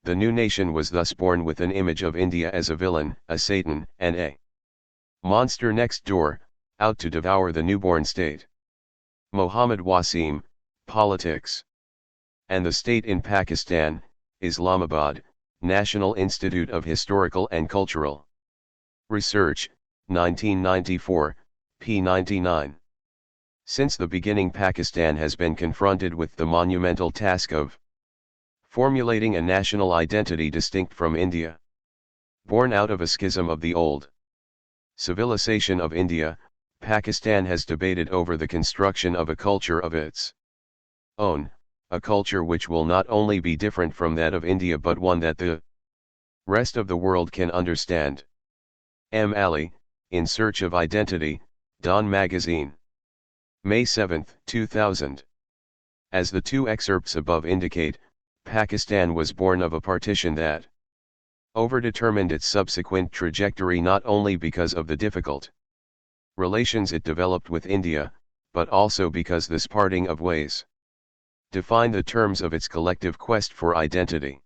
The new nation was thus born with an image of India as a villain, a Satan, and a monster next door, out to devour the newborn state. Mohammad Wasim, Politics and the State in Pakistan, Islamabad, National Institute of Historical and Cultural Research, 1994, p. 99. Since the beginning, Pakistan has been confronted with the monumental task of formulating a national identity distinct from India. Born out of a schism of the old civilization of India, Pakistan has debated over the construction of a culture of its own, a culture which will not only be different from that of India but one that the rest of the world can understand. M. Ali, In Search of Identity, Dawn Magazine. May 7, 2000. As the two excerpts above indicate, Pakistan was born of a partition that overdetermined its subsequent trajectory not only because of the difficult relations it developed with India, but also because this parting of ways defined the terms of its collective quest for identity.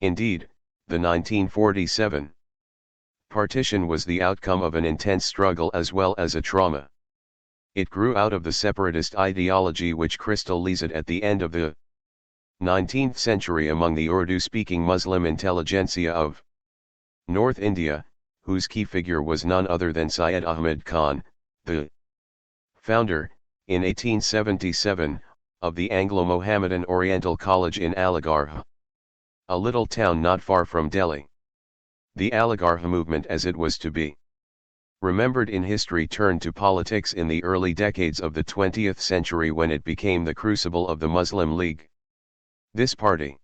Indeed, the 1947 partition was the outcome of an intense struggle as well as a trauma. It grew out of the separatist ideology which crystallized at the end of the 19th century among the Urdu-speaking Muslim intelligentsia of North India, whose key figure was none other than Syed Ahmed Khan, the founder, in 1877, of the Anglo-Mohammedan Oriental College in Aligarh, a little town not far from Delhi. The Aligarh movement, as it was to be remembered in history, turned to politics in the early decades of the 20th century when it became the crucible of the Muslim League. This party,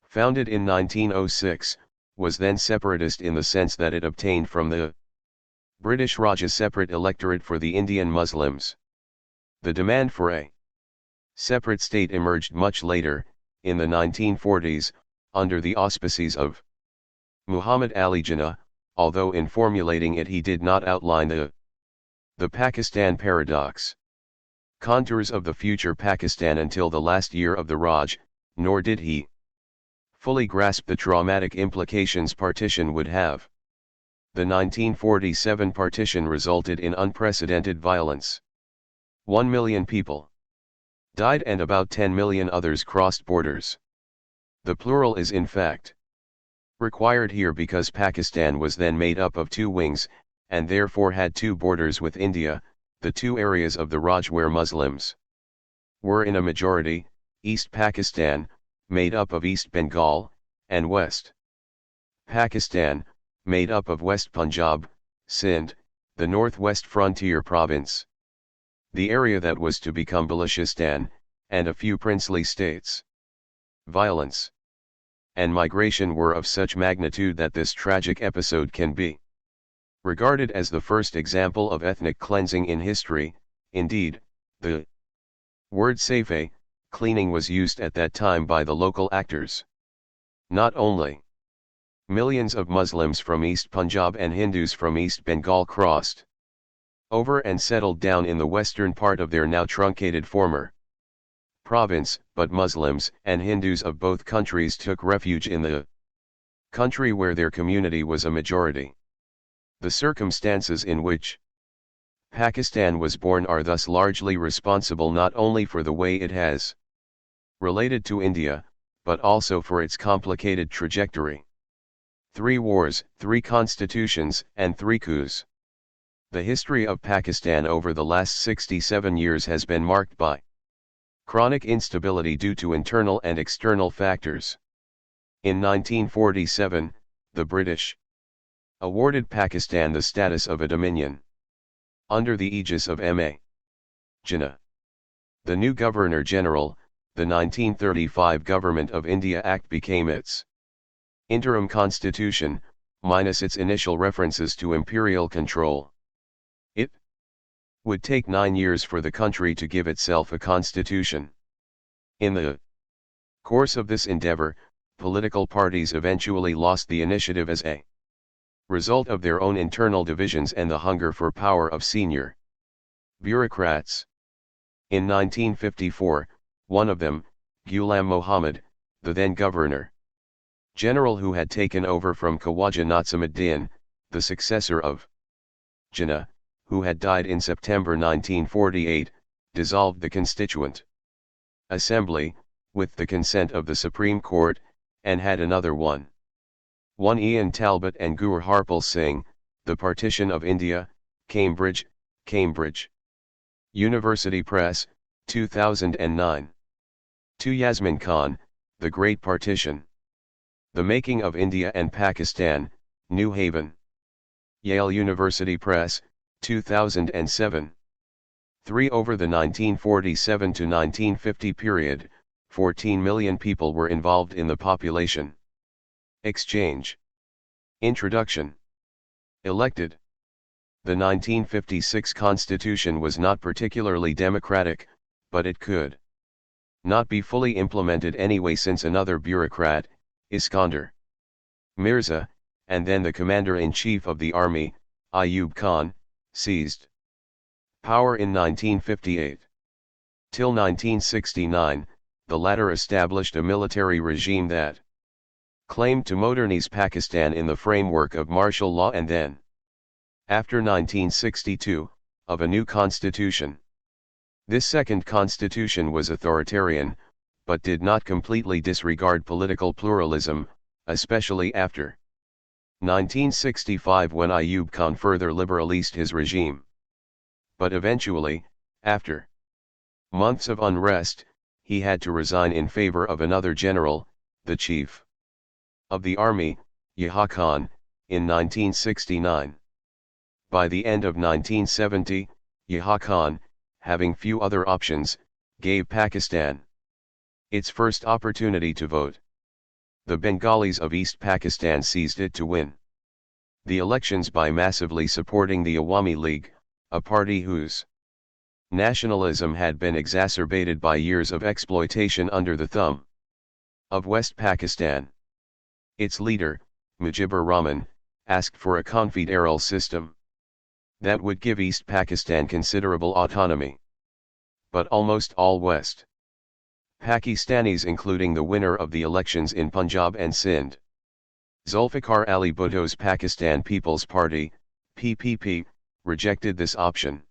founded in 1906, was then separatist in the sense that it obtained from the British Raj a separate electorate for the Indian Muslims. The demand for a separate state emerged much later, in the 1940s, under the auspices of Muhammad Ali Jinnah, although in formulating it he did not outline the Pakistan paradox, contours of the future Pakistan until the last year of the Raj, nor did he fully grasp the traumatic implications partition would have. The 1947 partition resulted in unprecedented violence. 1 million people died and about 10 million others crossed borders. The plural is in fact required here because Pakistan was then made up of two wings, and therefore had two borders with India, the two areas of the Raj where Muslims were in a majority, East Pakistan, made up of East Bengal, and West Pakistan, made up of West Punjab, Sindh, the northwest frontier province, the area that was to become Balochistan, and a few princely states. Violence and migration were of such magnitude that this tragic episode can be regarded as the first example of ethnic cleansing in history. Indeed, the word safe, cleaning, was used at that time by the local actors. Not only millions of Muslims from East Punjab and Hindus from East Bengal crossed over and settled down in the western part of their now truncated former province, but Muslims and Hindus of both countries took refuge in the country where their community was a majority. The circumstances in which Pakistan was born are thus largely responsible not only for the way it has related to India, but also for its complicated trajectory. 3 wars, 3 constitutions, and 3 coups. The history of Pakistan over the last 67 years has been marked by chronic instability due to internal and external factors. In 1947, the British awarded Pakistan the status of a dominion under the aegis of M.A. Jinnah. The new Governor-General, the 1935 Government of India Act, became its interim constitution, minus its initial references to imperial control. It would take 9 years for the country to give itself a constitution. In the course of this endeavor, political parties eventually lost the initiative as a result of their own internal divisions and the hunger for power of senior bureaucrats. In 1954, one of them, Ghulam Mohammed, the then governor general who had taken over from Khawaja Nazimuddin, the successor of Jinnah, who had died in September 1948, dissolved the Constituent Assembly, with the consent of the Supreme Court, and had another one. Ian Talbot and Gur Harpal Singh, The Partition of India, Cambridge, Cambridge University Press, 2009. 2 Yasmin Khan, The Great Partition. The Making of India and Pakistan, New Haven. Yale University Press, 2007. 3 Over the 1947 to 1950 period, 14 million people were involved in the population exchange. Introduction. Elected. The 1956 Constitution was not particularly democratic, but it could not be fully implemented anyway since another bureaucrat, Iskander Mirza, and then the commander-in-chief of the army, Ayub Khan, seized power in 1958. Till 1969, the latter established a military regime that claimed to modernize Pakistan in the framework of martial law and then, after 1962, of a new constitution. This second constitution was authoritarian, but did not completely disregard political pluralism, especially after 1965 when Ayub Khan further liberalized his regime. But eventually, after months of unrest, he had to resign in favor of another general, the chief of the army, Yahya Khan, in 1969. By the end of 1970, Yahya Khan, having few other options, gave Pakistan its first opportunity to vote. The Bengalis of East Pakistan seized it to win the elections by massively supporting the Awami League, a party whose nationalism had been exacerbated by years of exploitation under the thumb of West Pakistan. Its leader, Mujibur Rahman, asked for a confederal system that would give East Pakistan considerable autonomy. But almost all West Pakistanis, including the winner of the elections in Punjab and Sindh, Zulfikar Ali Bhutto's Pakistan People's Party, PPP, rejected this option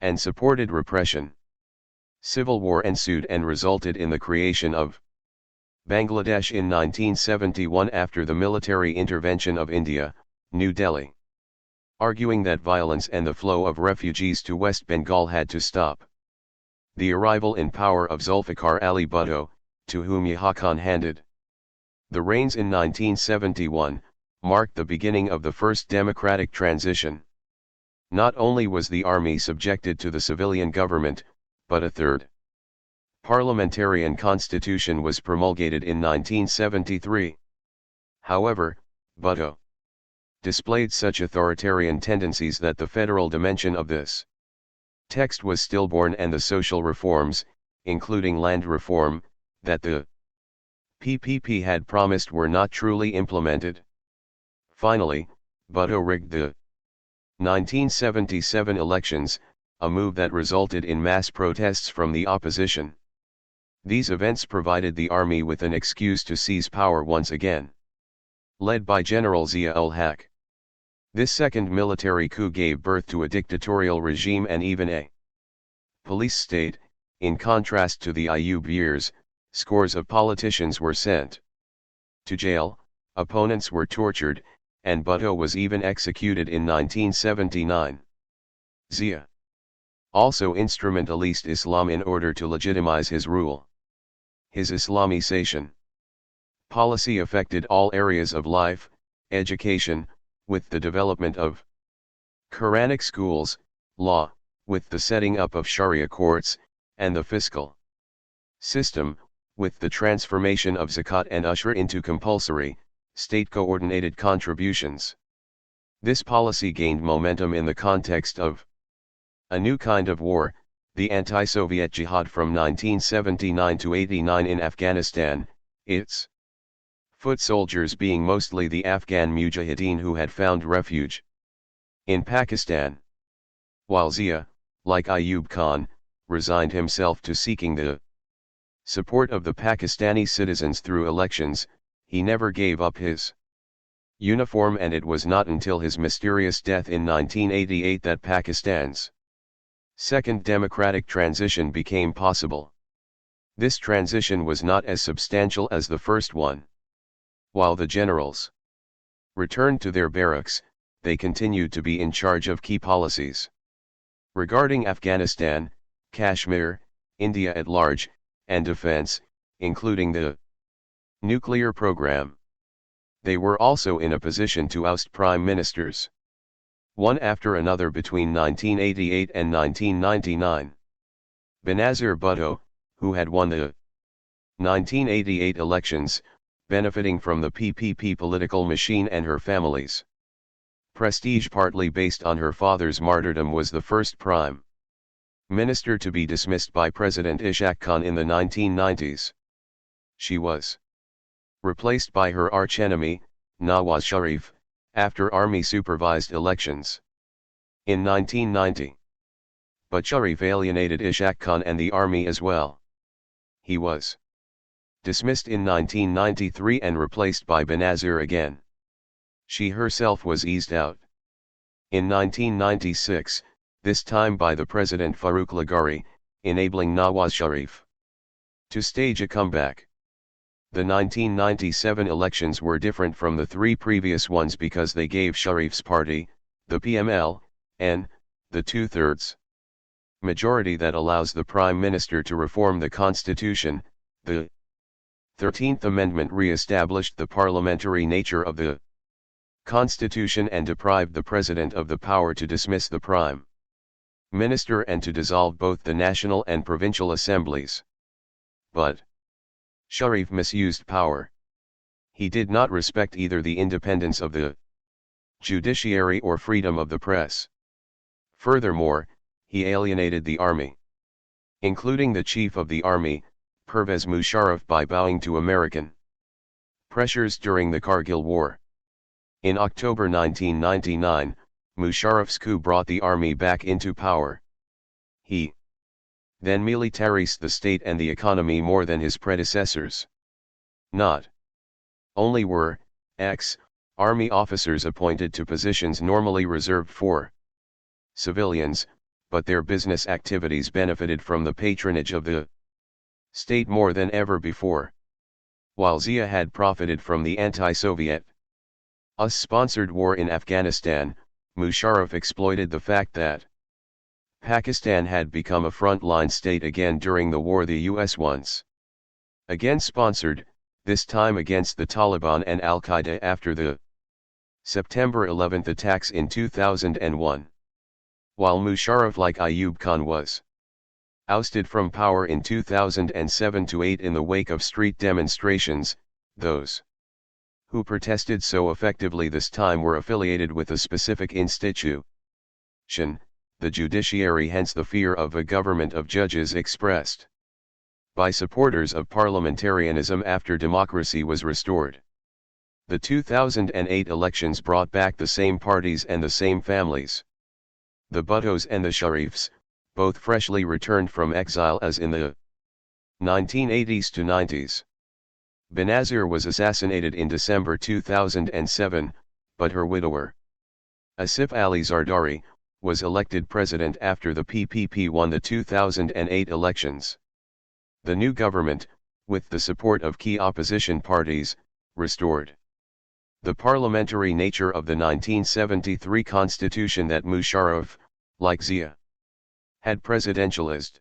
and supported repression. Civil war ensued and resulted in the creation of Bangladesh in 1971 after the military intervention of India, New Delhi, arguing that violence and the flow of refugees to West Bengal had to stop. The arrival in power of Zulfikar Ali Bhutto, to whom Yahya Khan handed the reins in 1971, marked the beginning of the first democratic transition. Not only was the army subjected to the civilian government, but a third parliamentarian constitution was promulgated in 1973. However, Bhutto displayed such authoritarian tendencies that the federal dimension of this text was stillborn, and the social reforms, including land reform, that the PPP had promised were not truly implemented. Finally, Bhutto rigged the 1977 elections, a move that resulted in mass protests from the opposition. These events provided the army with an excuse to seize power once again. Led by General Zia-ul-Haq, this second military coup gave birth to a dictatorial regime and even a police state. In contrast to the Ayub years, scores of politicians were sent to jail, opponents were tortured, and Bhutto was even executed in 1979. Zia also instrumentalized Islam in order to legitimize his rule. His Islamization policy affected all areas of life, education, with the development of Quranic schools, law, with the setting up of Sharia courts, and the fiscal system, with the transformation of zakat and ushra into compulsory, state-coordinated contributions. This policy gained momentum in the context of a new kind of war, the Anti-Soviet Jihad from 1979 to 89 in Afghanistan, its foot soldiers being mostly the Afghan mujahideen who had found refuge in Pakistan. While Zia, like Ayub Khan, resigned himself to seeking the support of the Pakistani citizens through elections, he never gave up his uniform, and it was not until his mysterious death in 1988 that Pakistan's second democratic transition became possible. This transition was not as substantial as the first one. While the generals returned to their barracks, they continued to be in charge of key policies regarding Afghanistan, Kashmir, India at large, and defense, including the nuclear program. They were also in a position to oust prime ministers, one after another, between 1988 and 1999. Benazir Bhutto, who had won the 1988 elections, benefiting from the PPP political machine and her family's prestige partly based on her father's martyrdom, was the first prime minister to be dismissed by President Ishaq Khan in the 1990s. She was replaced by her archenemy, Nawaz Sharif, after army-supervised elections in 1990. But Sharif alienated Ishaq Khan and the army as well. He was dismissed in 1993 and replaced by Benazir again. She herself was eased out in 1996, this time by the President Farooq Laghari, enabling Nawaz Sharif to stage a comeback. The 1997 elections were different from the three previous ones because they gave Sharif's party, the PML, the two-thirds majority that allows the Prime Minister to reform the Constitution. The 13th Amendment re-established the parliamentary nature of the Constitution and deprived the President of the power to dismiss the Prime Minister and to dissolve both the national and provincial assemblies. But Sharif misused power. He did not respect either the independence of the judiciary or freedom of the press. Furthermore, he alienated the army, including the chief of the army, Pervez Musharraf, by bowing to American pressures during the Kargil War. In October 1999, Musharraf's coup brought the army back into power. He then militarized the state and the economy more than his predecessors. Not only were ex-army officers appointed to positions normally reserved for civilians, but their business activities benefited from the patronage of the state more than ever before. While Zia had profited from the anti-Soviet US-sponsored war in Afghanistan, Musharraf exploited the fact that Pakistan had become a front-line state again during the war the US once again sponsored, this time against the Taliban and Al-Qaeda after the September 11 attacks in 2001. While Musharraf, like Ayub Khan, was ousted from power in 2007-8 in the wake of street demonstrations, those who protested so effectively this time were affiliated with a specific institution, the judiciary, hence the fear of a government of judges expressed by supporters of parliamentarianism after democracy was restored. The 2008 elections brought back the same parties and the same families. The Bhuttos and the Sharifs, both freshly returned from exile as in the 1980s to 90s. Benazir was assassinated in December 2007, but her widower, Asif Ali Zardari, was elected president after the PPP won the 2008 elections. The new government, with the support of key opposition parties, restored the parliamentary nature of the 1973 constitution that Musharraf, like Zia, had presidentialized.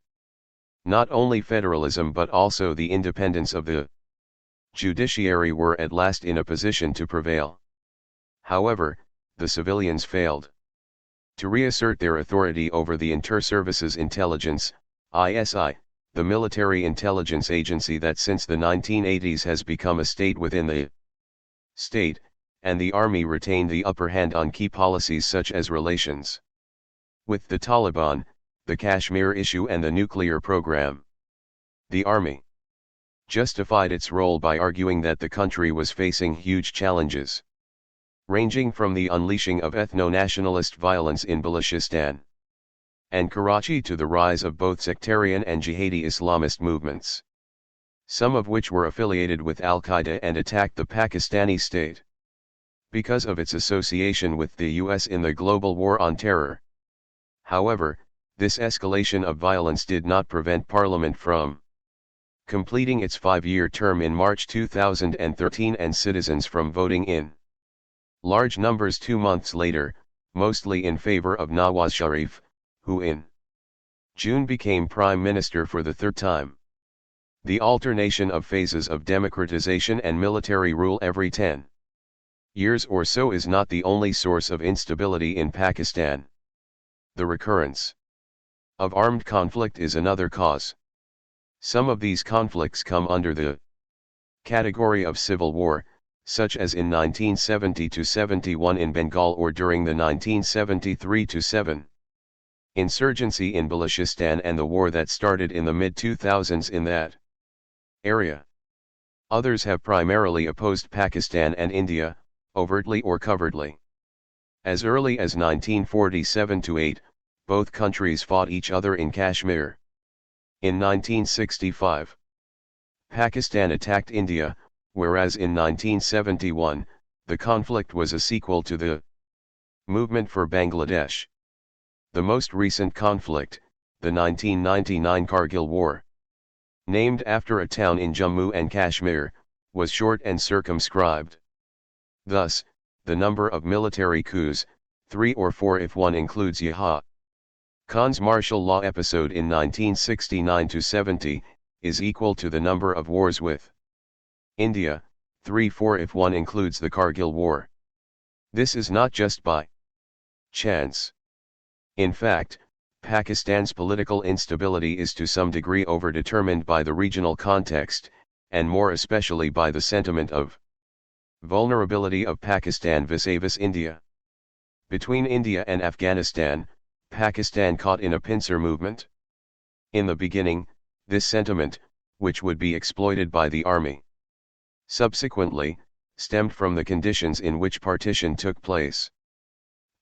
Not only federalism but also the independence of the judiciary were at last in a position to prevail. However, the civilians failed to reassert their authority over the Inter-Services Intelligence, ISI, the military intelligence agency that since the 1980s has become a state within the state, and the army retained the upper hand on key policies such as relations with the Taliban, the Kashmir issue and the nuclear program. The army justified its role by arguing that the country was facing huge challenges, ranging from the unleashing of ethno-nationalist violence in Balochistan and Karachi to the rise of both sectarian and jihadi Islamist movements. some of which were affiliated with Al-Qaeda and attacked the Pakistani state. Because of its association with the US in the global war on terror. However, this escalation of violence did not prevent Parliament from completing its 5-year term in March 2013 and citizens from voting in large numbers 2 months later, mostly in favor of Nawaz Sharif, who in June became Prime Minister for the third time. The alternation of phases of democratization and military rule every 10 years or so is not the only source of instability in Pakistan. The recurrence of armed conflict is another cause. Some of these conflicts come under the category of civil war, such as in 1970-71 in Bengal or during the 1973-7 insurgency in Balochistan and the war that started in the mid-2000s in that area. Others have primarily opposed Pakistan and India, overtly or covertly. As early as 1947-8, both countries fought each other in Kashmir. In 1965, Pakistan attacked India, whereas in 1971, the conflict was a sequel to the movement for Bangladesh. The most recent conflict, the 1999 Kargil War, named after a town in Jammu and Kashmir, was short and circumscribed. Thus, the number of military coups, 3 or 4 if one includes Yahya Khan's martial law episode in 1969-70, is equal to the number of wars with India, 3-4 if one includes the Kargil War. This is not just by chance. In fact, Pakistan's political instability is to some degree overdetermined by the regional context, and more especially by the sentiment of vulnerability of Pakistan vis-a-vis India. Between India and Afghanistan, Pakistan caught in a pincer movement. In the beginning, this sentiment, which would be exploited by the army, subsequently, stemmed from the conditions in which partition took place.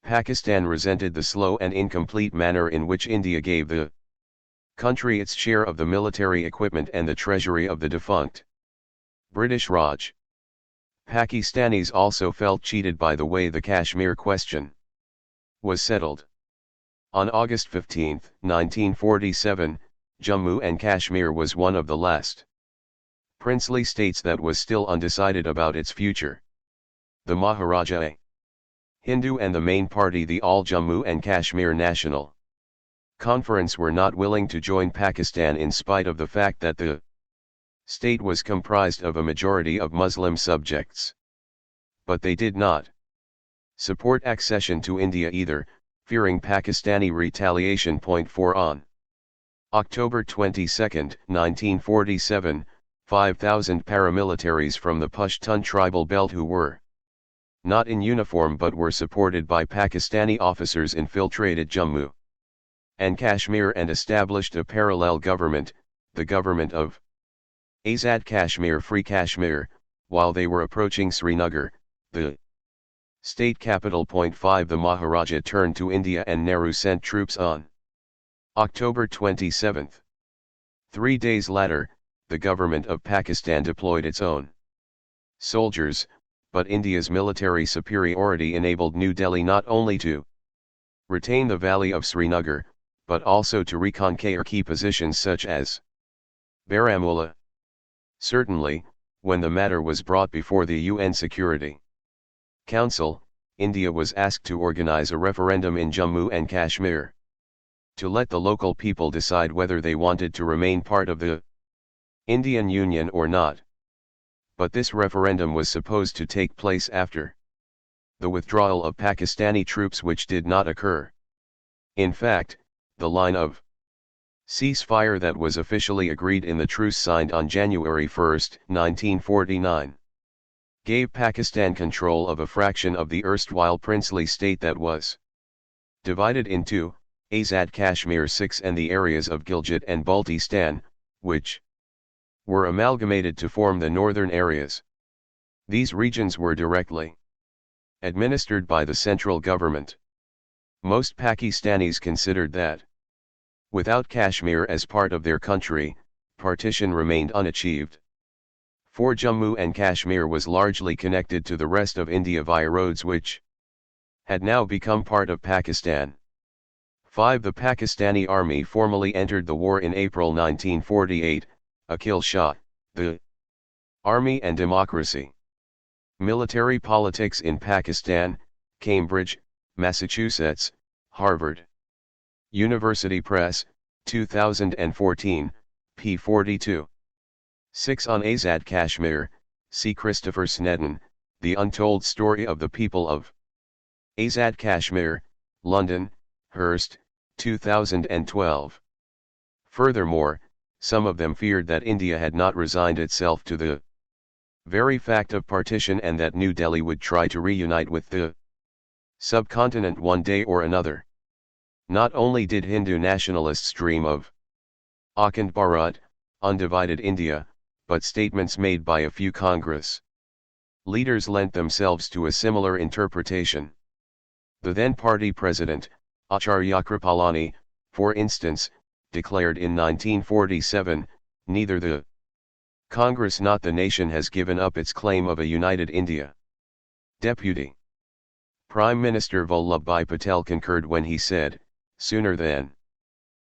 Pakistan resented the slow and incomplete manner in which India gave the country its share of the military equipment and the treasury of the defunct British Raj. Pakistanis also felt cheated by the way the Kashmir question was settled. On August 15, 1947, Jammu and Kashmir was one of the last princely states that was still undecided about its future. The Maharaja, a Hindu, and the main party, the All Jammu and Kashmir National Conference, were not willing to join Pakistan in spite of the fact that the state was comprised of a majority of Muslim subjects. But they did not support accession to India either, fearing Pakistani retaliation. 4 On October 22, 1947, 5,000 paramilitaries from the Pashtun tribal belt, who were not in uniform but were supported by Pakistani officers, infiltrated Jammu and Kashmir and established a parallel government, the government of Azad Kashmir, Free Kashmir, while they were approaching Srinagar, the state capital. 5 The Maharaja turned to India and Nehru sent troops on October 27. 3 days later, the government of Pakistan deployed its own soldiers, but India's military superiority enabled New Delhi not only to retain the valley of Srinagar, but also to reconquer key positions such as Baramulla. Certainly, when the matter was brought before the UN Security Council, India was asked to organize a referendum in Jammu and Kashmir to let the local people decide whether they wanted to remain part of the Indian Union or not. But this referendum was supposed to take place after the withdrawal of Pakistani troops, which did not occur. In fact, the line of ceasefire that was officially agreed in the truce signed on January 1, 1949, gave Pakistan control of a fraction of the erstwhile princely state that was divided into Azad Kashmir 6 and the areas of Gilgit and Baltistan, which were amalgamated to form the northern areas. These regions were directly administered by the central government. Most Pakistanis considered that, without Kashmir as part of their country, partition remained unachieved. 4. Jammu and Kashmir was largely connected to the rest of India via roads which had now become part of Pakistan. 5. The Pakistani army formally entered the war in April 1948, Akhil Shah, the Army and Democracy. Military Politics in Pakistan, Cambridge, Massachusetts, Harvard University Press, 2014, p. 42. 6. On Azad Kashmir, see Christopher Snedden, The Untold Story of the People of Azad Kashmir, London, Hurst, 2012. Furthermore, some of them feared that India had not resigned itself to the very fact of partition and that New Delhi would try to reunite with the subcontinent one day or another. Not only did Hindu nationalists dream of Akhand Bharat, undivided India, but statements made by a few Congress leaders lent themselves to a similar interpretation. The then party president, Acharya Kripalani, for instance, declared in 1947, "Neither the Congress nor the nation has given up its claim of a united India." Deputy Prime Minister Vallabhbhai Patel concurred when he said, "Sooner than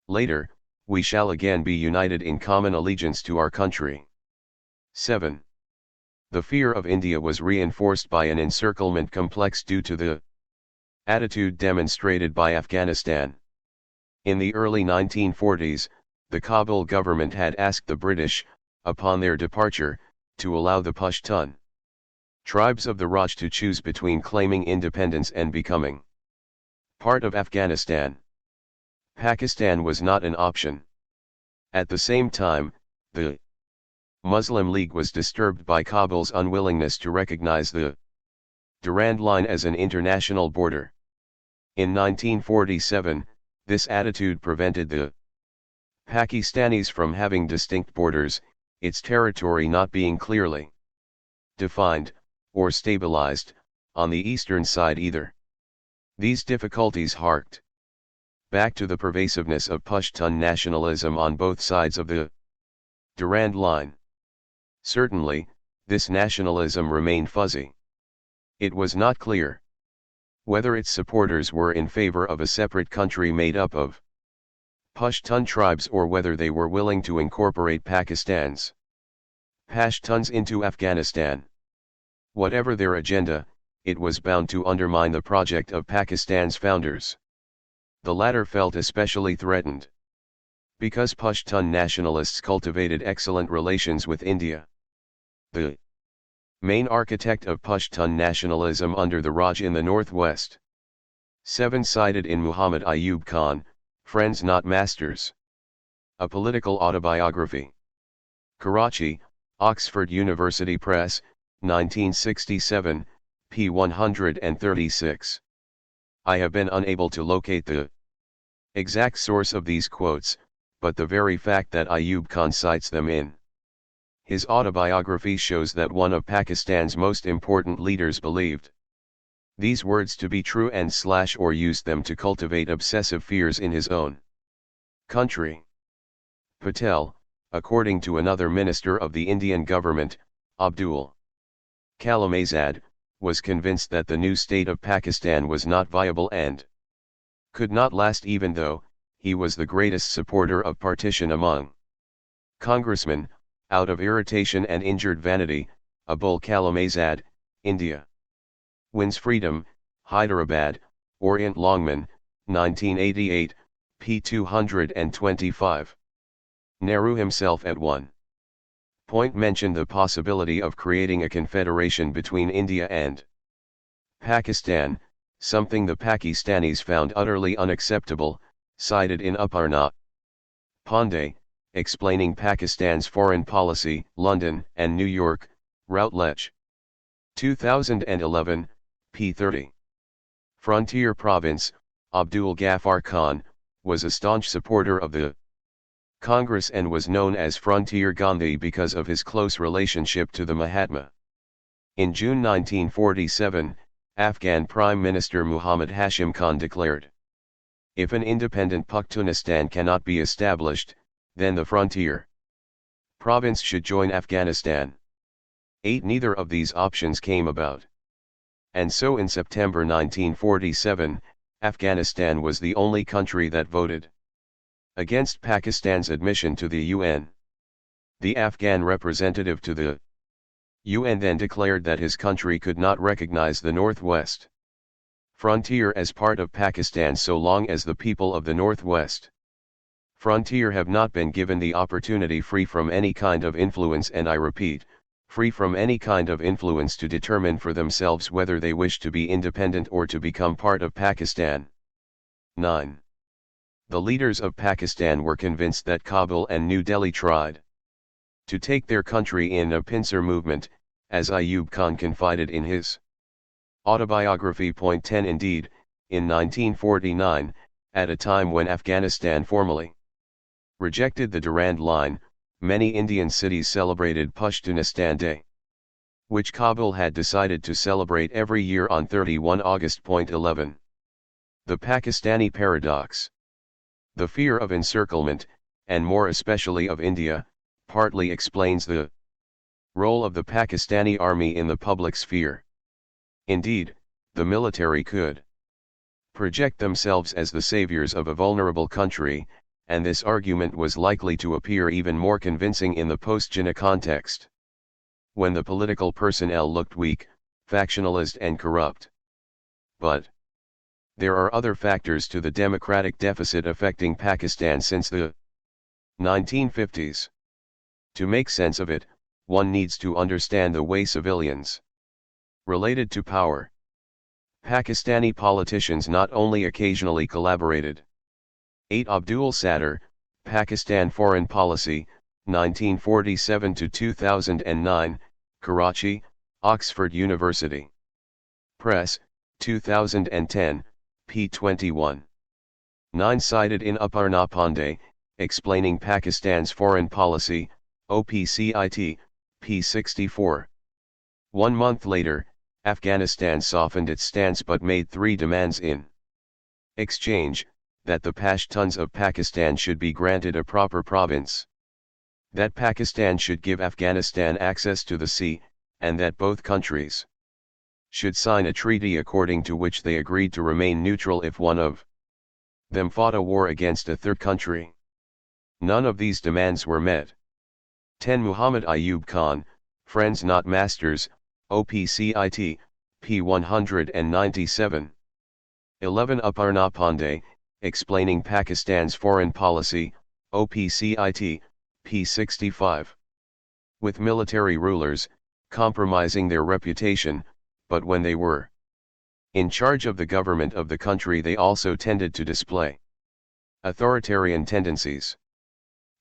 later, we shall again be united in common allegiance to our country." 7. The fear of India was reinforced by an encirclement complex due to the attitude demonstrated by Afghanistan. In the early 1940s, the Kabul government had asked the British, upon their departure, to allow the Pashtun tribes of the Raj to choose between claiming independence and becoming part of Afghanistan. Pakistan was not an option. At the same time, the Muslim League was disturbed by Kabul's unwillingness to recognize the Durand Line as an international border. In 1947, this attitude prevented the Pakistanis from having distinct borders, its territory not being clearly defined, or stabilized, on the eastern side either. These difficulties harked back to the pervasiveness of Pashtun nationalism on both sides of the Durand Line. Certainly, this nationalism remained fuzzy. It was not clear whether its supporters were in favor of a separate country made up of Pashtun tribes or whether they were willing to incorporate Pakistan's Pashtuns into Afghanistan. Whatever their agenda, it was bound to undermine the project of Pakistan's founders. The latter felt especially threatened because Pashtun nationalists cultivated excellent relations with India. The main architect of Pashtun nationalism under the Raj in the northwest. 7. Cited in Muhammad Ayub Khan, Friends Not Masters. A Political Autobiography. Karachi, Oxford University Press, 1967, p. 136. I have been unable to locate the exact source of these quotes, but the very fact that Ayub Khan cites them in his autobiography shows that one of Pakistan's most important leaders believed these words to be true and or used them to cultivate obsessive fears in his own country. Patel, according to another minister of the Indian government, Abdul Kalam Azad, was convinced that the new state of Pakistan was not viable and could not last, even though he was the greatest supporter of partition among congressmen. Out of irritation and injured vanity, Abul Kalam Azad, India wins freedom, Hyderabad, Orient Longman, 1988, p. 225. Nehru himself at one point mentioned the possibility of creating a confederation between India and Pakistan, something the Pakistanis found utterly unacceptable, cited in Aparna Pandey, Explaining Pakistan's Foreign Policy, London and New York, Routledge. 2011, p. 30. Frontier Province, Abdul Ghaffar Khan, was a staunch supporter of the Congress and was known as Frontier Gandhi because of his close relationship to the Mahatma. In June 1947, Afghan Prime Minister Muhammad Hashim Khan declared, "If an independent Pakhtunistan cannot be established, then the frontier province should join Afghanistan." 8. Neither of these options came about. And so in September 1947, Afghanistan was the only country that voted against Pakistan's admission to the UN. The Afghan representative to the UN then declared that his country could not recognize the Northwest frontier as part of Pakistan so long as the people of the Northwest frontier have not been given the opportunity free from any kind of influence, and I repeat, free from any kind of influence, to determine for themselves whether they wish to be independent or to become part of Pakistan. 9. The leaders of Pakistan were convinced that Kabul and New Delhi tried to take their country in a pincer movement, as Ayub Khan confided in his autobiography. 10. Indeed, in 1949, at a time when Afghanistan formally rejected the Durand Line, many Indian cities celebrated Pashtunistan Day, which Kabul had decided to celebrate every year on 31 August. 11. The Pakistani paradox. The fear of encirclement, and more especially of India, partly explains the role of the Pakistani army in the public sphere. Indeed, the military could project themselves as the saviors of a vulnerable country, and this argument was likely to appear even more convincing in the post-Jinnah context, when the political personnel looked weak, factionalist and corrupt. But there are other factors to the democratic deficit affecting Pakistan since the 1950s. To make sense of it, one needs to understand the way civilians related to power. Pakistani politicians not only occasionally collaborated. 8. Abdul Sattar, Pakistan Foreign Policy, 1947 to 2009, Karachi, Oxford University Press, 2010, p. 21. 9. Cited in Aparna Pandey, Explaining Pakistan's Foreign Policy, OPCIT, p. 64. 1 month later, Afghanistan softened its stance but made 3 demands in exchange: that the Pashtuns of Pakistan should be granted a proper province, that Pakistan should give Afghanistan access to the sea, and that both countries should sign a treaty according to which they agreed to remain neutral if one of them fought a war against a third country. None of these demands were met. 10. Muhammad Ayub Khan, Friends Not Masters, OPCIT, p. 197. 11. Aparna Pandey, Explaining Pakistan's Foreign Policy, OPCIT, p. 65. With military rulers, compromising their reputation, but when they were in charge of the government of the country they also tended to display authoritarian tendencies.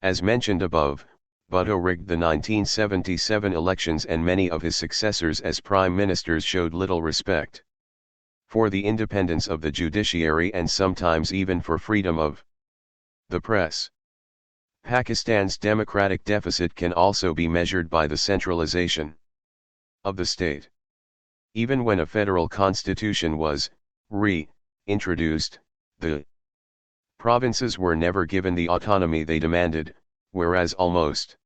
As mentioned above, Bhutto rigged the 1977 elections, and many of his successors as prime ministers showed little respect for the independence of the judiciary and sometimes even for freedom of the press. Pakistan's democratic deficit can also be measured by the centralization of the state. Even when a federal constitution was re-introduced, the provinces were never given the autonomy they demanded, whereas almost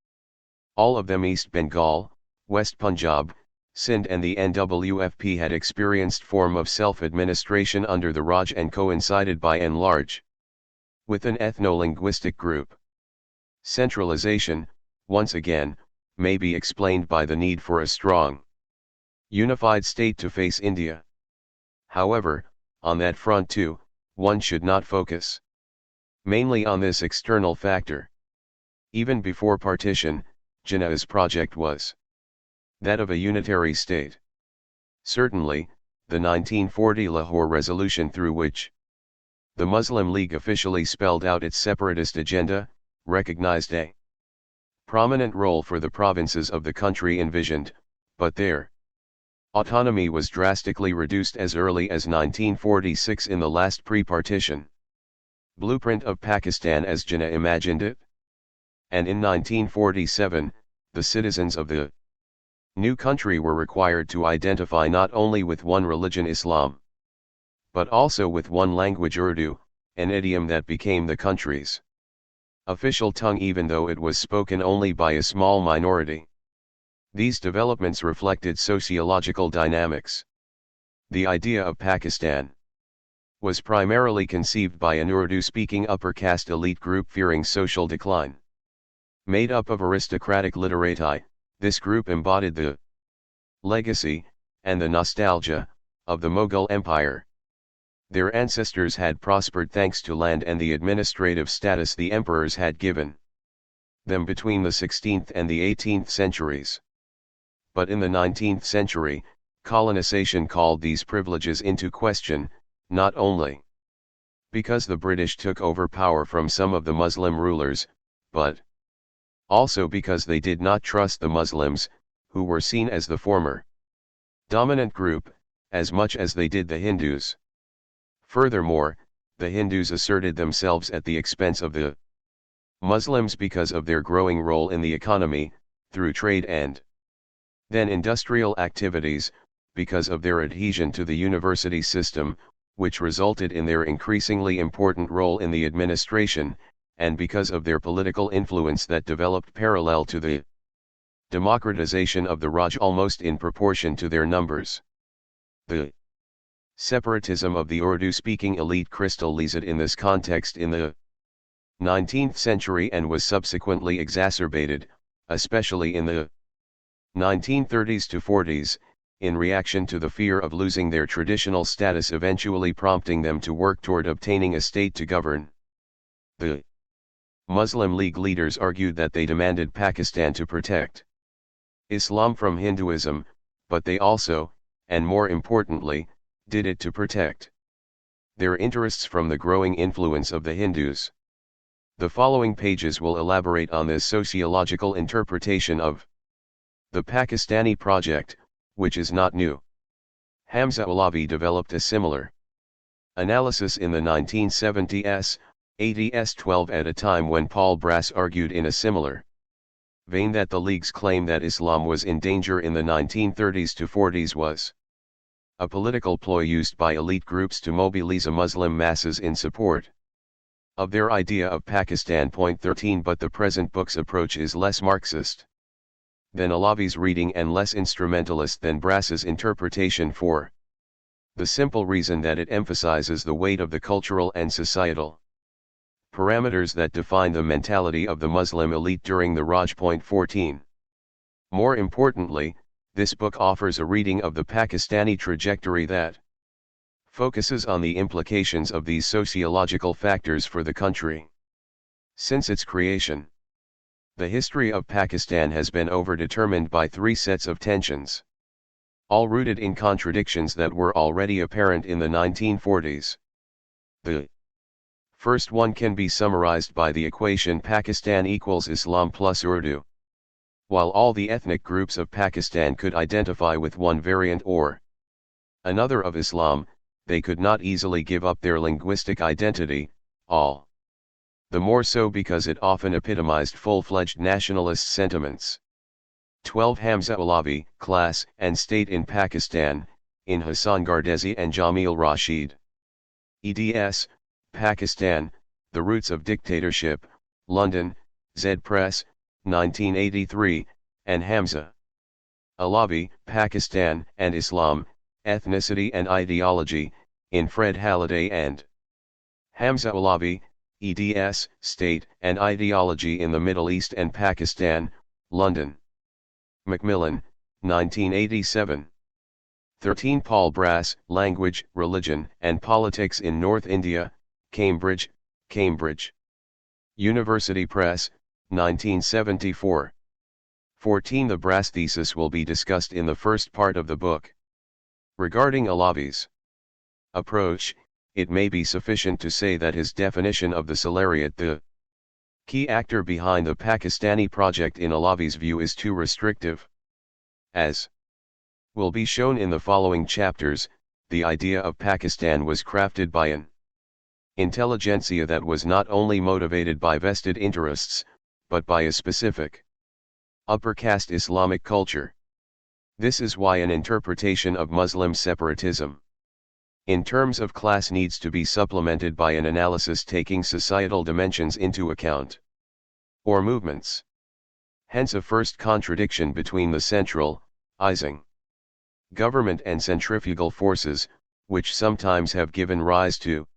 all of them, East Bengal, West Punjab, Sindh and the NWFP, had experienced form of self-administration under the Raj and coincided by and large with an ethno-linguistic group. Centralization, once again, may be explained by the need for a strong, unified state to face India. However, on that front too, one should not focus mainly on this external factor. Even before partition, Jinnah's project was that of a unitary state. Certainly, the 1940 Lahore Resolution, through which the Muslim League officially spelled out its separatist agenda, recognized a prominent role for the provinces of the country envisioned, but their autonomy was drastically reduced as early as 1946 in the last pre-partition blueprint of Pakistan as Jinnah imagined it. And in 1947, the citizens of the new country were required to identify not only with one religion, Islam, but also with one language, Urdu, an idiom that became the country's official tongue even though it was spoken only by a small minority. These developments reflected sociological dynamics. The idea of Pakistan was primarily conceived by an Urdu-speaking upper caste elite group fearing social decline. Made up of aristocratic literati, this group embodied the legacy, and the nostalgia, of the Mughal Empire. Their ancestors had prospered thanks to land and the administrative status the emperors had given them between the 16th and the 18th centuries. But in the 19th century, colonization called these privileges into question, not only because the British took over power from some of the Muslim rulers, but also because they did not trust the Muslims, who were seen as the former dominant group, as much as they did the Hindus. Furthermore, the Hindus asserted themselves at the expense of the Muslims because of their growing role in the economy, through trade and then industrial activities, because of their adhesion to the university system, which resulted in their increasingly important role in the administration, and because of their political influence that developed parallel to the democratization of the Raj almost in proportion to their numbers. The separatism of the Urdu-speaking elite crystallized in this context in the 19th century and was subsequently exacerbated, especially in the 1930s to 40s, in reaction to the fear of losing their traditional status, eventually prompting them to work toward obtaining a state to govern. The Muslim League leaders argued that they demanded Pakistan to protect Islam from Hinduism, but they also, and more importantly, did it to protect their interests from the growing influence of the Hindus. The following pages will elaborate on this sociological interpretation of the Pakistani project, which is not new. Hamza Alavi developed a similar analysis in the 1970s, 80s 12 at a time when Paul Brass argued in a similar vein that the League's claim that Islam was in danger in the 1930s to 40s was a political ploy used by elite groups to mobilize Muslim masses in support of their idea of Pakistan. Point 13 But the present book's approach is less Marxist than Alavi's reading and less instrumentalist than Brass's interpretation, for the simple reason that it emphasizes the weight of the cultural and societal parameters that define the mentality of the Muslim elite during the Raj. Point 14. More importantly, this book offers a reading of the Pakistani trajectory that focuses on the implications of these sociological factors for the country. Since its creation, the history of Pakistan has been overdetermined by three sets of tensions, all rooted in contradictions that were already apparent in the 1940s. The first one can be summarized by the equation Pakistan equals Islam plus Urdu. While all the ethnic groups of Pakistan could identify with one variant or another of Islam, they could not easily give up their linguistic identity, all the more so because it often epitomized full-fledged nationalist sentiments. 12 Hamza Alavi, Class and State in Pakistan, in Hassan Gardezi and Jamil Rashid. eds. Pakistan, The Roots of Dictatorship, London, Z Press, 1983, and Hamza Alavi, Pakistan and Islam, Ethnicity and Ideology, in Fred Halliday and Hamza Alavi, eds. State and Ideology in the Middle East and Pakistan, London. Macmillan, 1987. 13 Paul Brass, Language, Religion and Politics in North India, Cambridge, Cambridge University Press, 1974. 14 The Brass thesis will be discussed in the first part of the book. Regarding Alavi's approach, it may be sufficient to say that his definition of the Salariat, the key actor behind the Pakistani project in Alavi's view, is too restrictive. As will be shown in the following chapters, the idea of Pakistan was crafted by an intelligentsia that was not only motivated by vested interests, but by a specific upper caste Islamic culture. This is why an interpretation of Muslim separatism in terms of class needs to be supplemented by an analysis taking societal dimensions into account, or movements. Hence a first contradiction between the centralizing government and centrifugal forces, which sometimes have given rise to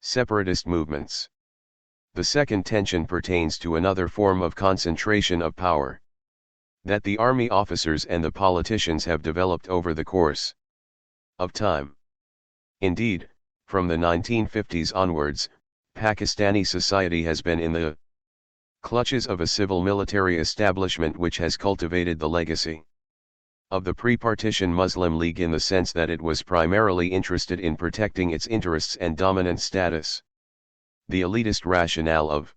separatist movements. The second tension pertains to another form of concentration of power that the army officers and the politicians have developed over the course of time. Indeed, from the 1950s onwards, Pakistani society has been in the clutches of a civil-military establishment which has cultivated the legacy of the pre-partition Muslim League in the sense that it was primarily interested in protecting its interests and dominant status. The elitist rationale of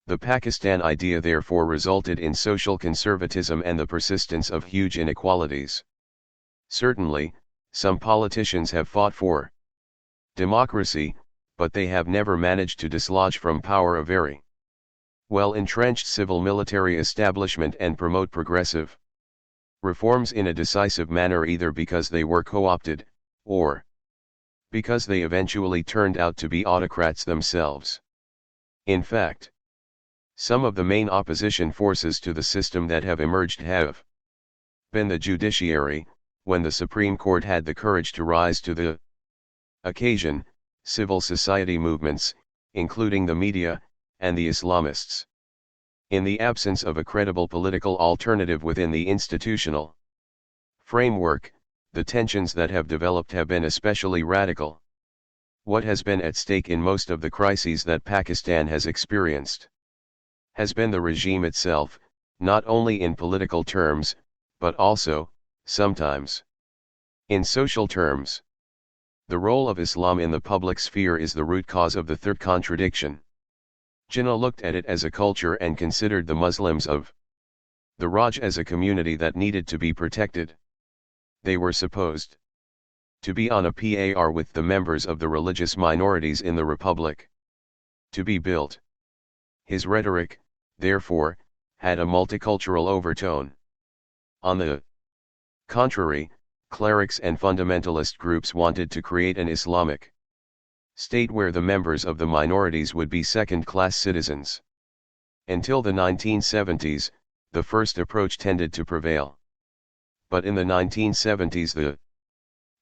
the Pakistan idea therefore resulted in social conservatism and the persistence of huge inequalities. Certainly, some politicians have fought for democracy, but they have never managed to dislodge from power a very well-entrenched civil-military establishment and promote progressive reforms in a decisive manner, either because they were co-opted, or because they eventually turned out to be autocrats themselves. In fact, some of the main opposition forces to the system that have emerged have been the judiciary, when the Supreme Court had the courage to rise to the occasion, civil society movements, including the media, and the Islamists. In the absence of a credible political alternative within the institutional framework, the tensions that have developed have been especially radical. What has been at stake in most of the crises that Pakistan has experienced has been the regime itself, not only in political terms, but also, sometimes, in social terms. The role of Islam in the public sphere is the root cause of the third contradiction. Jinnah looked at it as a culture and considered the Muslims of the Raj as a community that needed to be protected. They were supposed to be on a par with the members of the religious minorities in the Republic, to be built. His rhetoric, therefore, had a multicultural overtone. On the contrary, clerics and fundamentalist groups wanted to create an Islamic state where the members of the minorities would be second-class citizens. Until the 1970s, the first approach tended to prevail. But in the 1970s the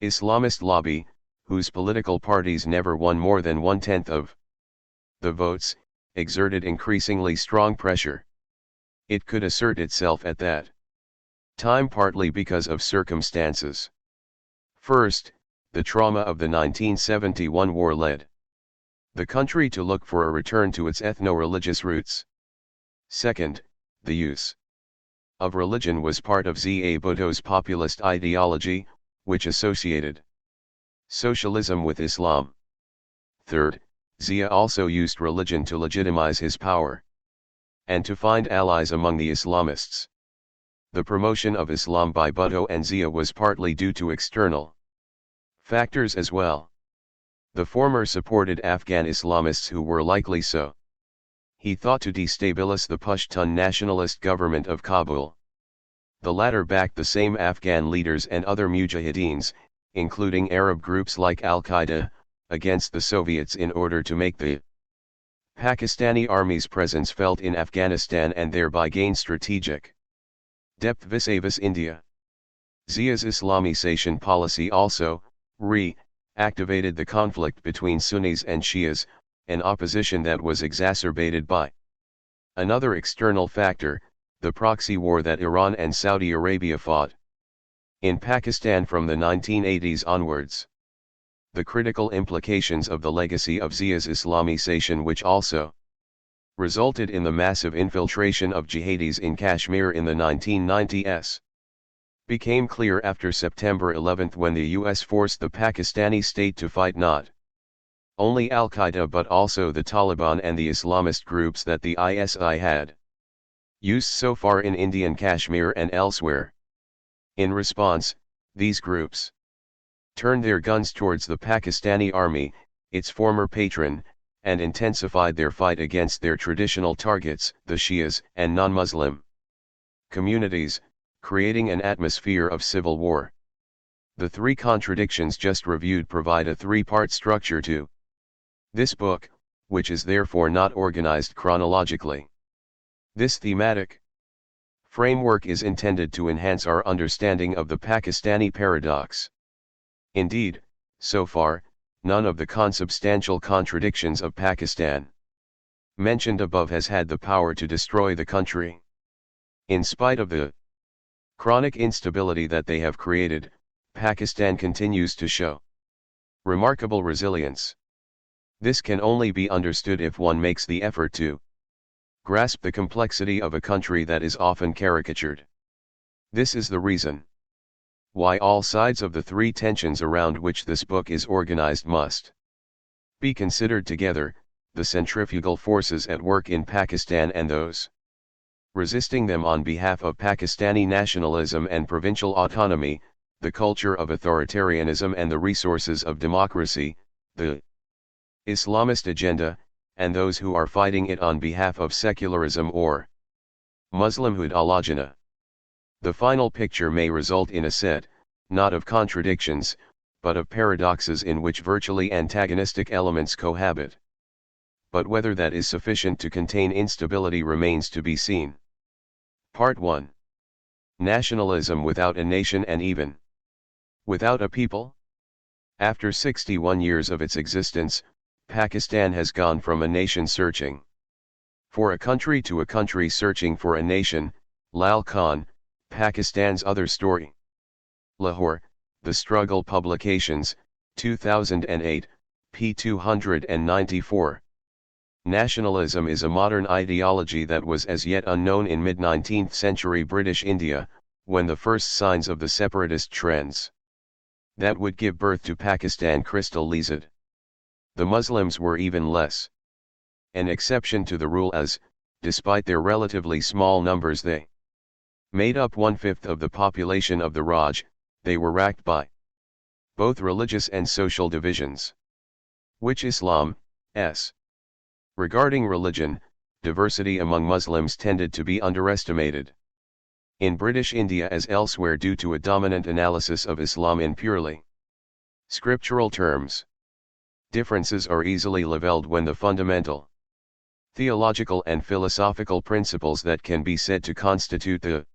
Islamist lobby, whose political parties never won more than 1/10 of the votes, exerted increasingly strong pressure. It could assert itself at that time partly because of circumstances. First, the trauma of the 1971 war led the country to look for a return to its ethno-religious roots. Second, the use of religion was part of Zia Bhutto's populist ideology, which associated socialism with Islam. Third, Zia also used religion to legitimize his power and to find allies among the Islamists. The promotion of Islam by Bhutto and Zia was partly due to external factors as well. The former supported Afghan Islamists who were likely so. He thought to destabilize the Pashtun nationalist government of Kabul. The latter backed the same Afghan leaders and other mujahideens, including Arab groups like Al-Qaeda, against the Soviets in order to make the Pakistani army's presence felt in Afghanistan and thereby gain strategic depth vis-a-vis India. Zia's Islamization policy also re-activated the conflict between Sunnis and Shias, an opposition that was exacerbated by another external factor, the proxy war that Iran and Saudi Arabia fought in Pakistan from the 1980s onwards. The critical implications of the legacy of Zia's Islamization, which also resulted in the massive infiltration of jihadis in Kashmir in the 1990s, became clear after September 11 when the US forced the Pakistani state to fight not only Al-Qaeda but also the Taliban and the Islamist groups that the ISI had used so far in Indian Kashmir and elsewhere. In response, these groups turned their guns towards the Pakistani army, its former patron, and intensified their fight against their traditional targets, the Shias and non-Muslim communities, creating an atmosphere of civil war. The three contradictions just reviewed provide a three-part structure to this book, which is therefore not organized chronologically. This thematic framework is intended to enhance our understanding of the Pakistani paradox. Indeed, so far, none of the consubstantial contradictions of Pakistan mentioned above has had the power to destroy the country. In spite of the chronic instability that they have created, Pakistan continues to show remarkable resilience. This can only be understood if one makes the effort to grasp the complexity of a country that is often caricatured. This is the reason why all sides of the three tensions around which this book is organized must be considered together: the centrifugal forces at work in Pakistan and those resisting them on behalf of Pakistani nationalism and provincial autonomy, the culture of authoritarianism and the resources of democracy, the Islamist agenda, and those who are fighting it on behalf of secularism or Muslimhood al-Jannah. The final picture may result in a set, not of contradictions, but of paradoxes in which virtually antagonistic elements cohabit. But whether that is sufficient to contain instability remains to be seen. Part 1. Nationalism without a nation and even without a people? After 61 years of its existence, Pakistan has gone from a nation searching for a country to a country searching for a nation. Lal Khan, Pakistan's Other Story. Lahore, The Struggle Publications, 2008, p. 294. Nationalism is a modern ideology that was as yet unknown in mid-19th century British India, when the first signs of the separatist trends that would give birth to Pakistan crystallized. The Muslims were even less an exception to the rule as, despite their relatively small numbers, they made up 1/5 of the population of the Raj. They were racked by both religious and social divisions, which Islam's regarding religion, diversity among Muslims tended to be underestimated. In British India as elsewhere, due to a dominant analysis of Islam in purely scriptural terms, differences are easily leveled when the fundamental theological and philosophical principles that can be said to constitute the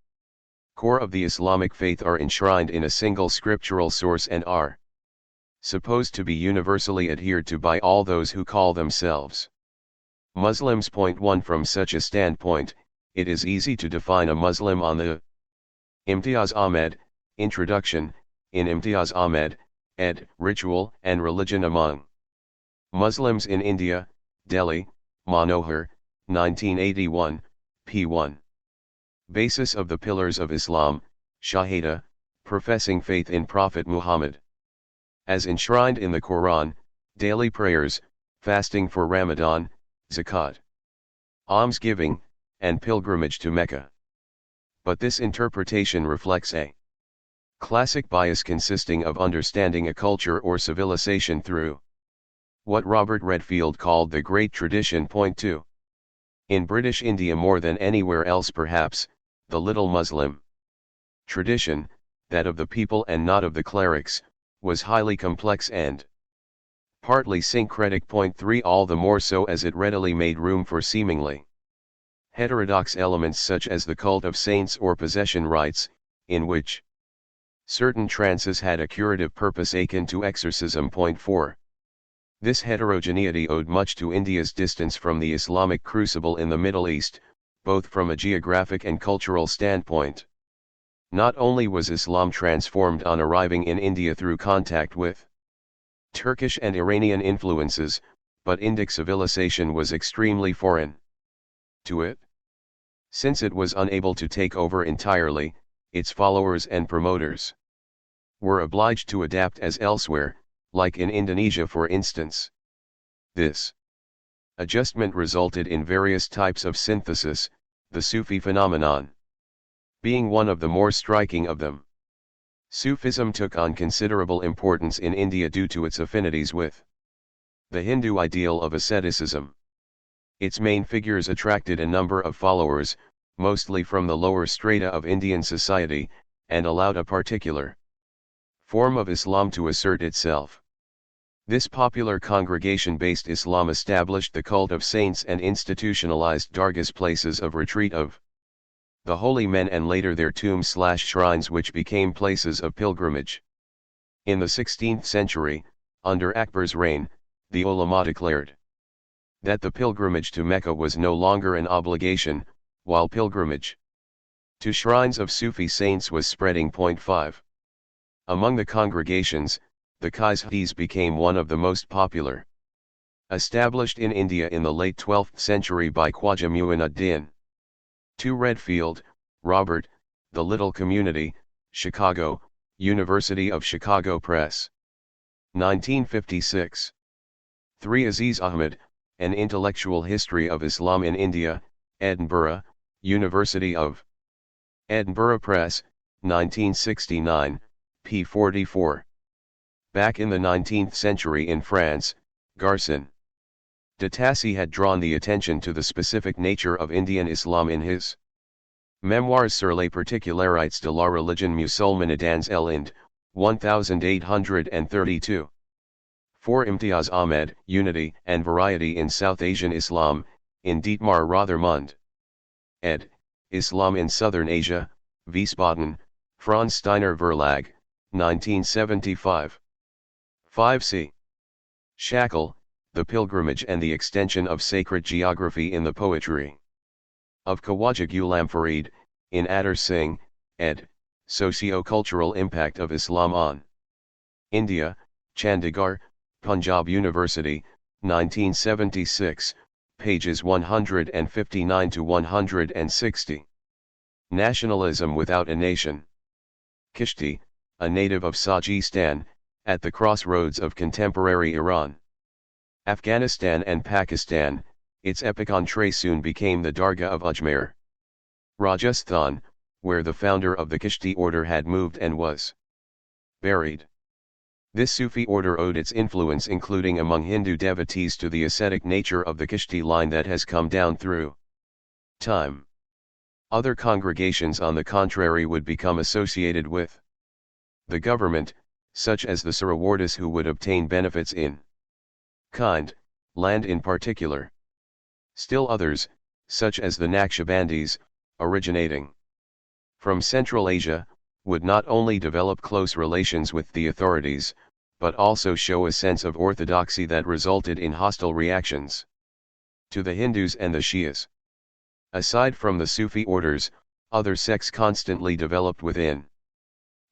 core of the Islamic faith are enshrined in a single scriptural source and are supposed to be universally adhered to by all those who call themselves Muslims. Point 1. From such a standpoint, it is easy to define a Muslim on the Imtiaz Ahmed, Introduction, in Imtiaz Ahmed, ed. Ritual and Religion Among Muslims in India, Delhi, Manohar, 1981, p. 1. Basis of the Pillars of Islam, Shahada, professing faith in Prophet Muhammad. As enshrined in the Quran, daily prayers, fasting for Ramadan, zakat, almsgiving, and pilgrimage to Mecca. But this interpretation reflects a classic bias consisting of understanding a culture or civilization through what Robert Redfield called the Great Tradition. Point 2. In British India more than anywhere else perhaps, the little Muslim tradition, that of the people and not of the clerics, was highly complex and partly syncretic. Point 3. All the more so as it readily made room for seemingly heterodox elements such as the cult of saints or possession rites, in which certain trances had a curative purpose akin to exorcism. Point 4. This heterogeneity owed much to India's distance from the Islamic crucible in the Middle East, both from a geographic and cultural standpoint. Not only was Islam transformed on arriving in India through contact with Turkish and Iranian influences, but Indic civilization was extremely foreign to it. Since it was unable to take over entirely, its followers and promoters were obliged to adapt as elsewhere, like in Indonesia for instance. This adjustment resulted in various types of synthesis, the Sufi phenomenon being one of the more striking of them. Sufism took on considerable importance in India due to its affinities with the Hindu ideal of asceticism. Its main figures attracted a number of followers, mostly from the lower strata of Indian society, and allowed a particular form of Islam to assert itself. This popular congregation-based Islam established the cult of saints and institutionalized dargahs, places of retreat of the holy men and later their tombs/shrines which became places of pilgrimage. In the 16th century, under Akbar's reign, the ulama declared that the pilgrimage to Mecca was no longer an obligation, while pilgrimage to shrines of Sufi saints was spreading. 5. Among the congregations, the Qais became one of the most popular. Established in India in the late 12th century by Khwaja Mu'inuddin. 2 Redfield, Robert, The Little Community, Chicago, University of Chicago Press. 1956. 3 Aziz Ahmed, An Intellectual History of Islam in India, Edinburgh, University of Edinburgh Press, 1969, p. 44. Back in the 19th century in France, Garçon de Tassy had drawn the attention to the specific nature of Indian Islam in his Memoirs sur les particularités de la religion musulmane dans l'Inde, 1832. 4 Imtiaz Ahmed, Unity and Variety in South Asian Islam, in Dietmar Rothermund. Ed. Islam in Southern Asia, Wiesbaden, Franz Steiner Verlag, 1975. 5 C. Shackle, The Pilgrimage and the Extension of Sacred Geography in the Poetry of Khawaja Ghulam Farid, in Adar Singh, ed., Socio-Cultural Impact of Islam on India, Chandigarh, Punjab University, 1976, pages 159 to 160. Nationalism Without a Nation. Kishti, a native of Sajistan, at the crossroads of contemporary Iran, Afghanistan and Pakistan, its epic entree soon became the Dargah of Ajmer, Rajasthan, where the founder of the Kishti order had moved and was buried. This Sufi order owed its influence, including among Hindu devotees, to the ascetic nature of the Kishti line that has come down through time. Other congregations, on the contrary, would become associated with the government, such as the Surawardis, who would obtain benefits in kind, land in particular. Still others, such as the Naqshbandis, originating from Central Asia, would not only develop close relations with the authorities, but also show a sense of orthodoxy that resulted in hostile reactions to the Hindus and the Shias. Aside from the Sufi orders, other sects constantly developed within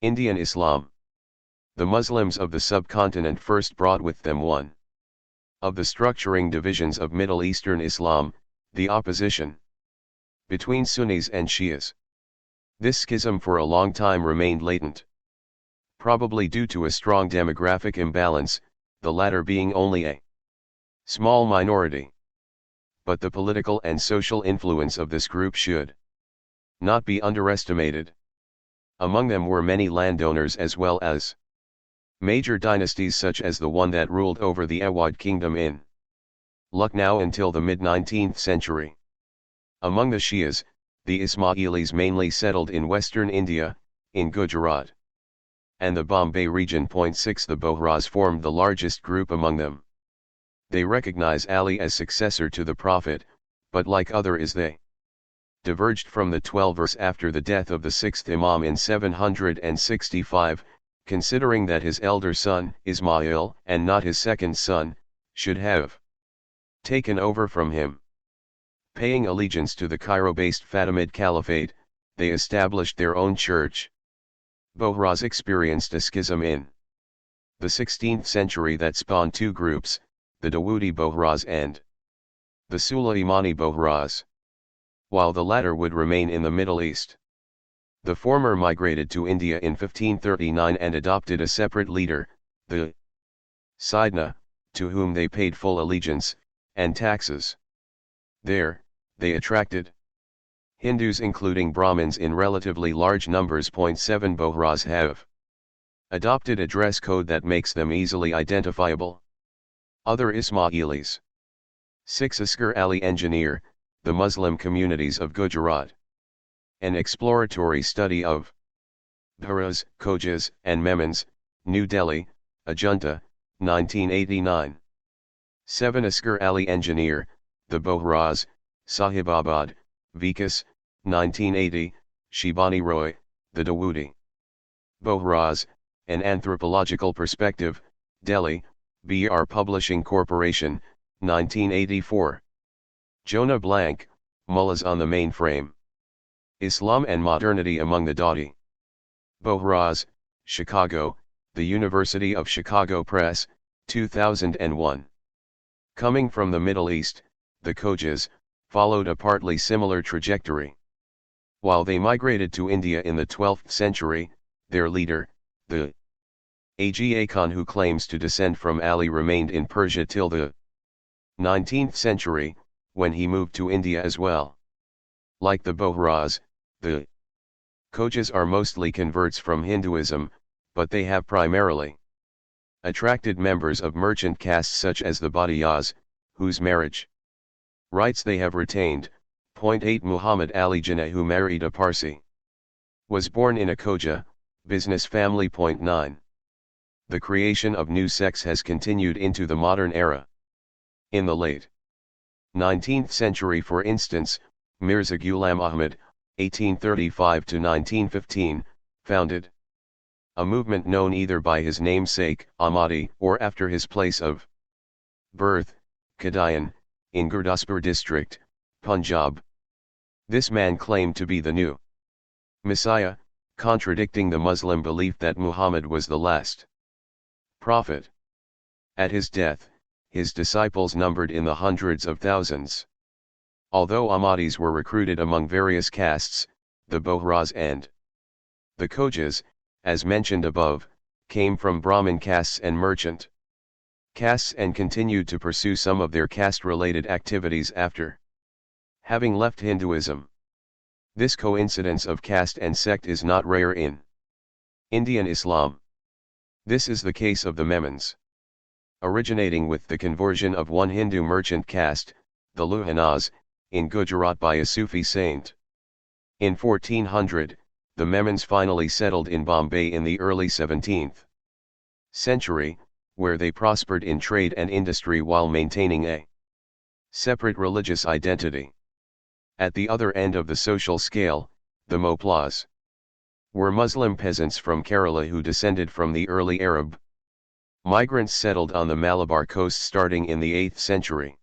Indian Islam. The Muslims of the subcontinent first brought with them one of the structuring divisions of Middle Eastern Islam, the opposition between Sunnis and Shias. This schism for a long time remained latent, probably due to a strong demographic imbalance, the latter being only a small minority. But the political and social influence of this group should not be underestimated. Among them were many landowners as well as major dynasties, such as the one that ruled over the Awadh kingdom in Lucknow until the mid-19th century. Among the Shias, the Ismailis mainly settled in western India, in Gujarat and the Bombay region. 6 The Bohras formed the largest group among them. They recognize Ali as successor to the Prophet, but like others they diverged from the 12 verse after the death of the 6th Imam in 765, considering that his elder son, Ismail, and not his second son, should have taken over from him. Paying allegiance to the Cairo-based Fatimid Caliphate, they established their own church. Bohras experienced a schism in the 16th century that spawned two groups, the Dawoodi Bohras and the Sulaimani Bohras, while the latter would remain in the Middle East. The former migrated to India in 1539 and adopted a separate leader, the Sidna, to whom they paid full allegiance and taxes. There, they attracted Hindus, including Brahmins, in relatively large numbers. 7 Bohras have adopted a dress code that makes them easily identifiable. Other Ismailis. 6 Asghar Ali Engineer, The Muslim Communities of Gujarat. An exploratory study of Bharas, Khojas, and Memons, New Delhi, Ajunta, 1989. 7 Asghar Ali Engineer, The Bohras, Sahibabad, Vikas, 1980, Shibani Roy, The Dawoodi. Bohraz, An Anthropological Perspective, Delhi, BR Publishing Corporation, 1984. Jonah Blank, Mullahs on the Mainframe. Islam and Modernity Among the Dawdi. Bohraz, Chicago, The University of Chicago Press, 2001. Coming from the Middle East, the Khojas followed a partly similar trajectory. While they migrated to India in the 12th century, their leader, the Aga Khan, who claims to descend from Ali, remained in Persia till the 19th century, when he moved to India as well. Like the Bohraz, the Khojas are mostly converts from Hinduism, but they have primarily attracted members of merchant castes such as the Bhatias, whose marriage rights they have retained. 8 Muhammad Ali Jinnah, who married a Parsi, was born in a Khoja business family. 9. The creation of new sects has continued into the modern era. In the late 19th century, for instance, Mirza Ghulam Ahmed, 1835 to 1915, founded a movement known either by his namesake, Ahmadi, or after his place of birth, Qadian, in Gurdaspur district, Punjab. This man claimed to be the new Messiah, contradicting the Muslim belief that Muhammad was the last prophet. At his death, his disciples numbered in the hundreds of thousands. Although Ahmadis were recruited among various castes, the Bohraz and the Khojas, as mentioned above, came from Brahmin castes and merchant castes and continued to pursue some of their caste-related activities after having left Hinduism. This coincidence of caste and sect is not rare in Indian Islam. This is the case of the Memons, originating with the conversion of one Hindu merchant caste, the Luhanas, in Gujarat by a Sufi saint. In 1400, the Memons finally settled in Bombay in the early 17th century, where they prospered in trade and industry while maintaining a separate religious identity. At the other end of the social scale, the Moplas were Muslim peasants from Kerala who descended from the early Arab migrants settled on the Malabar coast starting in the 8th century.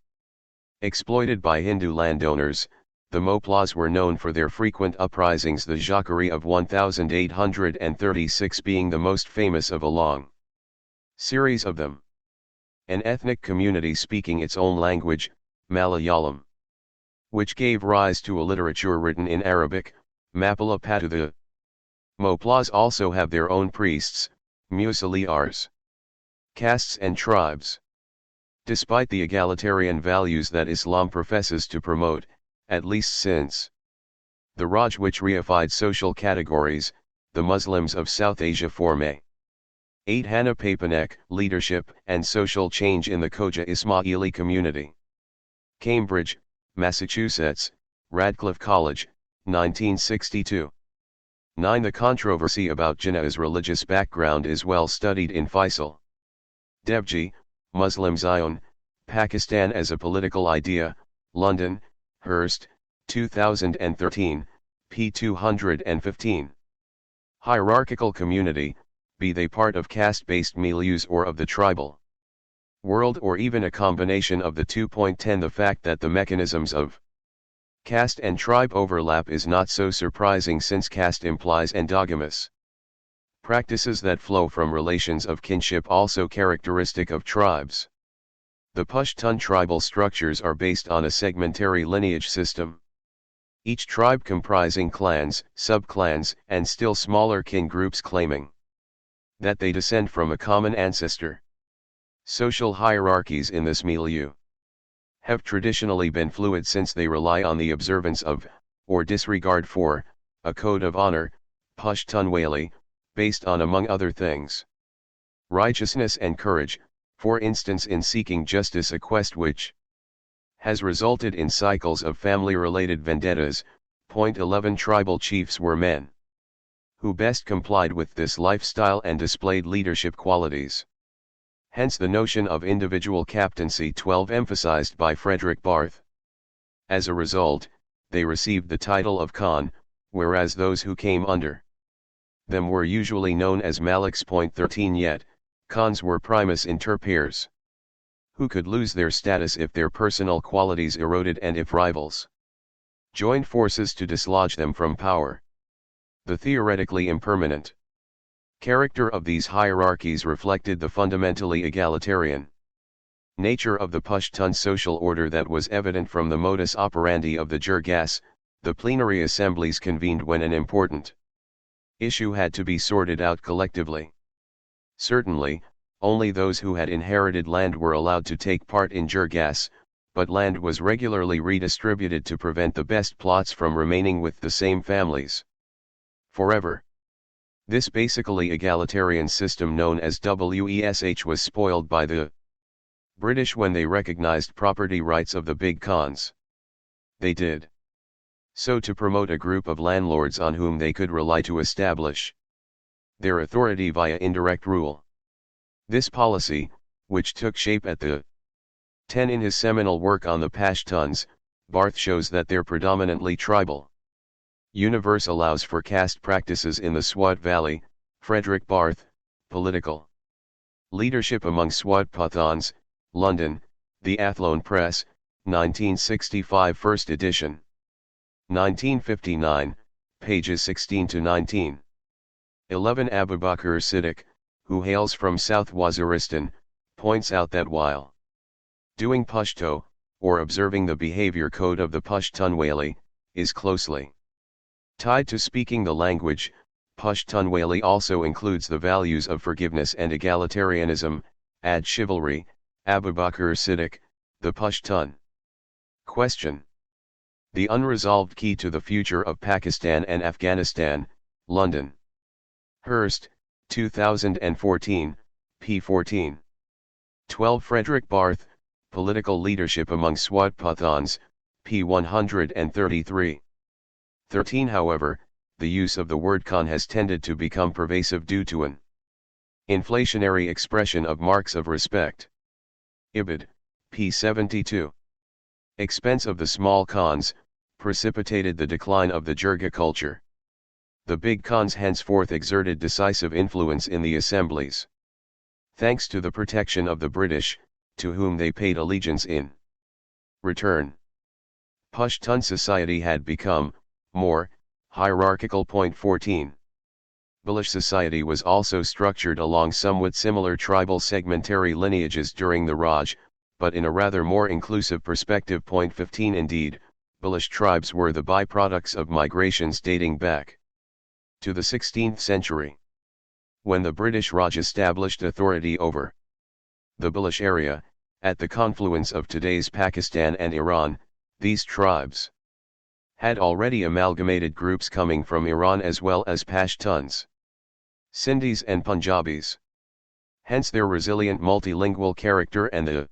Exploited by Hindu landowners, the Moplas were known for their frequent uprisings, the Jacquerie of 1836 being the most famous of a long series of them. An ethnic community speaking its own language, Malayalam, which gave rise to a literature written in Arabic, Mapala Patu. The Moplas also have their own priests, Musaliars, castes and tribes. Despite the egalitarian values that Islam professes to promote, at least since the Raj, which reified social categories, the Muslims of South Asia form a 8 Hana Papanek leadership and social change in the Khoja Ismaili community. Cambridge, Massachusetts, Radcliffe College, 1962. 9. The controversy about Jinnah's religious background is well studied in Faisal Devji, Muslim Zion, Pakistan as a Political Idea, London, Hurst, 2013, p. 215. Hierarchical community, be they part of caste-based milieus or of the tribal world or even a combination of the two. 10. The fact that the mechanisms of caste and tribe overlap is not so surprising, since caste implies endogamous practices that flow from relations of kinship, also characteristic of tribes. The Pashtun tribal structures are based on a segmentary lineage system. Each tribe comprising clans, subclans, and still smaller kin groups claiming that they descend from a common ancestor. Social hierarchies in this milieu have traditionally been fluid, since they rely on the observance of, or disregard for, a code of honor, Pashtun Wali, based on, among other things, righteousness and courage, for instance in seeking justice, a quest which has resulted in cycles of family-related vendettas. 11. Tribal chiefs were men who best complied with this lifestyle and displayed leadership qualities. Hence the notion of individual captaincy. 12. Emphasized by Frederick Barth. As a result, they received the title of Khan, whereas those who came under them were usually known as Maliks. 13 Yet, Khans were primus inter pares, who could lose their status if their personal qualities eroded and if rivals joined forces to dislodge them from power. The theoretically impermanent character of these hierarchies reflected the fundamentally egalitarian nature of the Pashtun social order that was evident from the modus operandi of the Jirgas. The plenary assemblies convened when an important issue had to be sorted out collectively. Certainly, only those who had inherited land were allowed to take part in Jirgas, but land was regularly redistributed to prevent the best plots from remaining with the same families forever. This basically egalitarian system known as WESH was spoiled by the British when they recognized property rights of the big Khans. They did so to promote a group of landlords on whom they could rely to establish their authority via indirect rule. This policy, which took shape at the 10 in his seminal work on the Pashtuns, Barth shows that their predominantly tribal universe allows for caste practices in the Swat Valley. Frederick Barth, Political Leadership Among Swat Pathans, London, The Athlone Press, 1965 first edition. 1959, pages 16 to 19. 11 Abubakar Siddiq, who hails from South Waziristan, points out that while doing Pashto, or observing the behavior code of the Pashtunwali, is closely tied to speaking the language, Pashtunwali also includes the values of forgiveness and egalitarianism, ad chivalry. Abubakar Siddiq, The Pashtun Question. The Unresolved Key to the Future of Pakistan and Afghanistan, London. Hurst, 2014, p. 14. 12 Frederick Barth, Political Leadership Among Swat Pathans, p. 133. 13 However, the use of the word Khan has tended to become pervasive due to an inflationary expression of marks of respect. Ibid, p. 72. Expense of the small Khans precipitated the decline of the Jirga culture. The big Khans henceforth exerted decisive influence in the assemblies. Thanks to the protection of the British, to whom they paid allegiance in return. Pashtun society had become more hierarchical. 14. Baloch society was also structured along somewhat similar tribal segmentary lineages during the Raj, but in a rather more inclusive perspective. 15 Indeed, Baloch tribes were the byproducts of migrations dating back to the 16th century. When the British Raj established authority over the Baloch area, at the confluence of today's Pakistan and Iran, these tribes had already amalgamated groups coming from Iran as well as Pashtuns, Sindhis and Punjabis. Hence their resilient multilingual character and the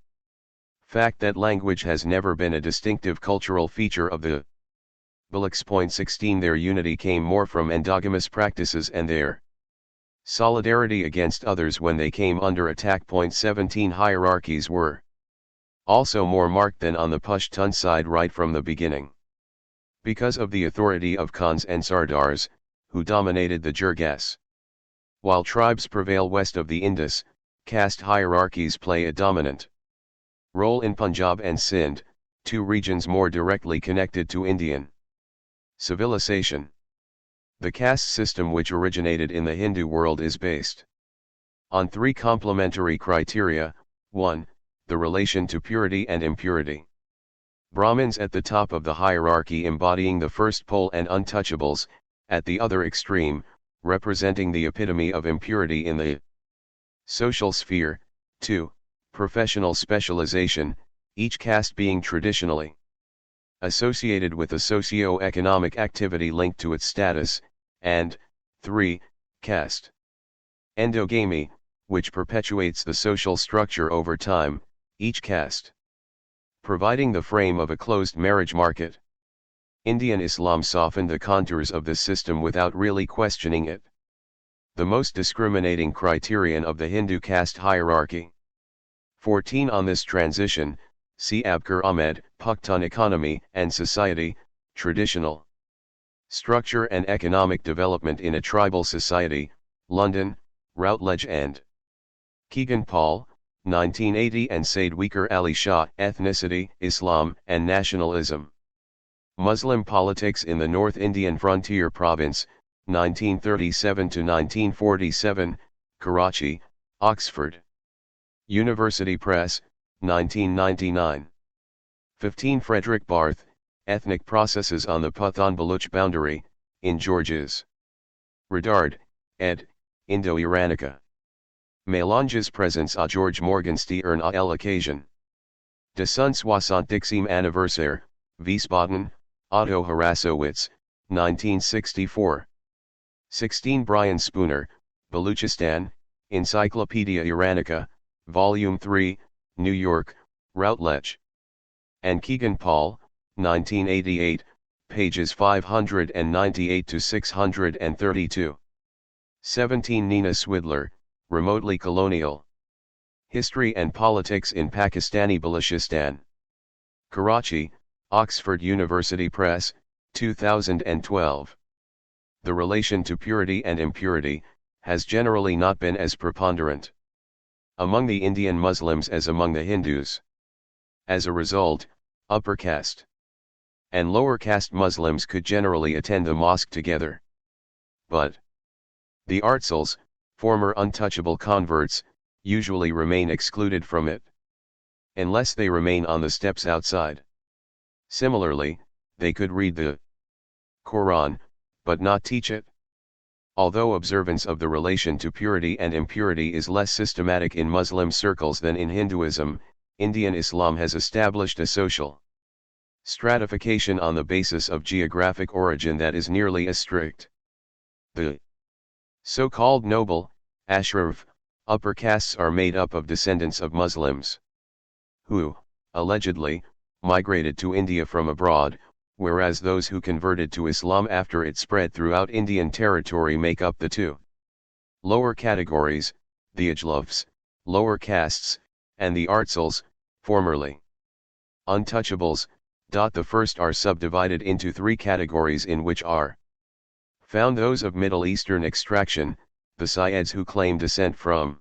fact that language has never been a distinctive cultural feature of the Balochs. 16 Their unity came more from endogamous practices and their solidarity against others when they came under attack. 17 Hierarchies were also more marked than on the Pashtun side right from the beginning. Because of the authority of Khans and Sardars, who dominated the Jirgas. While tribes prevail west of the Indus, caste hierarchies play a dominant role in Punjab and Sindh, two regions more directly connected to Indian civilization. The caste system, which originated in the Hindu world, is based on three complementary criteria. 1. The relation to purity and impurity. Brahmins at the top of the hierarchy embodying the first pole and untouchables, at the other extreme, representing the epitome of impurity in the social sphere. 2. Professional specialization, each caste being traditionally associated with a socio-economic activity linked to its status, and 3. Caste endogamy, which perpetuates the social structure over time, each caste providing the frame of a closed marriage market. Indian Islam softened the contours of this system without really questioning it. The most discriminating criterion of the Hindu caste hierarchy. 14 On this transition, see Abkar Ahmed, Pakhtun Economy and Society, Traditional Structure and Economic Development in a Tribal Society, London, Routledge and Keegan Paul, 1980, and Said Weaker Ali Shah, Ethnicity, Islam, and Nationalism. Muslim Politics in the North Indian Frontier Province, 1937–1947, Karachi, Oxford University Press, 1999. 15 Frederick Barth, Ethnic Processes on the Pathan-Baluch Boundary, in Georges Redard, ed., Indo-Iranica. Mélanges Présents à George Morgenstern à l'occasion de son 60e anniversaire, Wiesbaden, Otto Harasowitz, 1964. 16 Brian Spooner, Baluchistan, Encyclopedia Iranica, Volume 3, New York, Routledge. And Keegan Paul, 1988, pages 598 to 632. 17 Nina Swidler, Remotely Colonial History and Politics in Pakistani Baluchistan. Karachi, Oxford University Press, 2012. The relation to purity and impurity has generally not been as preponderant among the Indian Muslims as among the Hindus. As a result, upper caste and lower caste Muslims could generally attend the mosque together. But the Artsals, former untouchable converts, usually remain excluded from it, unless they remain on the steps outside. Similarly, they could read the Quran, but not teach it. Although observance of the relation to purity and impurity is less systematic in Muslim circles than in Hinduism, Indian Islam has established a social stratification on the basis of geographic origin that is nearly as strict. The so-called noble, Ashraf, upper castes are made up of descendants of Muslims who, allegedly, migrated to India from abroad, whereas those who converted to Islam after it spread throughout Indian territory make up the two lower categories, the Ajlafs, lower castes, and the Artsals, formerly untouchables. The first are subdivided into three categories in which are found those of Middle Eastern extraction, the Syeds who claim descent from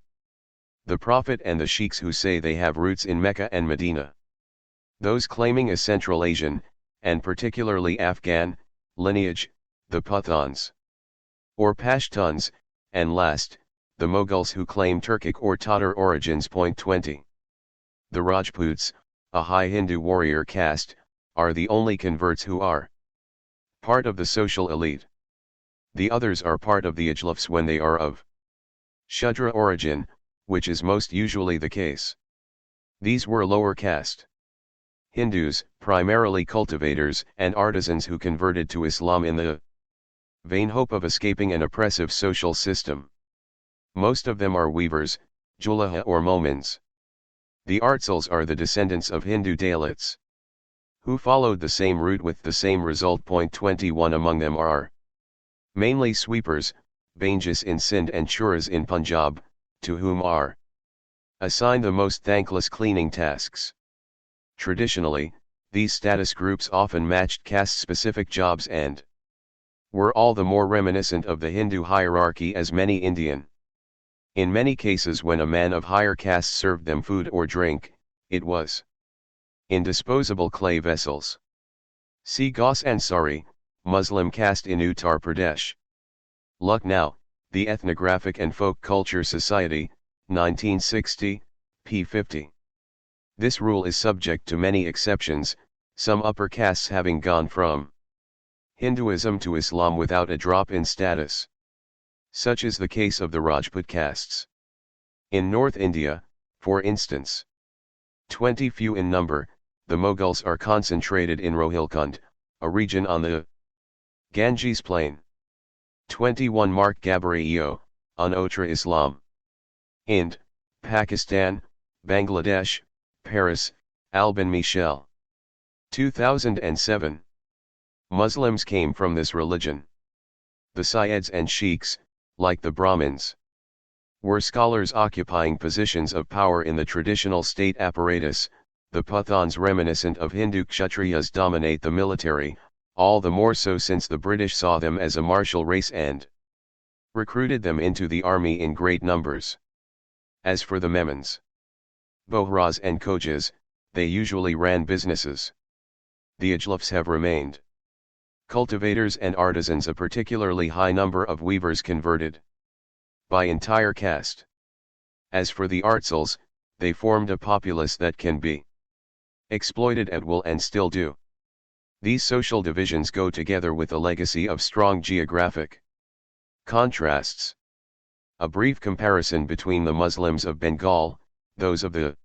the Prophet, and the Sheikhs who say they have roots in Mecca and Medina. Those claiming a Central Asian, and particularly Afghan, lineage, the Pathans or Pashtuns, and last, the Mughals who claim Turkic or Tatar origins. 20. The Rajputs, a high Hindu warrior caste, are the only converts who are part of the social elite. The others are part of the Ajlafs when they are of Shudra origin, which is most usually the case. These were lower caste Hindus, primarily cultivators and artisans who converted to Islam in the vain hope of escaping an oppressive social system. Most of them are weavers, Julaha or Momins. The Artsals are the descendants of Hindu Dalits who followed the same route with the same result. 21 Among them are mainly sweepers, Banjas in Sindh and Churas in Punjab, to whom are assigned the most thankless cleaning tasks. Traditionally, these status groups often matched caste-specific jobs and were all the more reminiscent of the Hindu hierarchy as many Indian. In many cases, when a man of higher caste served them food or drink, it was in disposable clay vessels. See Ghaus Ansari, Muslim caste in Uttar Pradesh. Lucknow, The Ethnographic and Folk Culture Society, 1960, p. 50. This rule is subject to many exceptions, some upper castes having gone from Hinduism to Islam without a drop in status. Such is the case of the Rajput castes. In North India, for instance, 20 few in number, the Mughals are concentrated in Rohilkhand, a region on the Ganges plain. 21 Mark Gabareo, on Otra Islam. Ind, Pakistan, Bangladesh, Paris, Albin Michel. 2007. Muslims came from this religion. The Syeds and Sheikhs, like the Brahmins, were scholars occupying positions of power in the traditional state apparatus. The Pathans, reminiscent of Hindu Kshatriyas, dominate the military, all the more so since the British saw them as a martial race and recruited them into the army in great numbers. As for the Memons, Bohras and Khojas, they usually ran businesses. The Ajlafs have remained cultivators and artisans, a particularly high number of weavers converted by entire caste. As for the Artsals, they formed a populace that can be exploited at will and still do. These social divisions go together with a legacy of strong geographic contrasts. A brief comparison between the Muslims of Bengal, those of the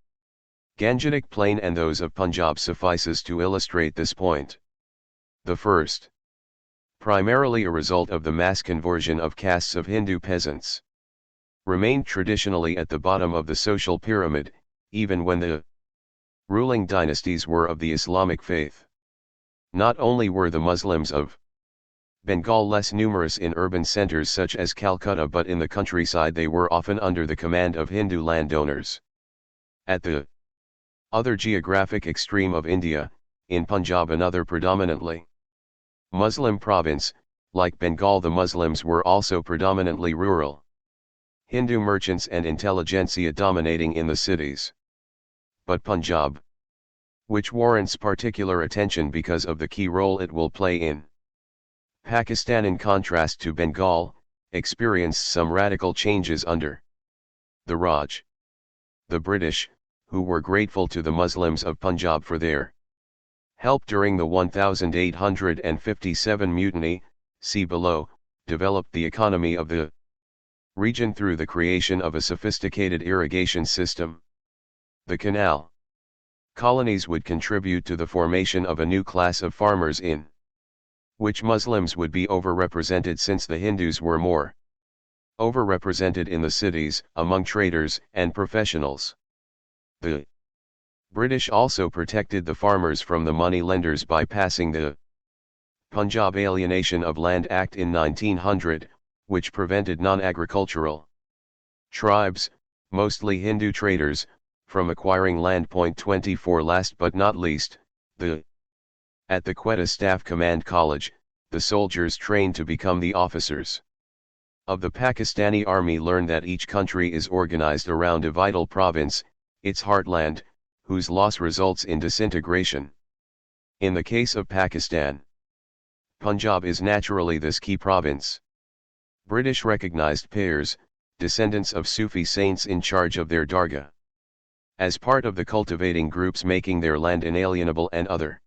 Gangetic Plain and those of Punjab suffices to illustrate this point. The first, primarily a result of the mass conversion of castes of Hindu peasants, remained traditionally at the bottom of the social pyramid, even when the ruling dynasties were of the Islamic faith. Not only were the Muslims of Bengal less numerous in urban centers such as Calcutta, but in the countryside they were often under the command of Hindu landowners. At the other geographic extreme of India, in Punjab, another predominantly Muslim province, like Bengal, the Muslims were also predominantly rural. Hindu merchants and intelligentsia dominating in the cities. But Punjab, which warrants particular attention because of the key role it will play in Pakistan in contrast to Bengal, experienced some radical changes under the Raj. The British, who were grateful to the Muslims of Punjab for their help during the 1857 mutiny, see below, developed the economy of the region through the creation of a sophisticated irrigation system. The canal colonies would contribute to the formation of a new class of farmers in which Muslims would be overrepresented, since the Hindus were more overrepresented in the cities, among traders and professionals. The British also protected the farmers from the money lenders by passing the Punjab Alienation of Land Act in 1900, which prevented non-agricultural tribes, mostly Hindu traders, from acquiring land. 24. Last but not least, at the Quetta Staff Command College, the soldiers trained to become the officers of the Pakistani Army learn that each country is organized around a vital province, its heartland, whose loss results in disintegration. In the case of Pakistan, Punjab is naturally this key province. British recognized Pirs, descendants of Sufi saints in charge of their dargah, as part of the cultivating groups making their land inalienable, and other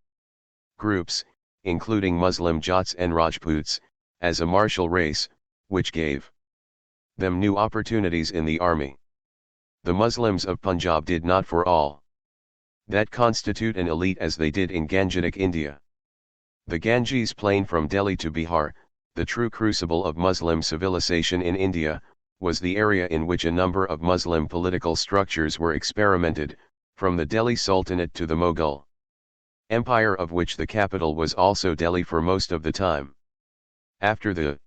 groups, including Muslim Jats and Rajputs, as a martial race, which gave them new opportunities in the army. The Muslims of Punjab did not for all that constitute an elite as they did in Gangetic India. The Ganges plain from Delhi to Bihar, the true crucible of Muslim civilization in India, was the area in which a number of Muslim political structures were experimented, from the Delhi Sultanate to the Mughal Empire, of which the capital was also Delhi for most of the time. After the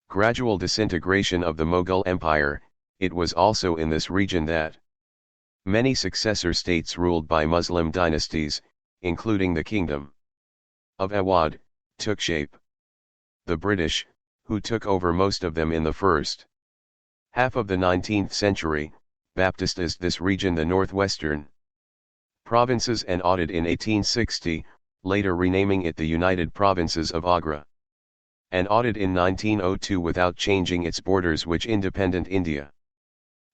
gradual disintegration of the Mughal Empire, it was also in this region that many successor states ruled by Muslim dynasties, including the Kingdom of Awadh, took shape. The British, who took over most of them in the first half of the 19th century, baptized this region the Northwestern Provinces and audited in 1860, later renaming it the United Provinces of Agra, and audited in 1902 without changing its borders, which independent India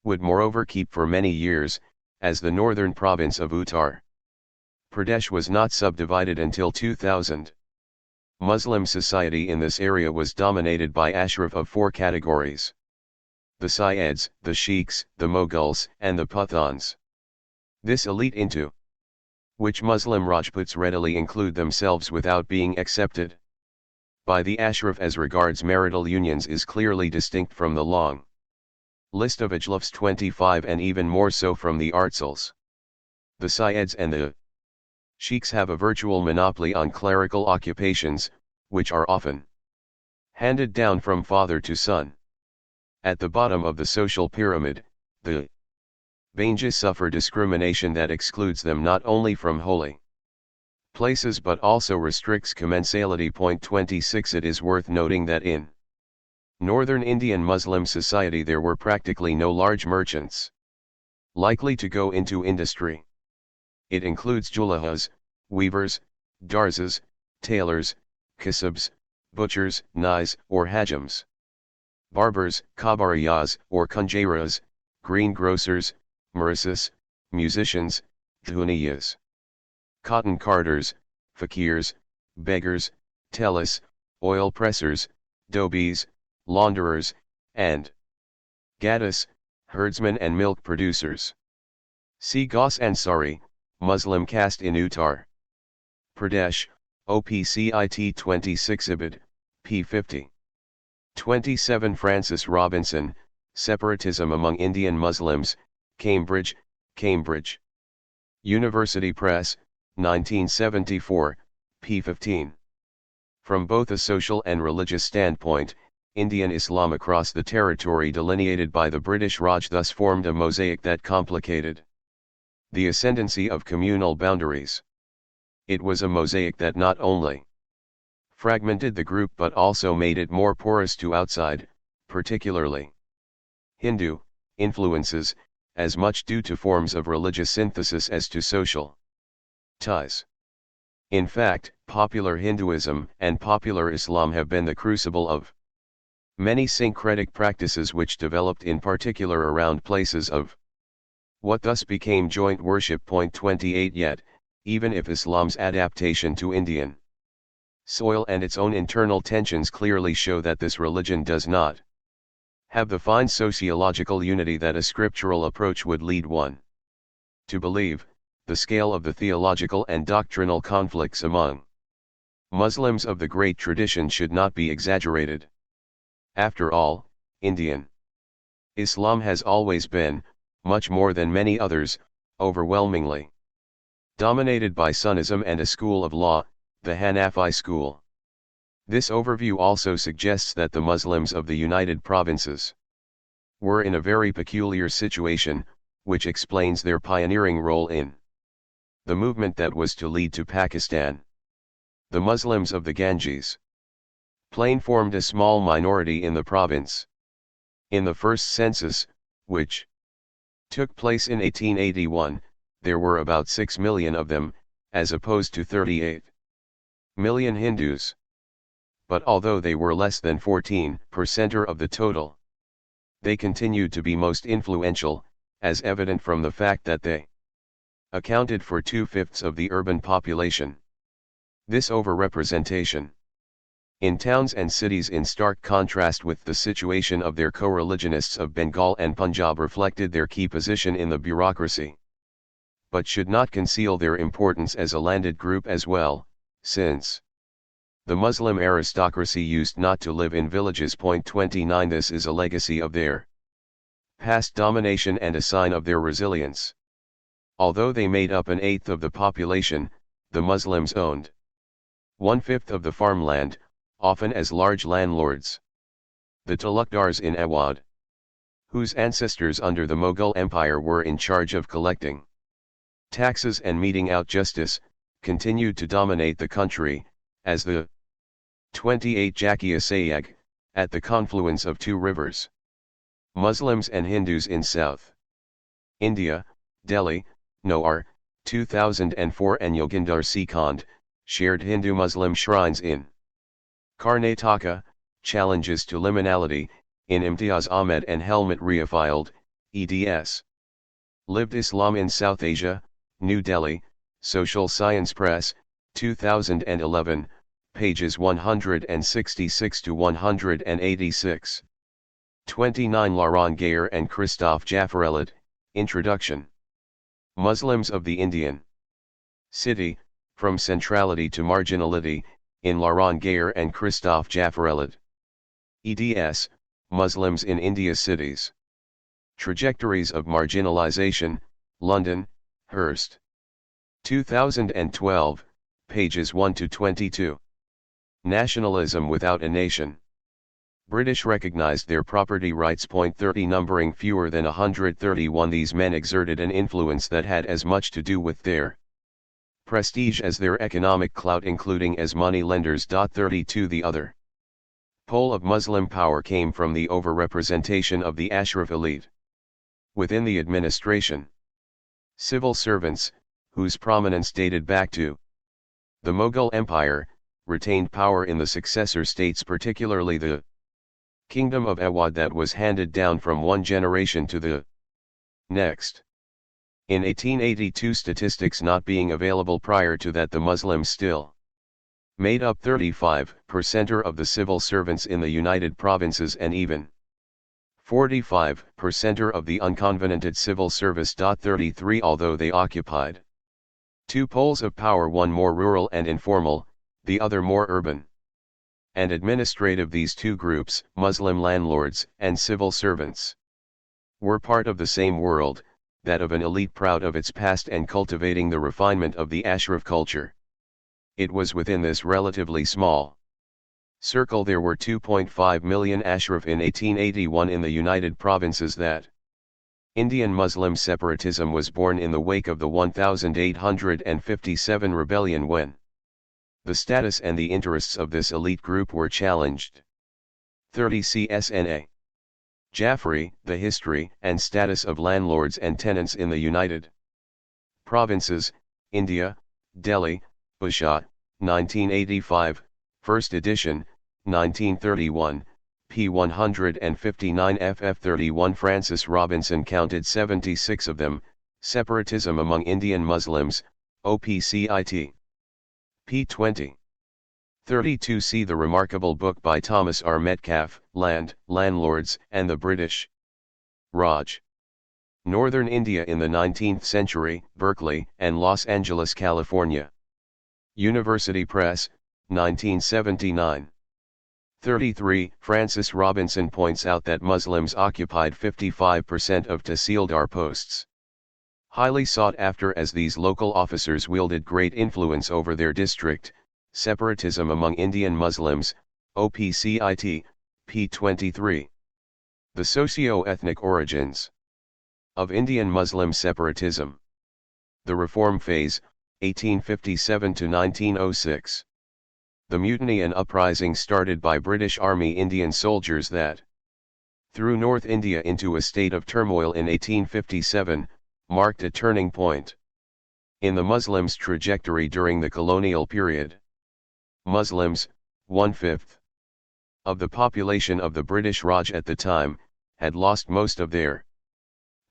would moreover keep for many years, as the northern province of Uttar Pradesh was not subdivided until 2000. Muslim society in this area was dominated by ashraf of four categories: the Syeds, the Sheikhs, the Mughals, and the Pathans. This elite, into which Muslim Rajputs readily include themselves without being accepted by the ashraf as regards marital unions, is clearly distinct from the long list of Ajlafs 25, and even more so from the Artsals. The Syeds and the Sheikhs have a virtual monopoly on clerical occupations, which are often handed down from father to son. At the bottom of the social pyramid, the Banjas suffer discrimination that excludes them not only from holy places but also restricts commensality. 26 It is worth noting that in northern Indian Muslim society there were practically no large merchants likely to go into industry. It includes julahas, weavers, darzas, tailors, kasabs, butchers, nais or hajams, barbers, kabariyas or kunjairas, greengrocers, murasis, musicians, dhuniyas, cotton carders, fakirs, beggars, tellis, oil pressers, dhobis, launderers, and gaddis, herdsmen and milk producers. See Ghaus Ansari, Muslim caste in Uttar Pradesh, OPCIT 26 Ibid, p. 50. 27 Francis Robinson, Separatism Among Indian Muslims, Cambridge, Cambridge University Press, 1974, p. 15. From both a social and religious standpoint, Indian Islam across the territory delineated by the British Raj thus formed a mosaic that complicated the ascendancy of communal boundaries. It was a mosaic that not only fragmented the group but also made it more porous to outside, particularly Hindu, influences, as much due to forms of religious synthesis as to social ties. In fact, popular Hinduism and popular Islam have been the crucible of many syncretic practices which developed in particular around places of what thus became joint worship. 28 Yet, even if Islam's adaptation to Indian soil and its own internal tensions clearly show that this religion does not have the fine sociological unity that a scriptural approach would lead one to believe, the scale of the theological and doctrinal conflicts among Muslims of the great tradition should not be exaggerated. After all, Indian Islam has always been, much more than many others, overwhelmingly dominated by Sunnism and a school of law, the Hanafi school. This overview also suggests that the Muslims of the United Provinces were in a very peculiar situation, which explains their pioneering role in the movement that was to lead to Pakistan. The Muslims of the Ganges Plain formed a small minority in the province. In the first census, which took place in 1881, there were about 6 million of them, as opposed to 38 million Hindus. But although they were less than 14% of the total, they continued to be most influential, as evident from the fact that they accounted for 2/5 of the urban population. This overrepresentation in towns and cities, in stark contrast with the situation of their co-religionists of Bengal and Punjab, reflected their key position in the bureaucracy, but should not conceal their importance as a landed group as well, since the Muslim aristocracy used not to live in villages. 29 This is a legacy of their past domination and a sign of their resilience. Although they made up 1/8 of the population, the Muslims owned 1/5 of the farmland, often as large landlords. The Talukdars in Awadh, whose ancestors under the Mughal Empire were in charge of collecting taxes and meting out justice, continued to dominate the country, as the 28 Jakia Sayag, at the confluence of two rivers. Muslims and Hindus in South India, Delhi, Nowar, 2004 and Yogindhar Sikand, shared Hindu-Muslim shrines in Karnataka, Challenges to Liminality, in Imtiaz Ahmed and Helmut Reifield, eds. Lived Islam in South Asia, New Delhi, Social Science Press, 2011, pages 166 to 186. 29 Laurent Gayer and Christophe Jaffrelot, Introduction. Muslims of the Indian City, From Centrality to Marginality, in Laurent Gayer and Christophe Jaffrelot. eds. Muslims in India Cities. Trajectories of Marginalization, London, Hurst. 2012, pages 1 to 22. Nationalism without a nation. British recognized their property rights. 30 Numbering fewer than 131, these men exerted an influence that had as much to do with their prestige as their economic clout including as money lenders. 32 The other pole of Muslim power came from the overrepresentation of the Ashraf elite within the administration. Civil servants, whose prominence dated back to the Mughal Empire, retained power in the successor states, particularly the Kingdom of Awadh that was handed down from one generation to the next. In 1882, statistics not being available prior to that, the Muslims still made up 35% of the civil servants in the United Provinces and even 45% of the unconvenanted civil service. 33 Although they occupied two poles of power, one more rural and informal, the other more urban and administrative, these two groups, Muslim landlords and civil servants, were part of the same world, that of an elite proud of its past and cultivating the refinement of the Ashraf culture. It was within this relatively small circle there were 2.5 million Ashraf in 1881 in the United Provinces that Indian Muslim separatism was born in the wake of the 1857 rebellion, when the status and the interests of this elite group were challenged. 30 CSNA. Jaffrelot, The History and Status of Landlords and Tenants in the United Provinces, India, Delhi, Usha, 1985, first edition, 1931, p. 159 ff. 31 Francis Robinson counted 76 of them, Separatism Among Indian Muslims, OPCIT. p. 20. 32 See the remarkable book by Thomas R. Metcalfe, Landlords and the British Raj. Northern India in the 19th Century, Berkeley and Los Angeles, California. University Press, 1979. 33 Francis Robinson points out that Muslims occupied 55% of Tahsildar posts, highly sought after as these local officers wielded great influence over their district. Separatism Among Indian Muslims, OPCIT, p. 23. The Socio-Ethnic Origins of Indian Muslim Separatism. The Reform Phase, 1857 to 1906. The mutiny and uprising started by British Army Indian soldiers that threw North India into a state of turmoil in 1857, marked a turning point in the Muslims' trajectory during the colonial period. Muslims, 1/5 of the population of the British Raj at the time, had lost most of their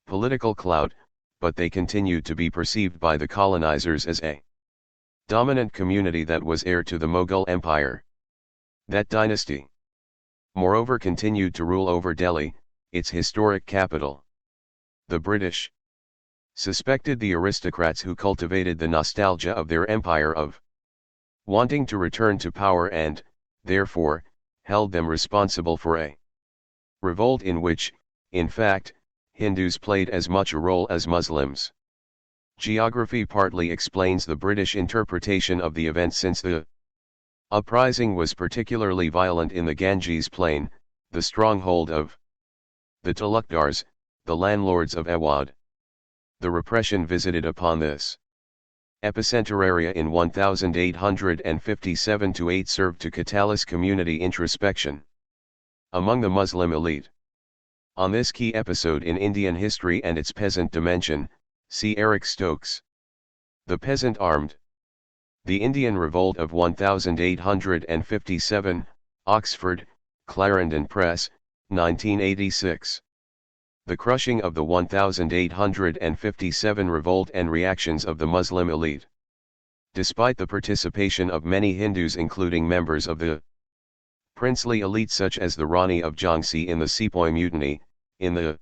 political clout, but they continued to be perceived by the colonizers as a dominant community that was heir to the Mughal Empire. That dynasty, moreover, continued to rule over Delhi, its historic capital. The British suspected the aristocrats who cultivated the nostalgia of their empire of wanting to return to power and, therefore, held them responsible for a revolt in which, in fact, Hindus played as much a role as Muslims. Geography partly explains the British interpretation of the event, since the uprising was particularly violent in the Ganges Plain, the stronghold of the Talukdars, the landlords of Awadh. The repression visited upon this epicenter area in 1857-8 served to catalyze community introspection among the Muslim elite. On this key episode in Indian history and its peasant dimension, see Eric Stokes. The Peasant Armed. The Indian Revolt of 1857, Oxford, Clarendon Press, 1986. The crushing of the 1857 revolt and reactions of the Muslim elite. Despite the participation of many Hindus, including members of the princely elite such as the Rani of Jhansi in the Sepoy Mutiny, in the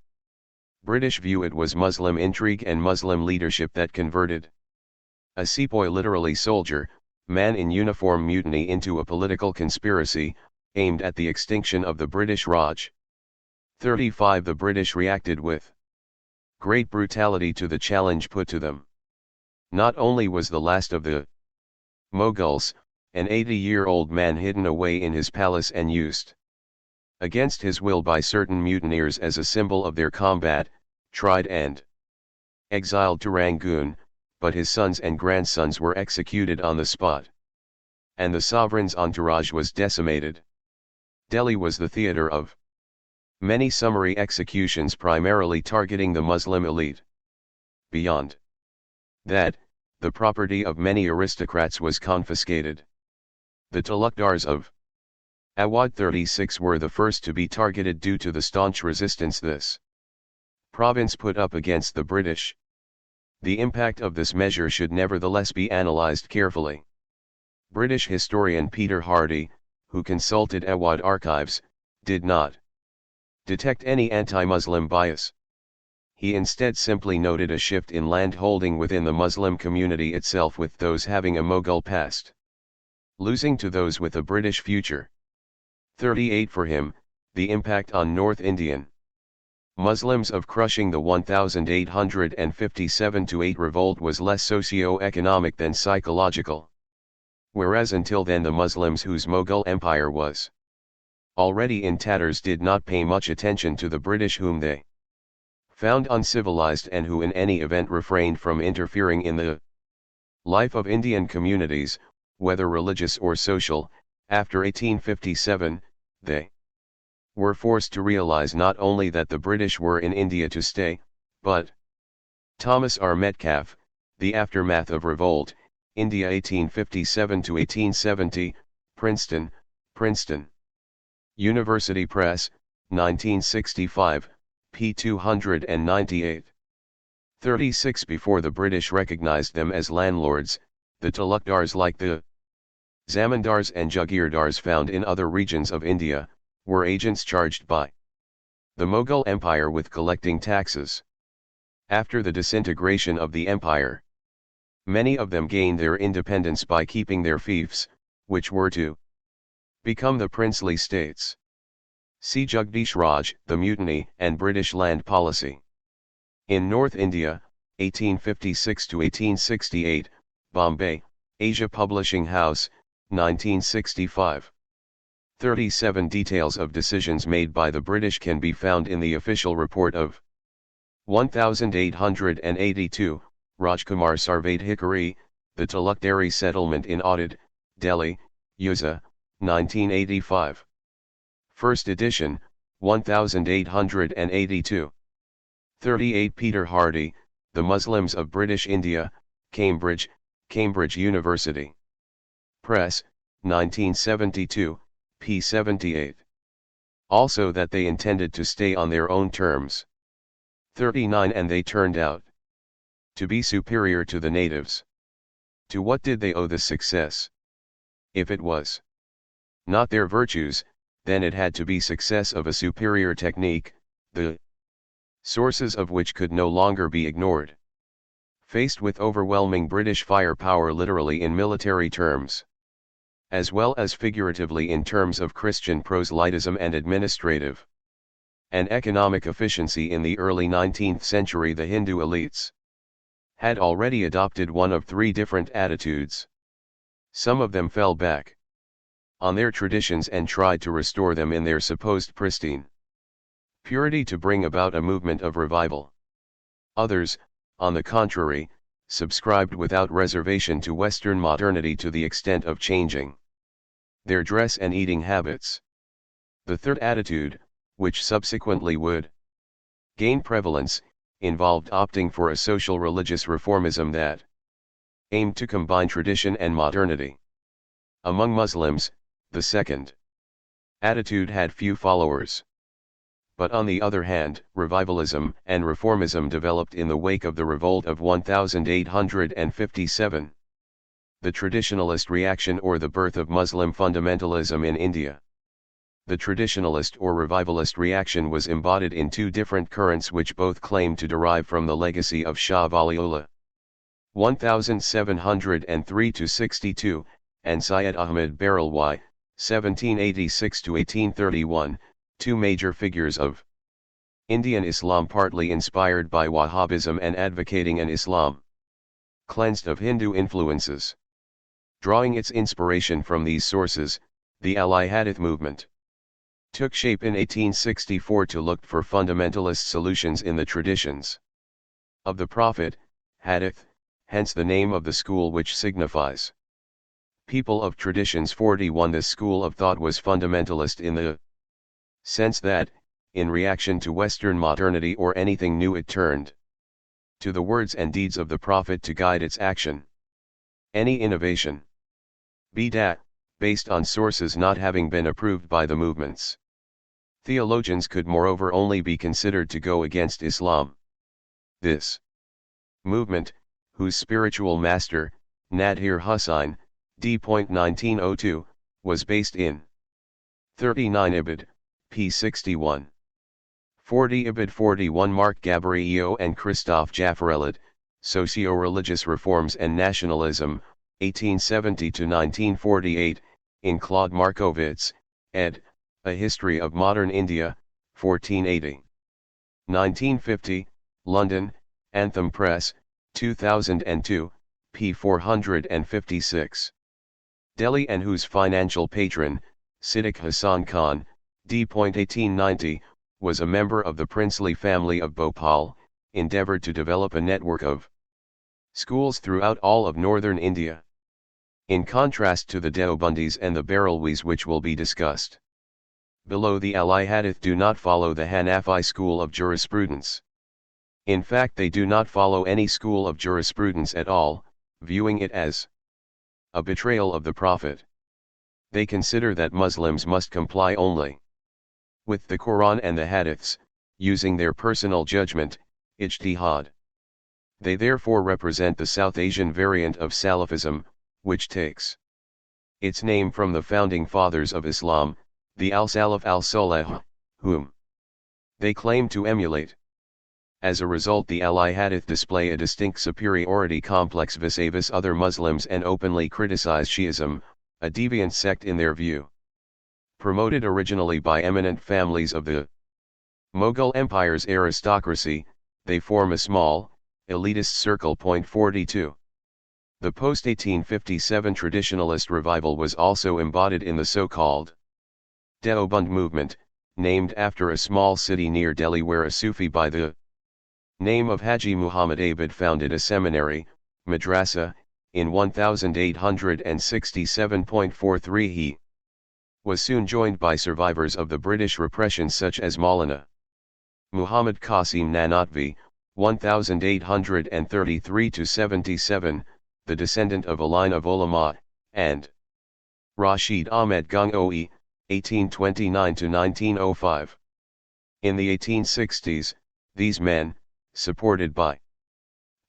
British view it was Muslim intrigue and Muslim leadership that converted a Sepoy, literally soldier, man in uniform mutiny into a political conspiracy, aimed at the extinction of the British Raj. 35 The British reacted with great brutality to the challenge put to them. Not only was the last of the Mughals, an 80-year-old man hidden away in his palace and used against his will by certain mutineers as a symbol of their combat, tried and exiled to Rangoon, but his sons and grandsons were executed on the spot. And the sovereign's entourage was decimated. Delhi was the theater of many summary executions, primarily targeting the Muslim elite. Beyond that, the property of many aristocrats was confiscated. The Talukdars of Awadh 36 were the first to be targeted due to the staunch resistance this province put up against the British. The impact of this measure should nevertheless be analysed carefully. British historian Peter Hardy, who consulted Awadh archives, did not detect any anti-Muslim bias. He instead simply noted a shift in land holding within the Muslim community itself, with those having a Mughal past losing to those with a British future. 38 For him, the impact on North Indian Muslims of crushing the 1857-8 revolt was less socio-economic than psychological. Whereas until then the Muslims whose Mughal empire was already in tatters did not pay much attention to the British, whom they found uncivilized and who in any event refrained from interfering in the life of Indian communities, whether religious or social. After 1857, they were forced to realize not only that the British were in India to stay, but Thomas R. Metcalfe, The Aftermath of Revolt, India 1857-1870, Princeton, University Press, 1965, p. 298. 36 Before the British recognized them as landlords, the Talukdars, like the Zamindars and Jagirdars found in other regions of India, were agents charged by the Mughal Empire with collecting taxes. After the disintegration of the empire, many of them gained their independence by keeping their fiefs, which were to become the princely states. See Jagdish Raj, The Mutiny and British Land Policy. In North India, 1856-1868, Bombay, Asia Publishing House, 1965. 37 Details of decisions made by the British can be found in the official report of 1882, Rajkumar surveyed Hickory, the Talukdari settlement in Awadh, Delhi, USA, 1985. First edition, 1882. 38 Peter Hardy, The Muslims of British India, Cambridge, Cambridge University Press, 1972, p. 78. Also that they intended to stay on their own terms. 39 And they turned out to be superior to the natives. To what did they owe this success? If it was not their virtues, then it had to be success of a superior technique, the sources of which could no longer be ignored. Faced with overwhelming British firepower literally in military terms, as well as figuratively in terms of Christian proselytism and administrative and economic efficiency in the early 19th century, the Hindu elites had already adopted one of three different attitudes. Some of them fell back on their traditions and tried to restore them in their supposed pristine purity to bring about a movement of revival. Others, on the contrary, subscribed without reservation to Western modernity to the extent of changing their dress and eating habits. The third attitude, which subsequently would gain prevalence, involved opting for a social religious reformism that aimed to combine tradition and modernity. Among Muslims, the second attitude had few followers. But on the other hand, revivalism and reformism developed in the wake of the revolt of 1857. The traditionalist reaction, or the birth of Muslim fundamentalism in India. The traditionalist or revivalist reaction was embodied in two different currents which both claimed to derive from the legacy of Shah Waliullah 1703-62, and Syed Ahmed Barelwi, 1786-1831, two major figures of Indian Islam, partly inspired by Wahhabism and advocating an Islam cleansed of Hindu influences. Drawing its inspiration from these sources, the Ally Hadith movement took shape in 1864 to look for fundamentalist solutions in the traditions of the Prophet, Hadith, hence the name of the school, which signifies people of traditions. 41 This school of thought was fundamentalist in the sense that, in reaction to Western modernity or anything new, it turned to the words and deeds of the Prophet to guide its action. Any innovation, be that, based on sources not having been approved by the movement's theologians, could moreover only be considered to go against Islam. This movement, whose spiritual master, Nadhir Hussain, d. 1902, was based in 39 Ibid, p. 61. 40 Ibid 41 Marc Gaboriau and Christophe Jaffrelot, Socio-Religious Reforms and Nationalism, 1870–1948, in Claude Markowitz, ed., A History of Modern India, 1480. 1950, London, Anthem Press, 2002, p. 456. Delhi, and whose financial patron, Siddiq Hassan Khan, d. 1890, was a member of the princely family of Bhopal, endeavored to develop a network of schools throughout all of northern India. In contrast to the Deobandis and the Barelwis, which will be discussed below, the Ahli Hadith do not follow the Hanafi school of jurisprudence. In fact, they do not follow any school of jurisprudence at all, viewing it as a betrayal of the Prophet. They consider that Muslims must comply only with the Quran and the Hadiths, using their personal judgment, ijtihad. They therefore represent the South Asian variant of Salafism, which takes its name from the founding fathers of Islam, the Al-Salaf al-Soleh, whom they claim to emulate. As a result, the Ahli Hadith display a distinct superiority complex vis-a-vis other Muslims and openly criticize Shi'ism, a deviant sect in their view. Promoted originally by eminent families of the Mughal Empire's aristocracy, they form a small, elitist circle. 42. The post-1857 traditionalist revival was also embodied in the so-called Deoband movement, named after a small city near Delhi where a Sufi by the name of Haji Muhammad Abid founded a seminary, madrasa, in 1867. He was soon joined by survivors of the British repression such as Maulana Muhammad Qasim Nanotvi, 1833–77, the descendant of a line of ulama, and Rashid Ahmed Gangohi, 1829–1905. In the 1860s, these men, supported by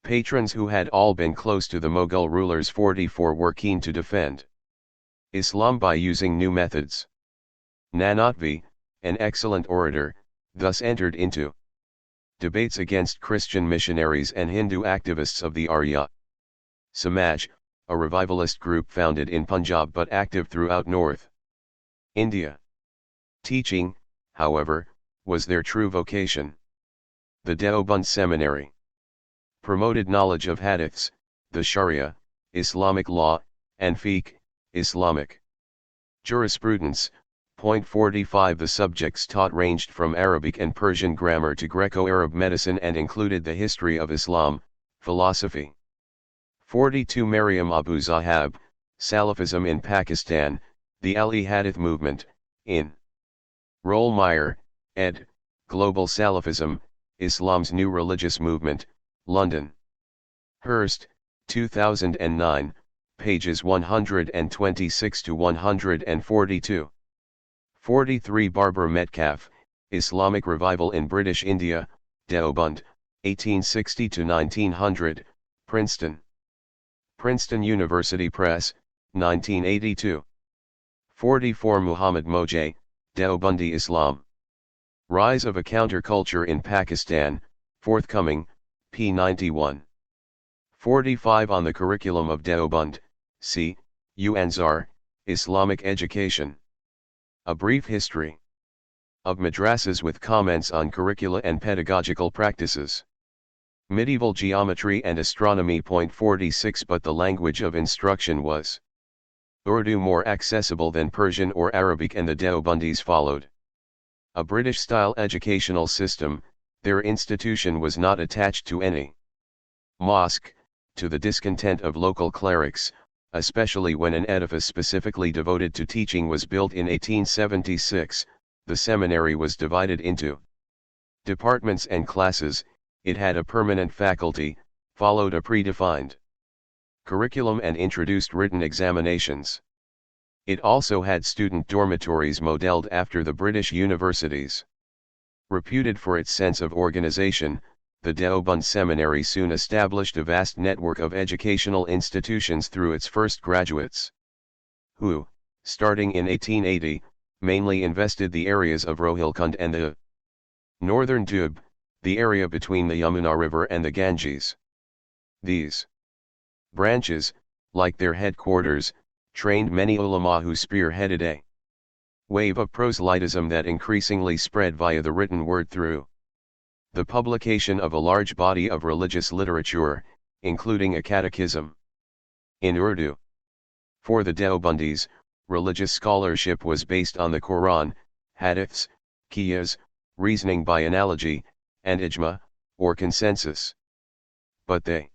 patrons who had all been close to the Mughal rulers, 44, were keen to defend Islam by using new methods. Nanotvi, an excellent orator, thus entered into debates against Christian missionaries and Hindu activists of the Arya Samaj, a revivalist group founded in Punjab but active throughout North India. Teaching, however, was their true vocation. The Deoband Seminary promoted knowledge of hadiths, the Sharia, Islamic law, and fiqh, Islamic jurisprudence. 45 The subjects taught ranged from Arabic and Persian grammar to Greco-Arab medicine and included the history of Islam, philosophy. 42 Maryam Abu Zahab, Salafism in Pakistan, the Ahli Hadith movement, in Rollmeyer, ed., Global Salafism, Islam's New Religious Movement, London. Hurst, 2009, pages 126–142. 43 Barbara Metcalfe, Islamic Revival in British India, Deoband, 1860–1900, Princeton. Princeton University Press, 1982. 44 Muhammad Mojay, Deobandi Islam. Rise of a Counterculture in Pakistan, forthcoming, p. 91. 45 On the Curriculum of Deoband, c. U. Ansar, Islamic Education. A Brief History of Madrasas with comments on curricula and pedagogical practices. Medieval Geometry and Astronomy. 46 But the language of instruction was Urdu, more accessible than Persian or Arabic, and the Deobandis followed a British-style educational system. Their institution was not attached to any mosque, to the discontent of local clerics, especially when an edifice specifically devoted to teaching was built in 1876, the seminary was divided into departments and classes. It had a permanent faculty, followed a predefined curriculum and introduced written examinations. It also had student dormitories modeled after the British universities. Reputed for its sense of organization, the Deoband Seminary soon established a vast network of educational institutions through its first graduates, who, starting in 1880, mainly invested the areas of Rohilkhand and the northern Dub, the area between the Yamuna River and the Ganges. These branches, like their headquarters, trained many ulama who spearheaded a wave of proselytism that increasingly spread via the written word through the publication of a large body of religious literature, including a catechism in Urdu. For the Deobandis, religious scholarship was based on the Quran, hadiths, qiyas, reasoning by analogy, and ijma, or consensus. But they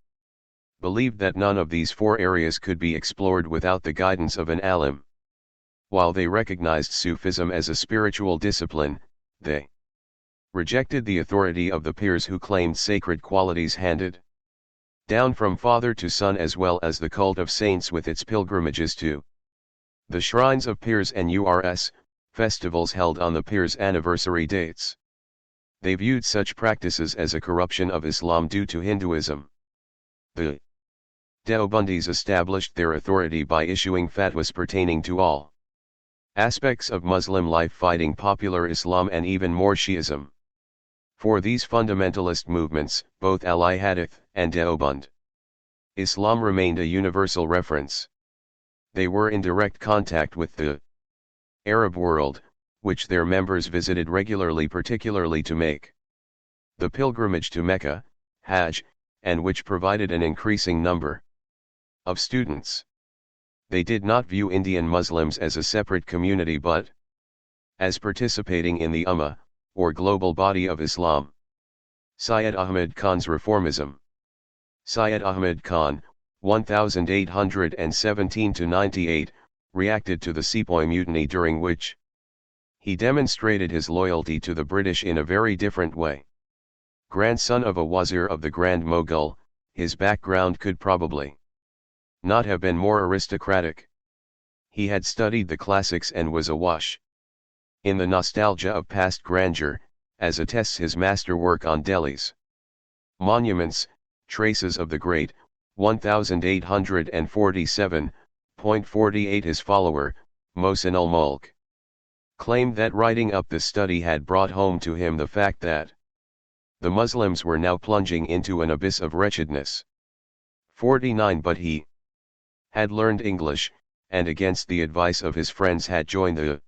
believed that none of these four areas could be explored without the guidance of an alim. While they recognized Sufism as a spiritual discipline, they rejected the authority of the peers who claimed sacred qualities handed down from father to son, as well as the cult of saints with its pilgrimages to the shrines of peers and festivals held on the peers' anniversary dates. They viewed such practices as a corruption of Islam due to Hinduism. The Deobandis established their authority by issuing fatwas pertaining to all aspects of Muslim life, fighting popular Islam and even more Shi'ism. For these fundamentalist movements, both Al-Hadith and Deoband Islam remained a universal reference. They were in direct contact with the Arab world, which their members visited regularly, particularly to make the pilgrimage to Mecca, Hajj, and which provided an increasing number of students. They did not view Indian Muslims as a separate community but as participating in the Ummah, or global body of Islam. Syed Ahmed Khan's Reformism. Syed Ahmed Khan, 1817–98, reacted to the Sepoy Mutiny, during which he demonstrated his loyalty to the British in a very different way. Grandson of a wazir of the Grand Mughal, his background could probably not have been more aristocratic. He had studied the classics and was awash in the nostalgia of past grandeur, as attests his masterwork on Delhi's monuments, Traces of the Great, 1847.48. His follower, Mohsin ul-Mulk, claimed that writing up the study had brought home to him the fact that the Muslims were now plunging into an abyss of wretchedness. 49. But he had learned English, and against the advice of his friends had joined the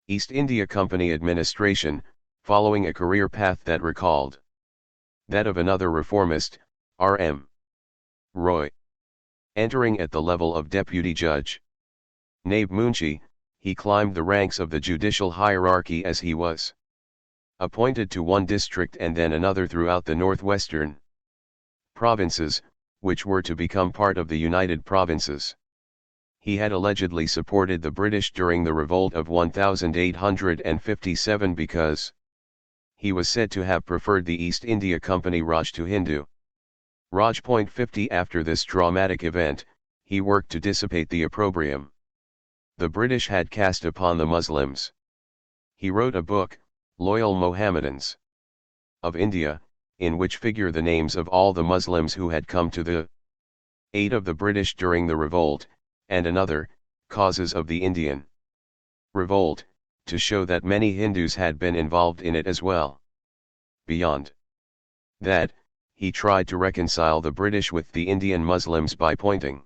East India Company administration, following a career path that recalled that of another reformist, R.M. Roy. Entering at the level of deputy judge, Naib Munshi, he climbed the ranks of the judicial hierarchy as he was appointed to one district and then another throughout the northwestern provinces, which were to become part of the United Provinces. He had allegedly supported the British during the revolt of 1857 because he was said to have preferred the East India Company Raj to Hindu Raj. 50. After this dramatic event, he worked to dissipate the opprobrium the British had cast upon the Muslims. He wrote a book, Loyal Mohammedans of India, in which figure the names of all the Muslims who had come to the aid of the British during the revolt, and another, Causes of the Indian Revolt, to show that many Hindus had been involved in it as well. Beyond that, he tried to reconcile the British with the Indian Muslims by pointing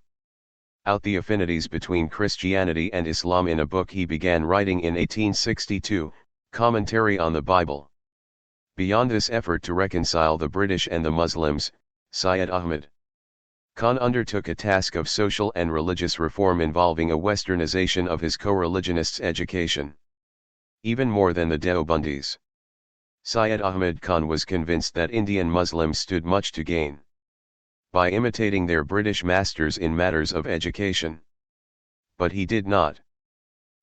out the affinities between Christianity and Islam in a book he began writing in 1862, Commentary on the Bible. Beyond this effort to reconcile the British and the Muslims, Syed Ahmed Khan undertook a task of social and religious reform involving a westernization of his co-religionists' education. Even more than the Deobandis, Syed Ahmed Khan was convinced that Indian Muslims stood much to gain by imitating their British masters in matters of education. But he did not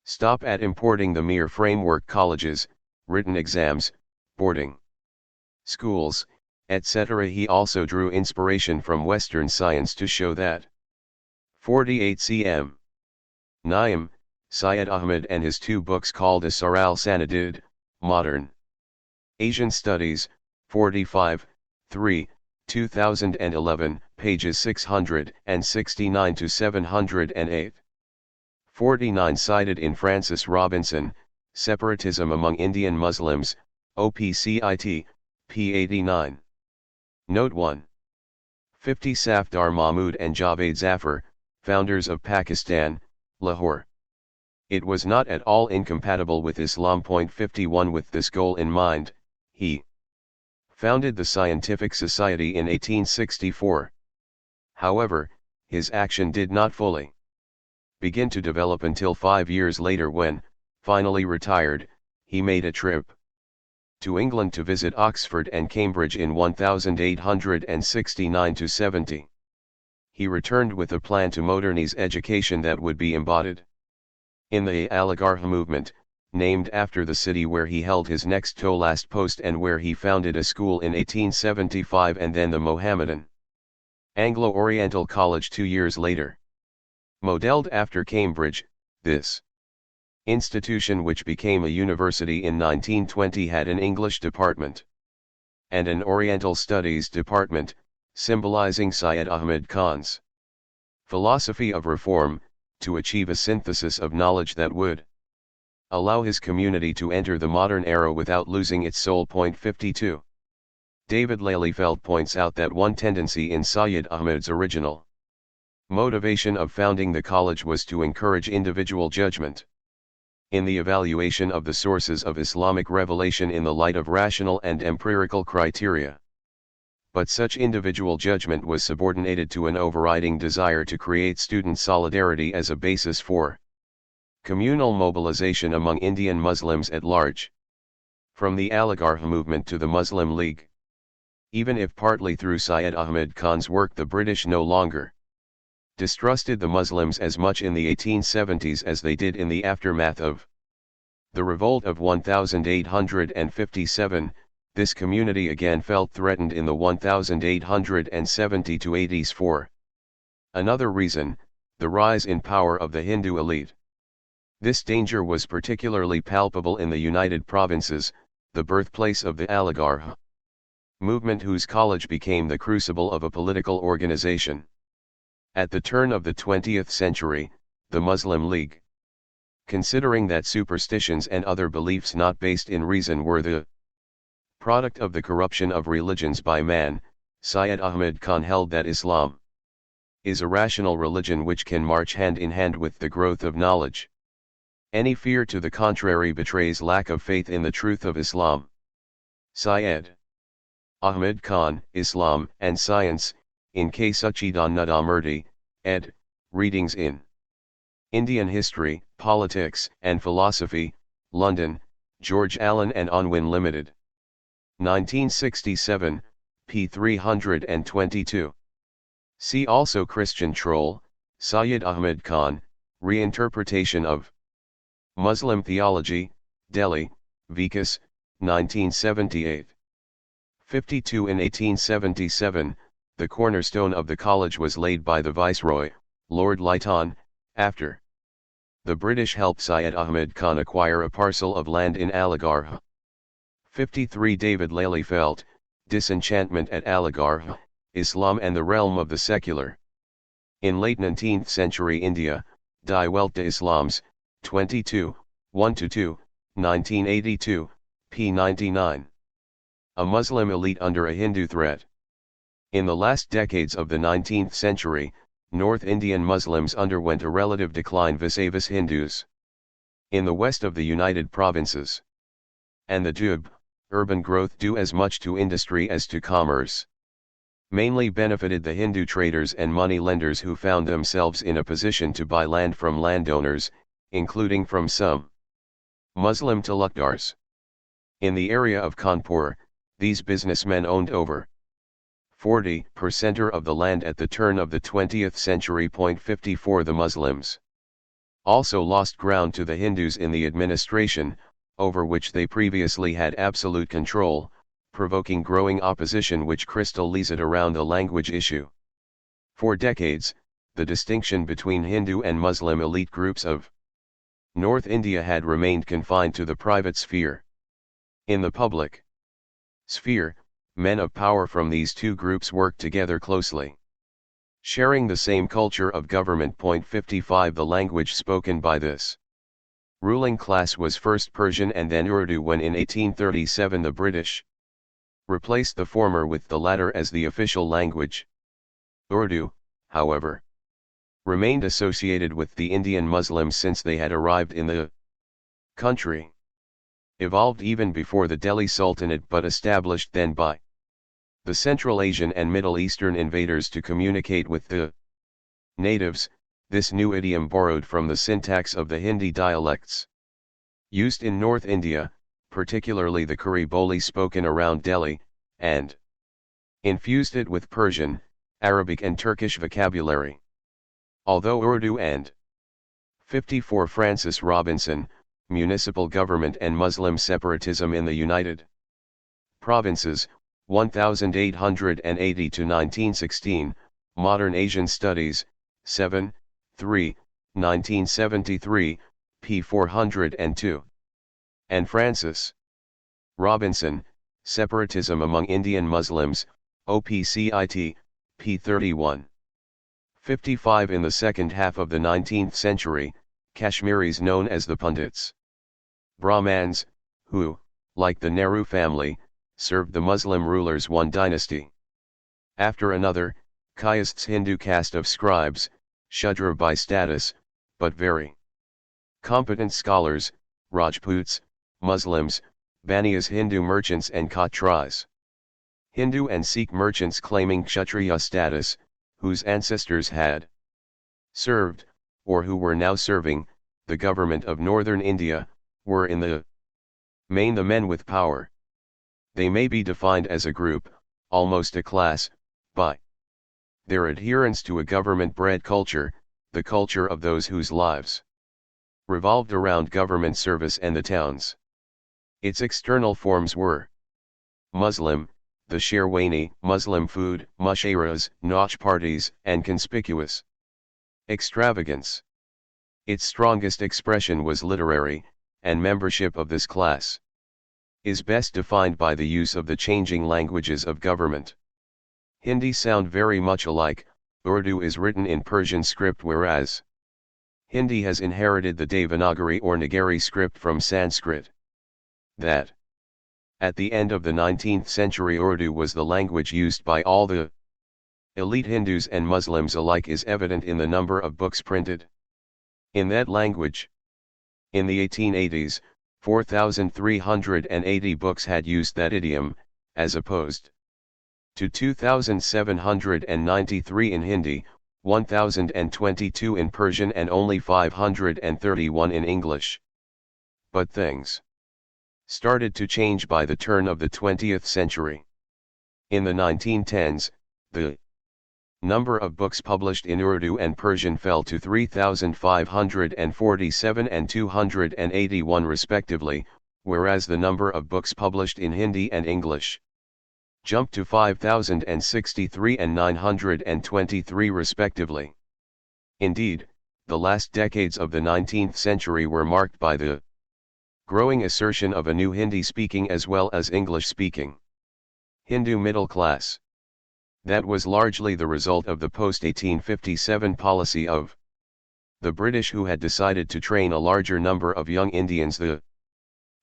stop at importing the mere framework colleges, written exams, boarding schools, etc. He also drew inspiration from Western science to show that 48 cm. Naim, Syed Ahmed and his two books called Asar al-Sanadid, Modern Asian Studies, 45, 3, 2011, pages 669 to 708. 49 cited in Francis Robinson, Separatism Among Indian Muslims, OPCIT, p. 89. Note 1. 50 Safdar Mahmud and Javed Zafar, founders of Pakistan, Lahore. It was not at all incompatible with Islam. 51 With this goal in mind, he founded the Scientific Society in 1864. However, his action did not fully begin to develop until 5 years later when, finally retired, he made a trip to England to visit Oxford and Cambridge in 1869-70. He returned with a plan to modernize education that would be embodied in the Aligarh movement, named after the city where he held his next to last post and where he founded a school in 1875 and then the Mohammedan Anglo-Oriental College 2 years later. Modeled after Cambridge, this institution, which became a university in 1920, had an English department and an Oriental Studies department, symbolizing Syed Ahmed Khan's philosophy of reform, to achieve a synthesis of knowledge that would allow his community to enter the modern era without losing its soul. 52. David Lelyfeld points out that one tendency in Syed Ahmed's original motivation of founding the college was to encourage individual judgment in the evaluation of the sources of Islamic revelation in the light of rational and empirical criteria. But such individual judgment was subordinated to an overriding desire to create student solidarity as a basis for communal mobilization among Indian Muslims at large. From the Aligarh movement to the Muslim League. Even if partly through Syed Ahmed Khan's work, the British no longer distrusted the Muslims as much in the 1870s as they did in the aftermath of the revolt of 1857, this community again felt threatened in the 1870-80s for another reason, the rise in power of the Hindu elite. This danger was particularly palpable in the United Provinces, the birthplace of the Aligarh movement, whose college became the crucible of a political organization. At the turn of the 20th century, the Muslim League, considering that superstitions and other beliefs not based in reason were the product of the corruption of religions by man, Syed Ahmed Khan held that Islam is a rational religion which can march hand in hand with the growth of knowledge. Any fear to the contrary betrays lack of faith in the truth of Islam. Syed Ahmed Khan, Islam and Science, in K. Sachidanandamurti, ed., Readings in Indian History, Politics and Philosophy, London, George Allen and Unwin Limited. 1967, p. 322. See also Christian Troll, Syed Ahmed Khan, Reinterpretation of Muslim Theology, Delhi, Vikas, 1978. 52. In 1877, the cornerstone of the college was laid by the Viceroy, Lord Lytton, after the British helped Syed Ahmed Khan acquire a parcel of land in Aligarh. 53. David Lelyfeld, Disenchantment at Aligarh, Islam and the Realm of the Secular. In late 19th century India, Die Welt des Islams, 22, 1-2, 1982, p. 99. A Muslim elite under a Hindu threat. In the last decades of the 19th century, North Indian Muslims underwent a relative decline vis-a-vis Hindus. In the west of the United Provinces and the Dube, urban growth due as much to industry as to commerce mainly benefited the Hindu traders and money lenders who found themselves in a position to buy land from landowners, including from some Muslim talukdars. In the area of Kanpur, these businessmen owned over 40% of the land at the turn of the 20th century. 54 The Muslims also lost ground to the Hindus in the administration, over which they previously had absolute control, provoking growing opposition which crystallized around the language issue. For decades, the distinction between Hindu and Muslim elite groups of North India had remained confined to the private sphere. In the public sphere, men of power from these two groups worked together closely, sharing the same culture of government. 55 The language spoken by this ruling class was first Persian and then Urdu when in 1837 the British replaced the former with the latter as the official language. Urdu, however, remained associated with the Indian Muslims since they had arrived in the country. Evolved even before the Delhi Sultanate but established then by the Central Asian and Middle Eastern invaders to communicate with the natives, this new idiom borrowed from the syntax of the Hindi dialects used in North India, particularly the Khari Boli spoken around Delhi, and infused it with Persian, Arabic and Turkish vocabulary. Although Urdu and 54 Francis Robinson, Municipal Government and Muslim Separatism in the United Provinces, 1880 to 1916, Modern Asian Studies, 7, 3, 1973, p. 402. And Francis Robinson, Separatism Among Indian Muslims, OPCIT, p. 31. 55 In the second half of the 19th century, Kashmiris known as the Pundits, Brahmans, who, like the Nehru family, served the Muslim rulers one dynasty after another, Kayast's Hindu caste of scribes, Shudra by status, but very competent scholars, Rajputs, Muslims, Baniyas Hindu merchants and Khatris. Hindu and Sikh merchants claiming Kshatriya status, whose ancestors had served, or who were now serving, the government of northern India, were in the main the men with power. They may be defined as a group, almost a class, by their adherence to a government-bred culture, the culture of those whose lives revolved around government service and the towns. Its external forms were Muslim, the Sherwani, Muslim food, musharas, nautch parties, and conspicuous extravagance. Its strongest expression was literary, and membership of this class is best defined by the use of the changing languages of government. Hindi sound very much alike. Urdu is written in Persian script whereas Hindi has inherited the Devanagari or Nagari script from Sanskrit. That at the end of the 19th century Urdu was the language used by all the elite Hindus and Muslims alike is evident in the number of books printed in that language. In the 1880s, 4,380 books had used that idiom, as opposed to 2,793 in Hindi, 1,022 in Persian and only 531 in English. But things started to change by the turn of the 20th century. In the 1910s, the number of books published in Urdu and Persian fell to 3,547 and 281 respectively, whereas the number of books published in Hindi and English jumped to 5,063 and 923 respectively. Indeed, the last decades of the 19th century were marked by the growing assertion of a new Hindi-speaking as well as English-speaking Hindu middle class. That was largely the result of the post-1857 policy of the British, who had decided to train a larger number of young Indians the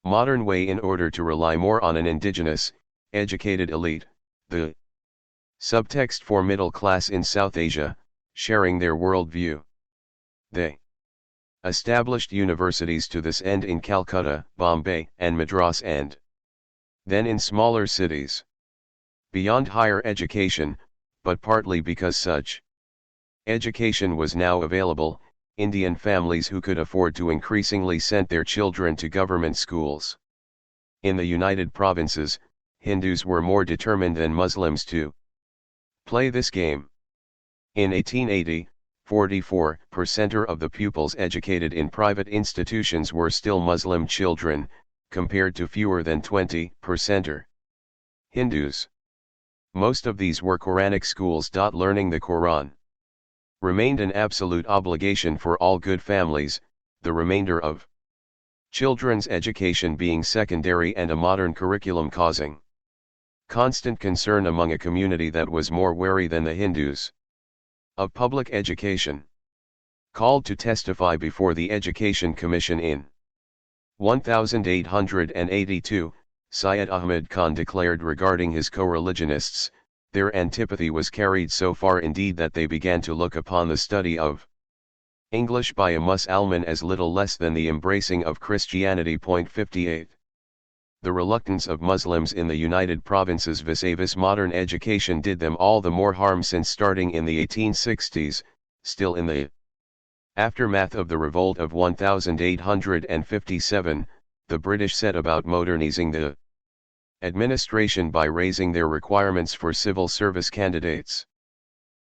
modern way in order to rely more on an indigenous, educated elite, the subtext for middle class in South Asia, sharing their worldview. They established universities to this end in Calcutta, Bombay, and Madras, and then in smaller cities. Beyond higher education, but partly because such education was now available, Indian families who could afford to increasingly sent their children to government schools. In the United Provinces, Hindus were more determined than Muslims to Play this game. In 1880, 44% of the pupils educated in private institutions were still Muslim children, compared to fewer than 20% Hindus. Most of these were Quranic schools. Learning the Quran remained an absolute obligation for all good families, the remainder of children's education being secondary and a modern curriculum causing constant concern among a community that was more wary than the Hindus of public education. Called to testify before the Education Commission in 1882, Syed Ahmed Khan declared regarding his co-religionists, their antipathy was carried so far indeed that they began to look upon the study of English by a Mussulman as little less than the embracing of Christianity. 58. The reluctance of Muslims in the United Provinces vis-a-vis modern education did them all the more harm since starting in the 1860s, still in the aftermath of the revolt of 1857, the British set about modernizing the administration by raising their requirements for civil service candidates.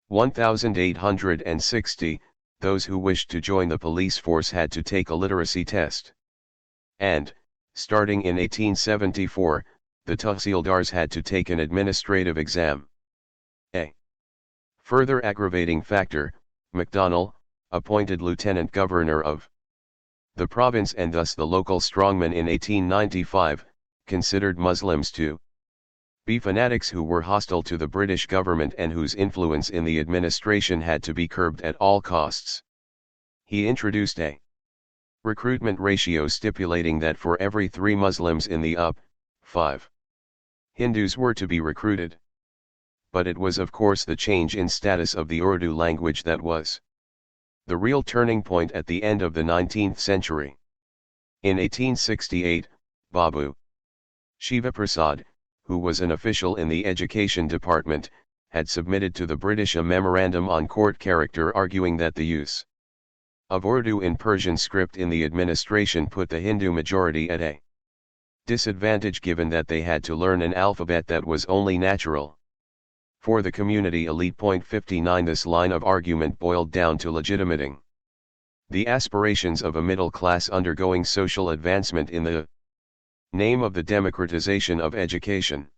1860, those who wished to join the police force had to take a literacy test. And, starting in 1874, the Tahsildars had to take an administrative exam. A further aggravating factor, MacDonald, appointed lieutenant governor of the province and thus the local strongman in 1895, considered Muslims to be fanatics who were hostile to the British government and whose influence in the administration had to be curbed at all costs. He introduced a recruitment ratio stipulating that for every 3 Muslims in the 5 Hindus were to be recruited. But it was of course the change in status of the Urdu language that was the real turning point at the end of the 19th century. In 1868, Babu Shiva Prasad, who was an official in the education department, had submitted to the British a memorandum on court character arguing that the use of Urdu in Persian script in the administration put the Hindu majority at a disadvantage given that they had to learn an alphabet that was only natural for the community elite. 59 This line of argument boiled down to legitimating the aspirations of a middle class undergoing social advancement in the name of the democratization of education.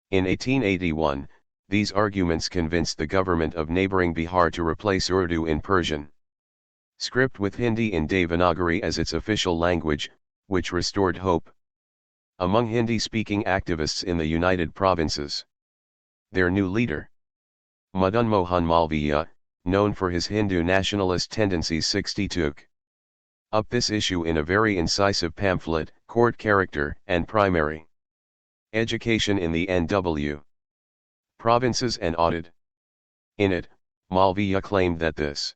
In 1881, these arguments convinced the government of neighboring Bihar to replace Urdu in Persian script with Hindi in Devanagari as its official language, which restored hope among Hindi-speaking activists in the United Provinces. Their new leader, Madan Mohan Malviya, known for his Hindu nationalist tendencies, took up this issue in a very incisive pamphlet, Court Character and Primary Education in the NW Provinces and Audit. In it, Malviya claimed that this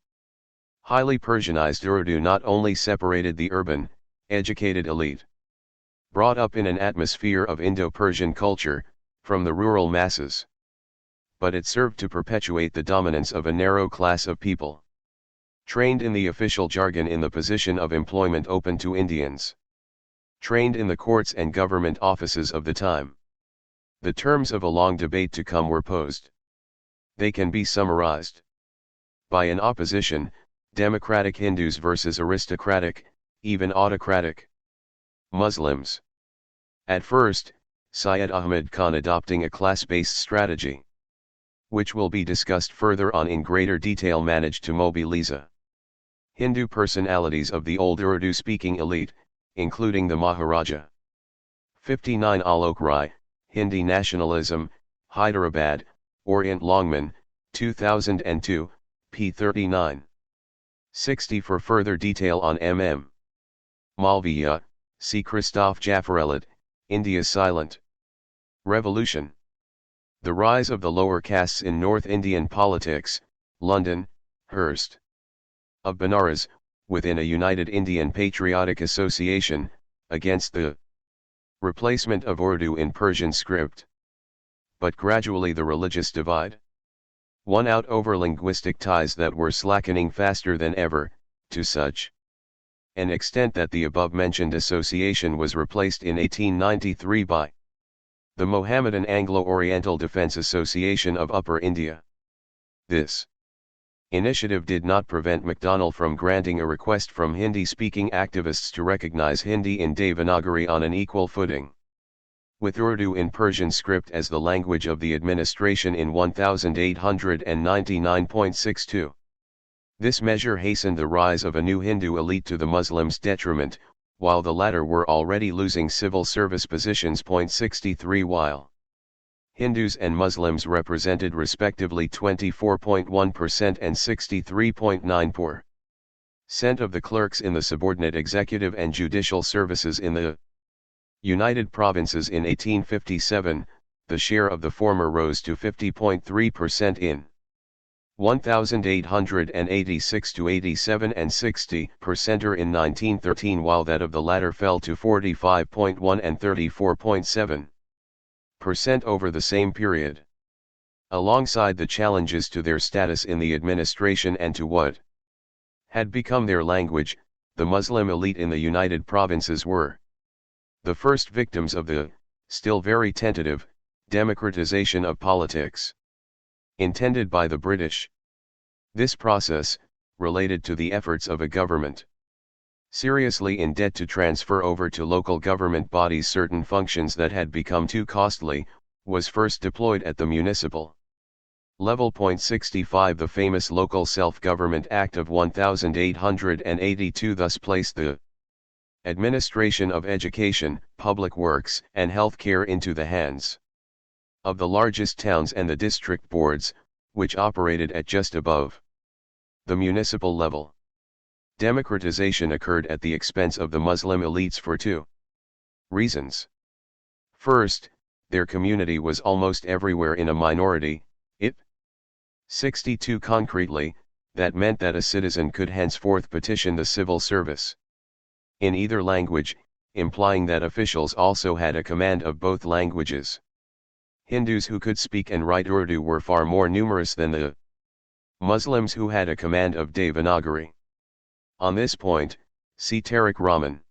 highly Persianized Urdu not only separated the urban, educated elite, brought up in an atmosphere of Indo-Persian culture, from the rural masses, but it served to perpetuate the dominance of a narrow class of people, trained in the official jargon in the position of employment open to Indians, trained in the courts and government offices of the time. The terms of a long debate to come were posed. They can be summarized by an opposition: democratic Hindus versus aristocratic, even autocratic Muslims. At first, Syed Ahmed Khan adopting a class-based strategy, which will be discussed further on in greater detail, managed to mobilize Hindu personalities of the old Urdu-speaking elite, including the Maharaja. 59 Alok Rai, Hindi Nationalism, Hyderabad, Orient Longman, 2002, p. 39. 60 For further detail on M.M. Malviya, see Christophe Jaffrelot, India's Silent Revolution. The Rise of the Lower Castes in North Indian Politics, London, Hurst of Benares, within a United Indian Patriotic Association, against the replacement of Urdu in Persian script. But gradually the religious divide won out over linguistic ties that were slackening faster than ever, to such an extent that the above-mentioned association was replaced in 1893 by The Mohammedan Anglo-Oriental Defense Association of Upper India. This initiative did not prevent MacDonald from granting a request from Hindi-speaking activists to recognize Hindi in Devanagari on an equal footing with Urdu in Persian script as the language of the administration in 1899.62. This measure hastened the rise of a new Hindu elite to the Muslims' detriment, while the latter were already losing civil service positions. 63 While Hindus and Muslims represented respectively 24.1% and 63.9% of the clerks in the subordinate executive and judicial services in the United Provinces in 1857, the share of the former rose to 50.3% in 1886 to 87 and 60% in 1913, while that of the latter fell to 45.1 and 34.7% over the same period. Alongside the challenges to their status in the administration and to what had become their language, the Muslim elite in the United Provinces were the first victims of the, still very tentative, democratization of politics intended by the British. This process, related to the efforts of a government seriously in debt to transfer over to local government bodies certain functions that had become too costly, was first deployed at the municipal level. 65 The famous Local Self-Government Act of 1882 thus placed the administration of education, public works, and health care into the hands of the largest towns and the district boards, which operated at just above the municipal level. Democratization occurred at the expense of the Muslim elites for two reasons. First, their community was almost everywhere in a minority. 62 Concretely, that meant that a citizen could henceforth petition the civil service in either language, implying that officials also had a command of both languages. Hindus who could speak and write Urdu were far more numerous than the Muslims who had a command of Devanagari. On this point, see Tariq Rahman.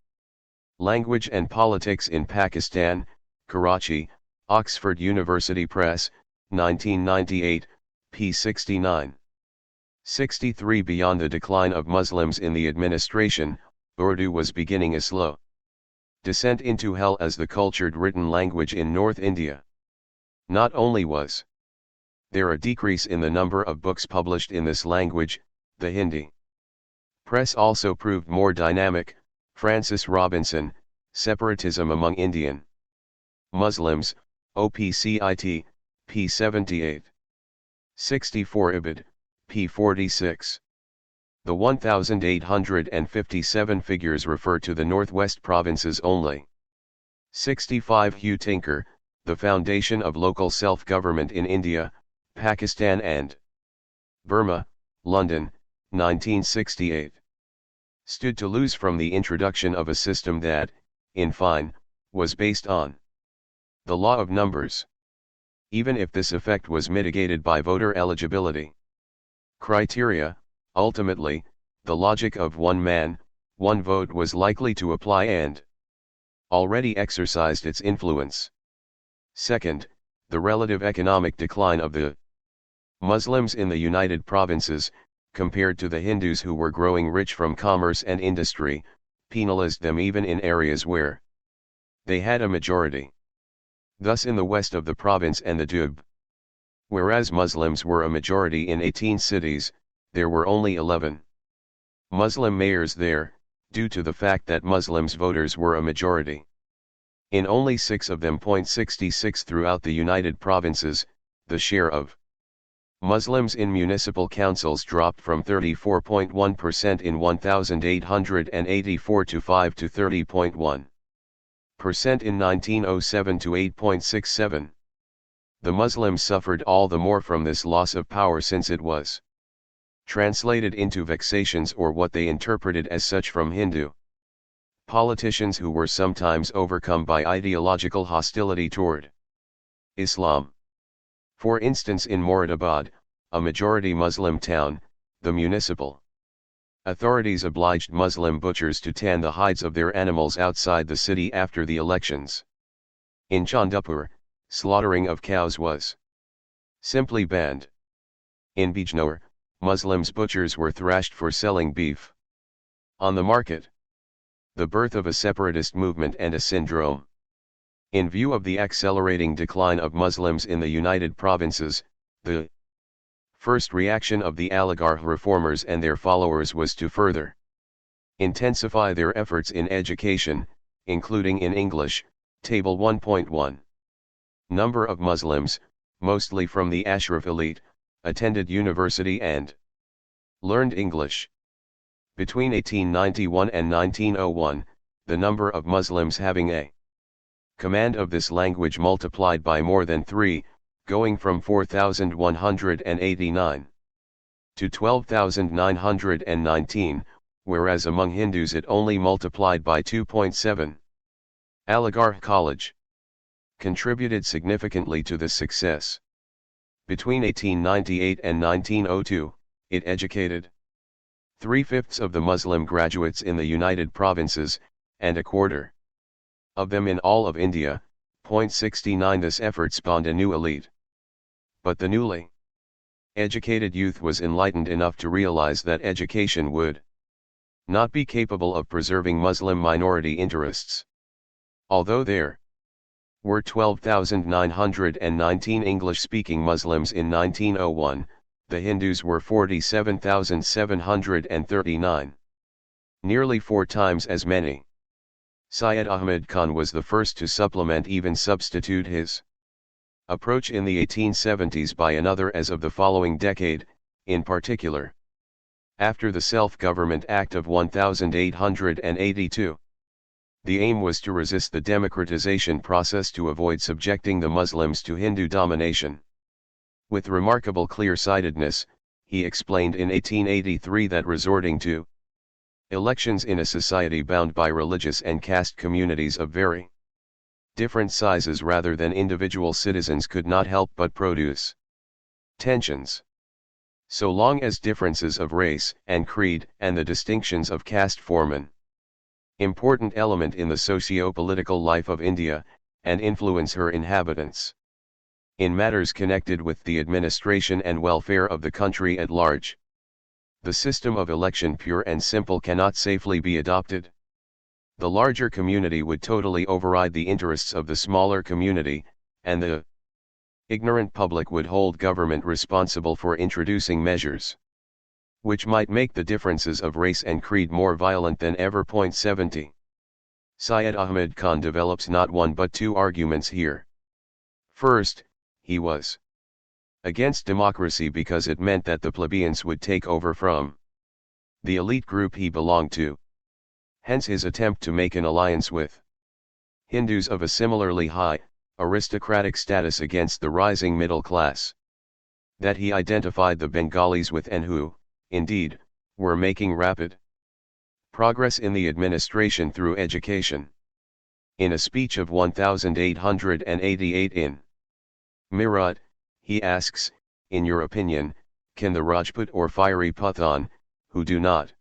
Language and Politics in Pakistan, Karachi, Oxford University Press, 1998, p. 69. 63 Beyond the decline of Muslims in the administration, Urdu was beginning a slow descent into hell as the cultured written language in North India. Not only was there a decrease in the number of books published in this language, the Hindi press also proved more dynamic. Francis Robinson, Separatism Among Indian Muslims, OPCIT, p. 78. 64 Ibid, p. 46. The 1857 figures refer to the Northwest provinces only. 65 Hugh Tinker, The Foundation of Local Self-Government in India, Pakistan and Burma, London, 1968. Stood to lose from the introduction of a system that, in fine, was based on the law of numbers, even if this effect was mitigated by voter eligibility criteria. Ultimately, the logic of one man, one vote was likely to apply and already exercised its influence. Second, the relative economic decline of the Muslims in the United Provinces, compared to the Hindus who were growing rich from commerce and industry, penalized them even in areas where they had a majority. Thus in the west of the province and the Dub, whereas Muslims were a majority in 18 cities, there were only 11 Muslim mayors there, due to the fact that Muslims voters were a majority in only 6 of them. 66 Throughout the United Provinces, the share of Muslims in municipal councils dropped from 34.1% in 1884 to 30.1% in 1907 to 8.67. The Muslims suffered all the more from this loss of power since it was translated into vexations or what they interpreted as such from Hindu politicians who were sometimes overcome by ideological hostility toward Islam. For instance, in Moradabad, a majority Muslim town, the municipal authorities obliged Muslim butchers to tan the hides of their animals outside the city after the elections. In Chandapur, slaughtering of cows was simply banned. In Bijnor, Muslims butchers were thrashed for selling beef on the market. The birth of a separatist movement and a syndrome. In view of the accelerating decline of Muslims in the United Provinces, the first reaction of the Aligarh reformers and their followers was to further intensify their efforts in education, including in English. Table 1.1. Number of Muslims, mostly from the Ashraf elite, attended university and learned English. Between 1891 and 1901, the number of Muslims having a command of this language multiplied by more than 3, going from 4,189 to 12,919, whereas among Hindus it only multiplied by 2.7. Aligarh College contributed significantly to this success. Between 1898 and 1902, it educated 3/5 of the Muslim graduates in the United Provinces, and a quarter of them in all of India. 69. This effort spawned a new elite. But the newly educated youth was enlightened enough to realize that education would not be capable of preserving Muslim minority interests. Although there were 12,919 English-speaking Muslims in 1901, the Hindus were 47,739. Nearly 4 times as many. Syed Ahmed Khan was the first to supplement, even substitute, his approach in the 1870s by another as of the following decade, in particular after the Self-Government Act of 1882. The aim was to resist the democratization process to avoid subjecting the Muslims to Hindu domination. With remarkable clear-sightedness, he explained in 1883 that resorting to elections in a society bound by religious and caste communities of very different sizes rather than individual citizens could not help but produce tensions. So long as differences of race and creed and the distinctions of caste form an important element in the socio-political life of India, and influence her inhabitants in matters connected with the administration and welfare of the country at large, the system of election pure and simple cannot safely be adopted. The larger community would totally override the interests of the smaller community, and the ignorant public would hold government responsible for introducing measures which might make the differences of race and creed more violent than ever. 70. Syed Ahmed Khan develops not one but 2 arguments here. First, he was against democracy because it meant that the plebeians would take over from the elite group he belonged to. Hence his attempt to make an alliance with Hindus of a similarly high, aristocratic status against the rising middle class that he identified the Bengalis with, and who, indeed, were making rapid progress in the administration through education. In a speech of 1888 in Meerut, he asks, in your opinion, can the Rajput or fiery Pathan, who do not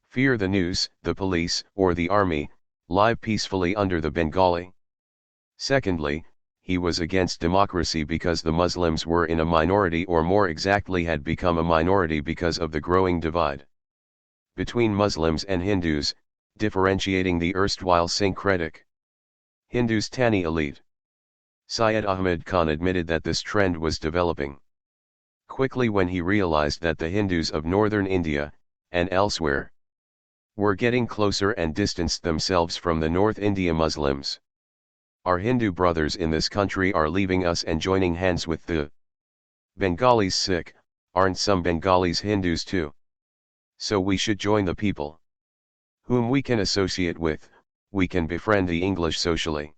fear the news, the police, or the army, live peacefully under the Bengali? Secondly, he was against democracy because the Muslims were in a minority, or more exactly had become a minority because of the growing divide between Muslims and Hindus, differentiating the erstwhile syncretic Hindustani elite. Syed Ahmed Khan admitted that this trend was developing quickly when he realized that the Hindus of northern India, and elsewhere, were getting closer and distanced themselves from the North India Muslims. Our Hindu brothers in this country are leaving us and joining hands with the Bengalis. Sick, aren't some Bengalis Hindus too? So we should join the people whom we can associate with. We can befriend the English socially.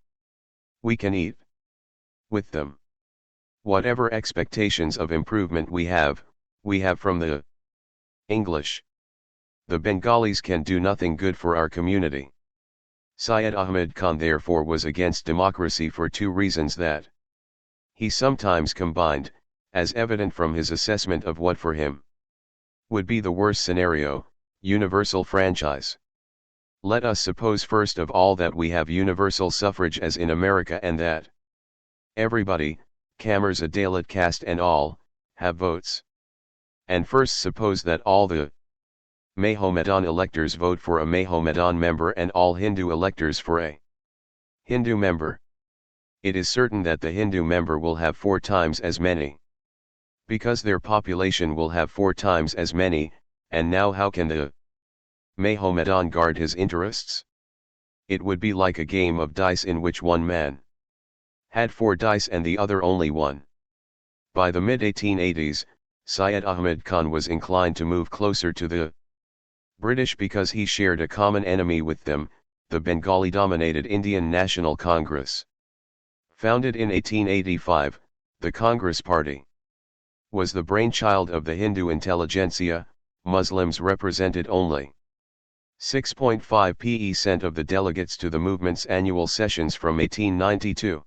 We can eat with them. Whatever expectations of improvement we have from the English. The Bengalis can do nothing good for our community. Syed Ahmed Khan therefore was against democracy for 2 reasons that he sometimes combined, as evident from his assessment of what for him would be the worst scenario, universal franchise. Let us suppose first of all that we have universal suffrage as in America, and that Everybody, Kamers Adalat caste and all, have votes. And first suppose that all the Mahomedan electors vote for a Mahomedan member and all Hindu electors for a Hindu member. It is certain that the Hindu member will have 4 times as many. Because their population will have 4 times as many, and now how can the Mahomedan guard his interests? It would be like a game of dice in which one man had 4 dice and the other only 1. By the mid-1880s, Syed Ahmed Khan was inclined to move closer to the British because he shared a common enemy with them, the Bengali-dominated Indian National Congress. Founded in 1885, the Congress Party was the brainchild of the Hindu intelligentsia. Muslims represented only 6.5% of the delegates to the movement's annual sessions from 1892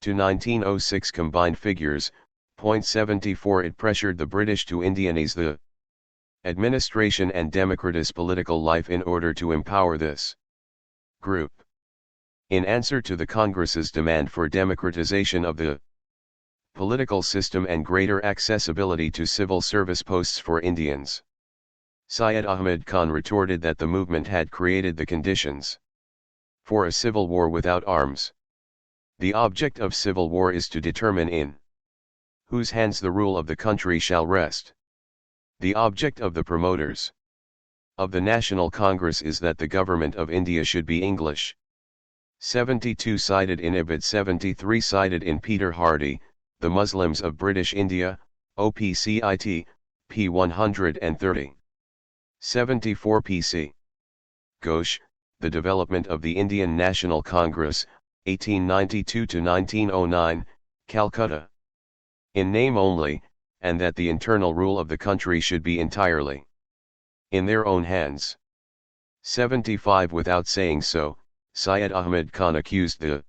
to 1906. Combined figures, 0.74. It pressured the British to Indianize the administration and democratize political life in order to empower this group. In answer to the Congress's demand for democratization of the political system and greater accessibility to civil service posts for Indians, Syed Ahmed Khan retorted that the movement had created the conditions for a civil war without arms. The object of civil war is to determine in whose hands the rule of the country shall rest. The object of the promoters of the National Congress is that the government of India should be English. 72 cited in Ibid, 73 cited in Peter Hardy, The Muslims of British India, OPCIT, p. 130. 74 PC. Ghosh, The Development of the Indian National Congress, 1892 to 1909, Calcutta. In name only, and that the internal rule of the country should be entirely in their own hands. 75 Without saying so, Syed Ahmed Khan accused the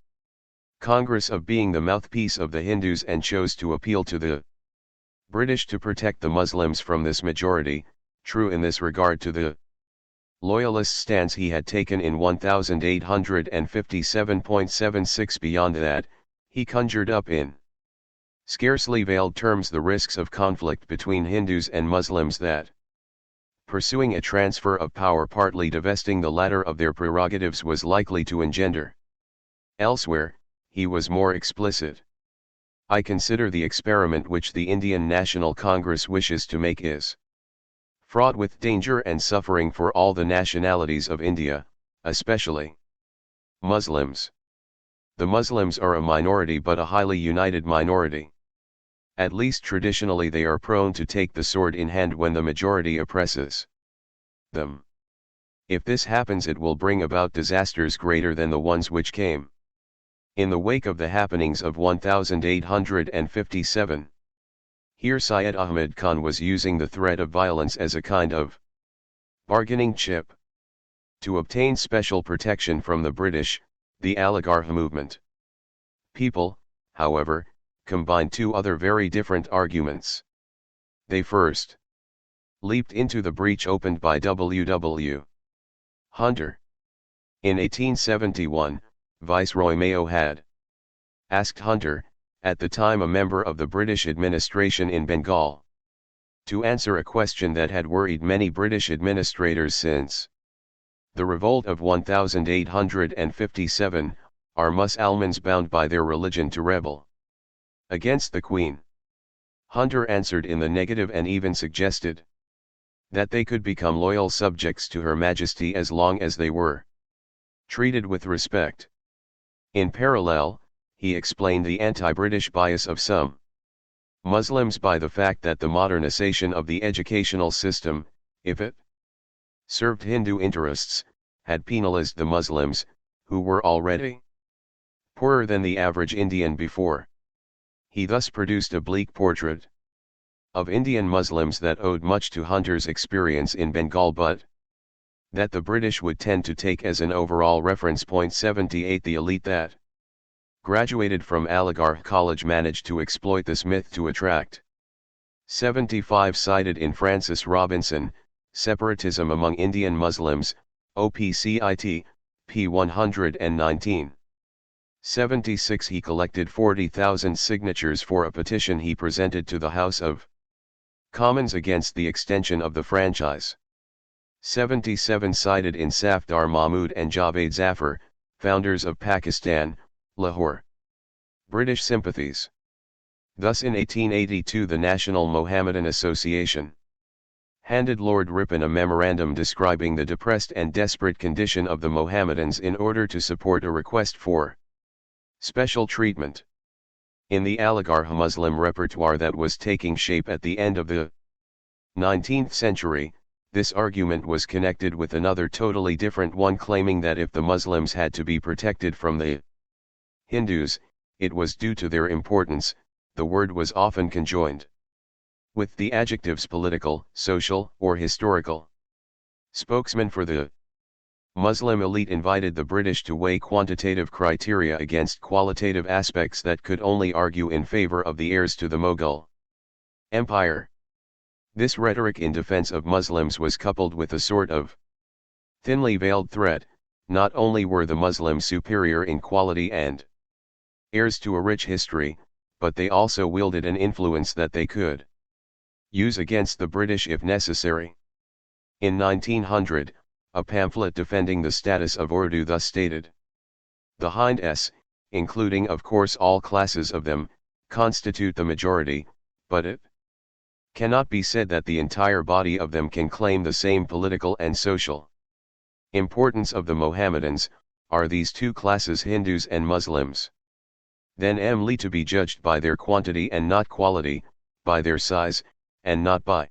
Congress of being the mouthpiece of the Hindus and chose to appeal to the British to protect the Muslims from this majority, true in this regard to the loyalist stance he had taken in 1857.76. Beyond that, he conjured up in scarcely veiled terms the risks of conflict between Hindus and Muslims that pursuing a transfer of power partly divesting the latter of their prerogatives was likely to engender. Elsewhere, he was more explicit. I consider the experiment which the Indian National Congress wishes to make is fraught with danger and suffering for all the nationalities of India, especially Muslims. The Muslims are a minority but a highly united minority. At least traditionally they are prone to take the sword in hand when the majority oppresses them. If this happens, it will bring about disasters greater than the ones which came in the wake of the happenings of 1857. Here Syed Ahmed Khan was using the threat of violence as a kind of bargaining chip to obtain special protection from the British. The Aligarh movement people, however, combined 2 other very different arguments. They first leaped into the breach opened by W.W. Hunter. In 1871, Viceroy Mayo had asked Hunter, at the time a member of the British administration in Bengal, to answer a question that had worried many British administrators since the revolt of 1857, are Mussalmans bound by their religion to rebel against the Queen? Hunter answered in the negative and even suggested that they could become loyal subjects to Her Majesty as long as they were treated with respect. In parallel, he explained the anti-British bias of some Muslims by the fact that the modernization of the educational system, if it served Hindu interests, had penalized the Muslims, who were already poorer than the average Indian before. He thus produced a bleak portrait of Indian Muslims that owed much to Hunter's experience in Bengal but that the British would tend to take as an overall reference point. 78 The elite that graduated from Aligarh College managed to exploit this myth to attract 75 cited in Francis Robinson, Separatism Among Indian Muslims, OPCIT, p. 119. 76 He collected 40,000 signatures for a petition he presented to the House of Commons against the extension of the franchise. 77 Cited in Safdar Mahmud and Javed Zafar, founders of Pakistan, Lahore. British sympathies. Thus in 1882 the National Mohammedan Association handed Lord Ripon a memorandum describing the depressed and desperate condition of the Mohammedans in order to support a request for special treatment. In the Aligarh Muslim repertoire that was taking shape at the end of the 19th century, this argument was connected with another totally different one claiming that if the Muslims had to be protected from the Hindus, it was due to their importance. The word was often conjoined with the adjectives political, social, or historical. Spokesmen for the Muslim elite invited the British to weigh quantitative criteria against qualitative aspects that could only argue in favor of the heirs to the Mughal Empire. This rhetoric in defense of Muslims was coupled with a sort of thinly veiled threat. Not only were the Muslims superior in quality and heirs to a rich history, but they also wielded an influence that they could use against the British if necessary. In 1900, a pamphlet defending the status of Urdu thus stated: "The Hinds, including of course all classes of them, constitute the majority, but it cannot be said that the entire body of them can claim the same political and social importance of the Mohammedans, are these two classes Hindus and Muslims. Then am to be judged by their quantity and not quality, by their size, and not by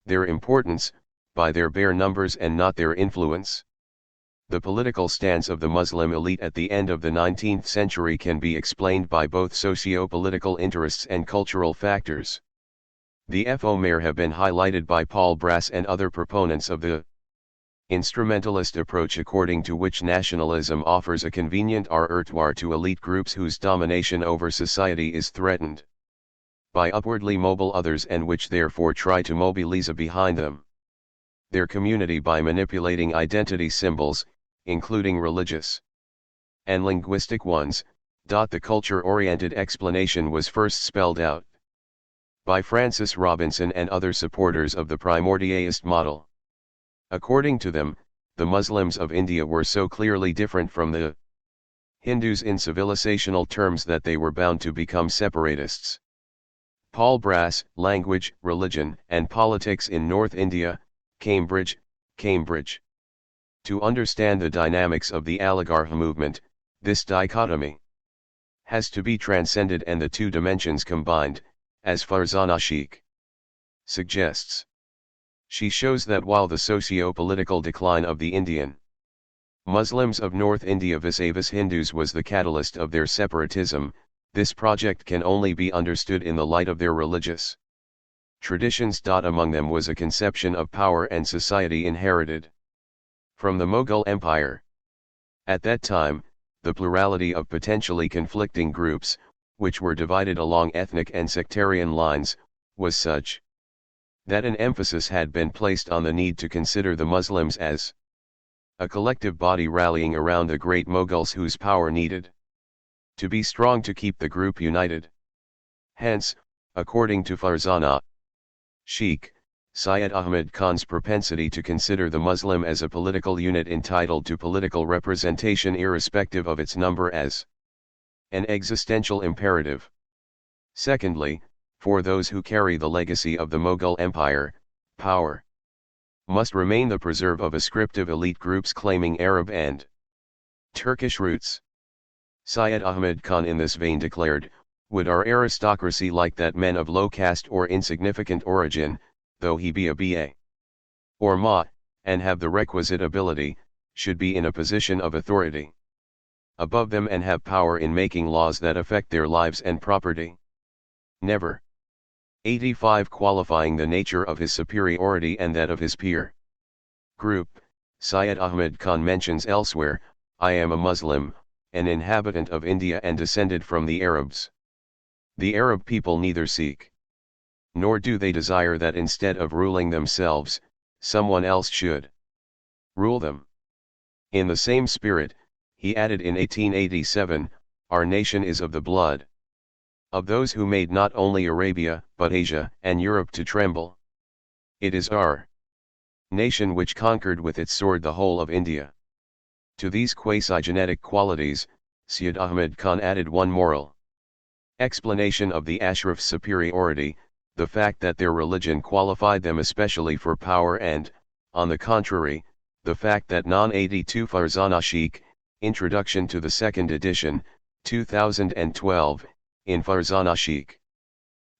their importance, by their bare numbers and not their influence." The political stance of the Muslim elite at the end of the 19th century can be explained by both socio-political interests and cultural factors. The former have been highlighted by Paul Brass and other proponents of the instrumentalist approach, according to which nationalism offers a convenient repertoire to elite groups whose domination over society is threatened by upwardly mobile others, and which therefore try to mobilize behind them their community by manipulating identity symbols, including religious and linguistic ones. The culture-oriented explanation was first spelled out by Francis Robinson and other supporters of the primordialist model. According to them, the Muslims of India were so clearly different from the Hindus in civilizational terms that they were bound to become separatists. Paul Brass, Language, Religion, and Politics in North India, Cambridge, Cambridge. To understand the dynamics of the Aligarh movement, this dichotomy has to be transcended and the two dimensions combined, as Farzana Sheikh suggests. She shows that while the socio-political decline of the Indian Muslims of North India vis-a-vis Hindus was the catalyst of their separatism, this project can only be understood in the light of their religious traditions. Among them was a conception of power and society inherited from the Mughal Empire. At that time, the plurality of potentially conflicting groups, which were divided along ethnic and sectarian lines, was such that an emphasis had been placed on the need to consider the Muslims as a collective body rallying around the great Mughals whose power needed to be strong to keep the group united. Hence, according to Farzana Sheikh, Syed Ahmed Khan's propensity to consider the Muslim as a political unit entitled to political representation irrespective of its number as an existential imperative. Secondly, for those who carry the legacy of the Mughal Empire, power must remain the preserve of ascriptive elite groups claiming Arab and Turkish roots. Syed Ahmed Khan in this vein declared, "Would our aristocracy like that men of low caste or insignificant origin, though he be a B.A. or Ma, and have the requisite ability, should be in a position of authority above them and have power in making laws that affect their lives and property? Never." 85 Qualifying the nature of his superiority and that of his peer group, Syed Ahmed Khan mentions elsewhere, "I am a Muslim, an inhabitant of India and descended from the Arabs. The Arab people neither seek nor do they desire that instead of ruling themselves, someone else should rule them." In the same spirit, he added in 1887, Our nation is of the blood of those who made not only Arabia, but Asia and Europe to tremble. It is our nation which conquered with its sword the whole of India. To these quasi-genetic qualities, Syed Ahmed Khan added one moral explanation of the Ashraf's superiority, the fact that their religion qualified them especially for power and, on the contrary, the fact that Non-82 Farzana Sheikh, Introduction to the Second Edition, 2012, in Farzana Sheikh.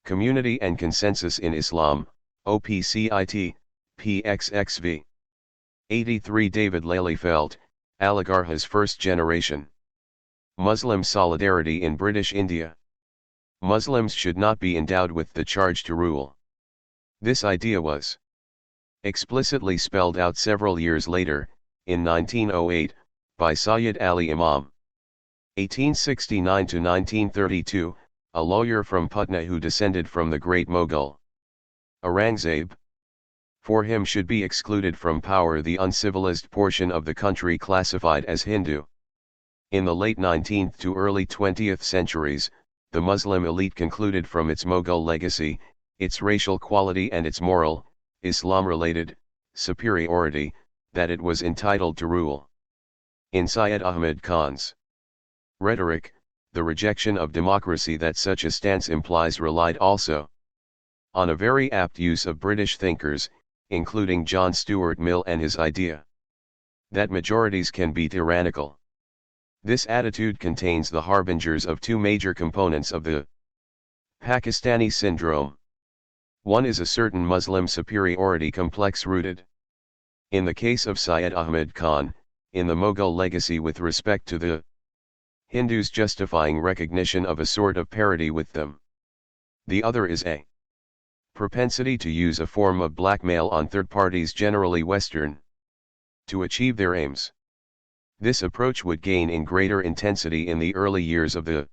Community and Consensus in Islam, OPCIT, PXXV. 83 David Lelyfelt, Aligarh his first generation. Muslim solidarity in British India. Muslims should not be endowed with the charge to rule. This idea was explicitly spelled out several years later, in 1908, by Syed Ali Imam. 1869–1932, a lawyer from Putna who descended from the great Mughal Aurangzeb. For him should be excluded from power the uncivilized portion of the country classified as Hindu. In the late 19th to early 20th centuries, the Muslim elite concluded from its Mughal legacy, its racial quality and its moral, Islam-related, superiority, that it was entitled to rule. In Syed Ahmed Khan's rhetoric, the rejection of democracy that such a stance implies relied also on a very apt use of British thinkers, including John Stuart Mill and his idea that majorities can be tyrannical. This attitude contains the harbingers of two major components of the Pakistani Syndrome. One is a certain Muslim superiority complex rooted, in the case of Syed Ahmed Khan, in the Mughal legacy with respect to the Hindus, justifying recognition of a sort of parity with them. The other is a propensity to use a form of blackmail on third parties, generally Western, to achieve their aims. This approach would gain in greater intensity in the early years of the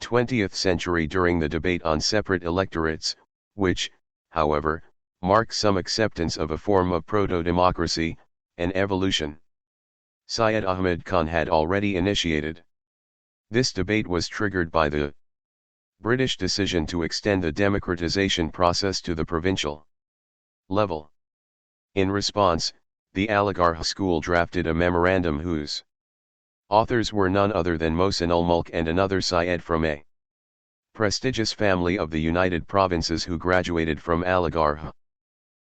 20th century during the debate on separate electorates, which, however, marked some acceptance of a form of proto-democracy, an evolution Syed Ahmed Khan had already initiated. This debate was triggered by the British decision to extend the democratization process to the provincial level. In response, the Aligarh school drafted a memorandum whose authors were none other than Mohsin ul-Mulk and another Syed from a prestigious family of the United Provinces who graduated from Aligarh,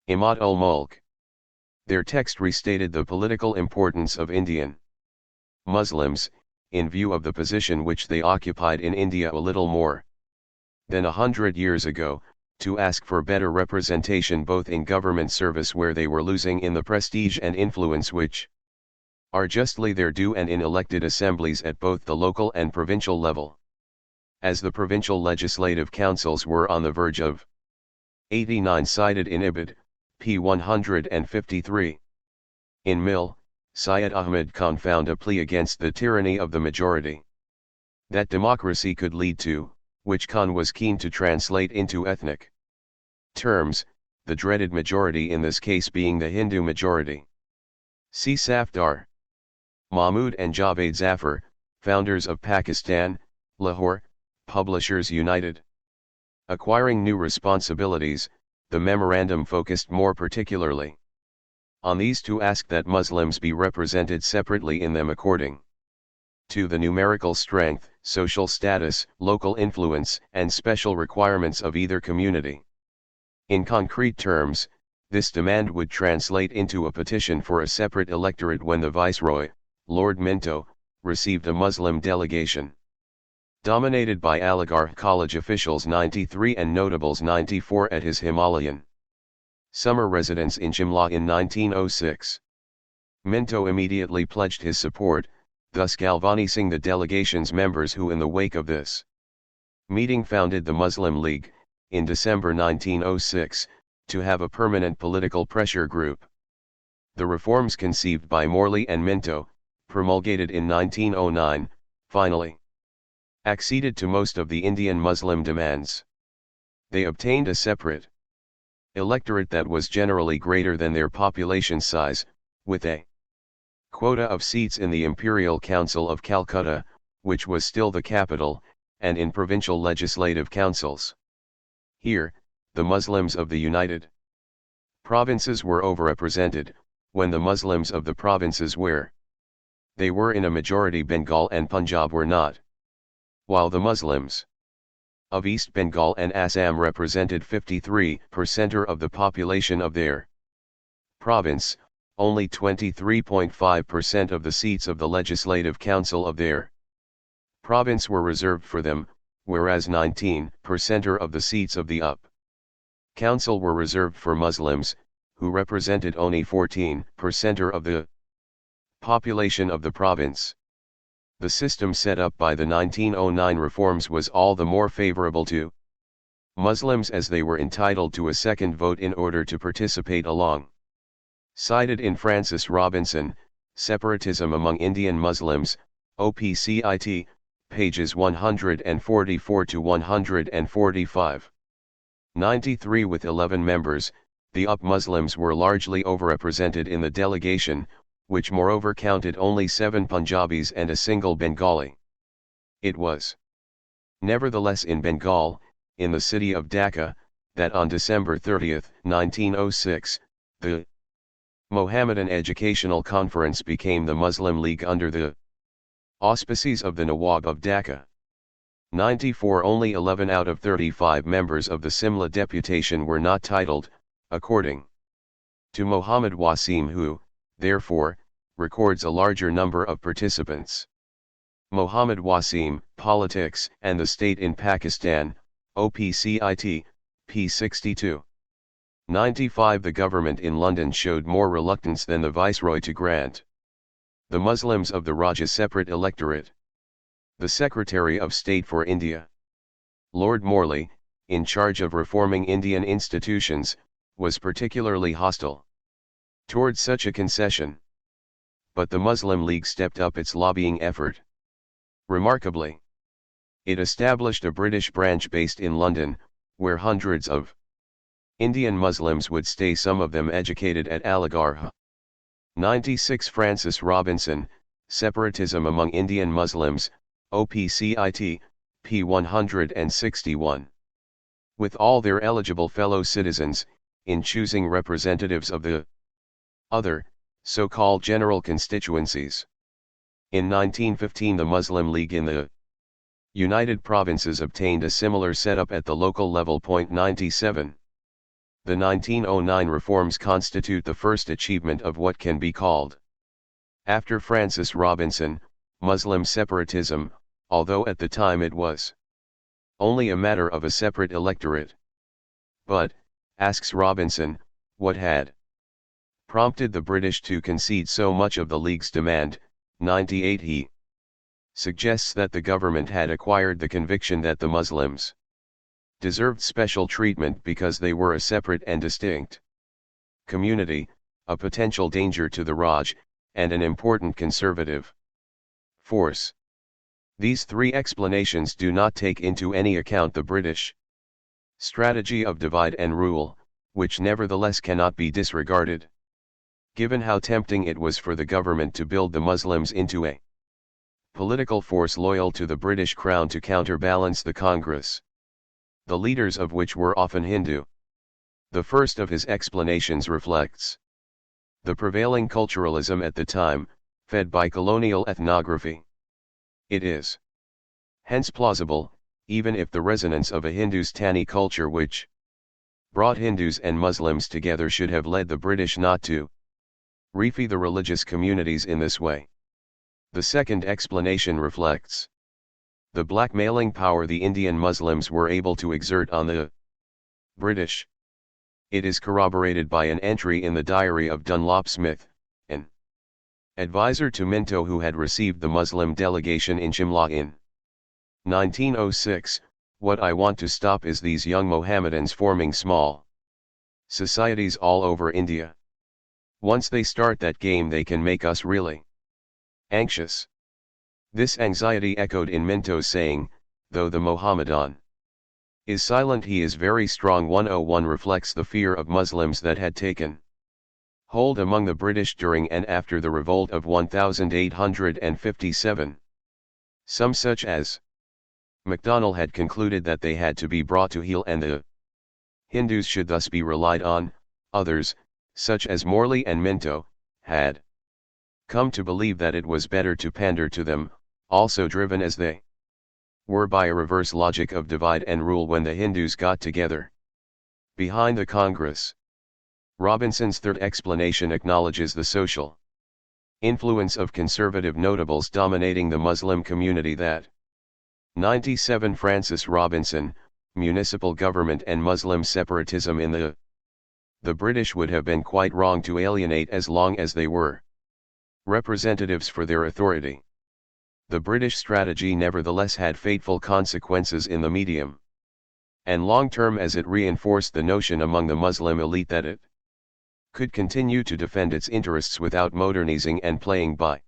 Ahmed ul-Mulk. Their text restated the political importance of Indian Muslims, in view of the position which they occupied in India a little more than 100 years ago, to ask for better representation both in government service where they were losing in the prestige and influence which are justly their due and in elected assemblies at both the local and provincial level. As the provincial legislative councils were on the verge of 89 cited in Ibid, p. 153. In Mill, Syed Ahmed Khan found a plea against the tyranny of the majority that democracy could lead to, which Khan was keen to translate into ethnic terms, the dreaded majority in this case being the Hindu majority. See Safdar. Mahmud and Javed Zafar, founders of Pakistan, Lahore, Publishers United. Acquiring new responsibilities, the memorandum focused more particularly on these to ask that Muslims be represented separately in them according to the numerical strength, social status, local influence, and special requirements of either community. In concrete terms, this demand would translate into a petition for a separate electorate when the Viceroy, Lord Minto, received a Muslim delegation dominated by Aligarh College officials 93 and notables 94 at his Himalayan summer residence in Shimla in 1906. Minto immediately pledged his support, thus galvanizing the delegation's members who in the wake of this meeting founded the Muslim League, in December 1906, to have a permanent political pressure group. The reforms conceived by Morley and Minto, promulgated in 1909, finally acceded to most of the Indian Muslim demands. They obtained a separate electorate that was generally greater than their population size, with a quota of seats in the Imperial Council of Calcutta, which was still the capital, and in provincial legislative councils. Here, the Muslims of the United Provinces were overrepresented, when the Muslims of the provinces were. They were in a majority. Bengal and Punjab were not. While the Muslims of East Bengal and Assam represented 53% of the population of their province, only 23.5% of the seats of the Legislative Council of their province were reserved for them, whereas 19% of the seats of the UP Council were reserved for Muslims, who represented only 14% of the population of the province. The system set up by the 1909 reforms was all the more favorable to Muslims as they were entitled to a second vote in order to participate along. Cited in Francis Robinson, Separatism Among Indian Muslims, OPCIT, pages 144 to 145. 93. With 11 members, the UP Muslims were largely overrepresented in the delegation, which moreover counted only 7 Punjabis and a single Bengali. It was nevertheless in Bengal, in the city of Dhaka, that on December 30, 1906, the Mohammedan Educational Conference became the Muslim League under the auspices of the Nawab of Dhaka. 94. Only 11 out of 35 members of the Simla deputation were not titled, according to Muhammad Wasim, who, therefore, records a larger number of participants. Muhammad Wasim, Politics and the State in Pakistan, OPCIT, p. 62. 95. The government in London showed more reluctance than the Viceroy to grant the Muslims of the Raj separate electorate. The Secretary of State for India, Lord Morley, in charge of reforming Indian institutions, was particularly hostile towards such a concession. But the Muslim League stepped up its lobbying effort. Remarkably, it established a British branch based in London, where hundreds of Indian Muslims would stay, some of them educated at Aligarh. 96. Francis Robinson, Separatism Among Indian Muslims, OPCIT, p. 161. With all their eligible fellow citizens, in choosing representatives of the other, so-called general constituencies. In 1915 the Muslim League in the United Provinces obtained a similar setup at the local level. 97. The 1909 reforms constitute the first achievement of what can be called, after Francis Robinson, Muslim separatism, although at the time it was only a matter of a separate electorate. But, asks Robinson, what had prompted the British to concede so much of the League's demand? 98. He suggests that the government had acquired the conviction that the Muslims deserved special treatment because they were a separate and distinct community, a potential danger to the Raj, and an important conservative force. These three explanations do not take into any account the British strategy of divide and rule, which nevertheless cannot be disregarded. Given how tempting it was for the government to build the Muslims into a political force loyal to the British Crown to counterbalance the Congress, the leaders of which were often Hindu. The first of his explanations reflects the prevailing culturalism at the time, fed by colonial ethnography. It is hence plausible, even if the resonance of a Hindustani culture which brought Hindus and Muslims together should have led the British not to refy the religious communities in this way. The second explanation reflects the blackmailing power the Indian Muslims were able to exert on the British. It is corroborated by an entry in the diary of Dunlop Smith, an advisor to Minto who had received the Muslim delegation in Shimla in 1906. What I want to stop is these young Mohammedans forming small societies all over India. Once they start that game they can make us really anxious. This anxiety echoed in Minto's saying, though the Mohammedan is silent he is very strong. 101 reflects the fear of Muslims that had taken hold among the British during and after the revolt of 1857. Some such as MacDonald had concluded that they had to be brought to heel and the Hindus should thus be relied on. Others, such as Morley and Minto, had come to believe that it was better to pander to them, also driven as they were by a reverse logic of divide and rule when the Hindus got together. Behind the Congress, Robinson's third explanation acknowledges the social influence of conservative notables dominating the Muslim community that 97 Francis Robinson, Municipal Government and Muslim Separatism in the British would have been quite wrong to alienate as long as they were representatives for their authority. The British strategy nevertheless had fateful consequences in the medium and long term, as it reinforced the notion among the Muslim elite that it could continue to defend its interests without modernizing and playing by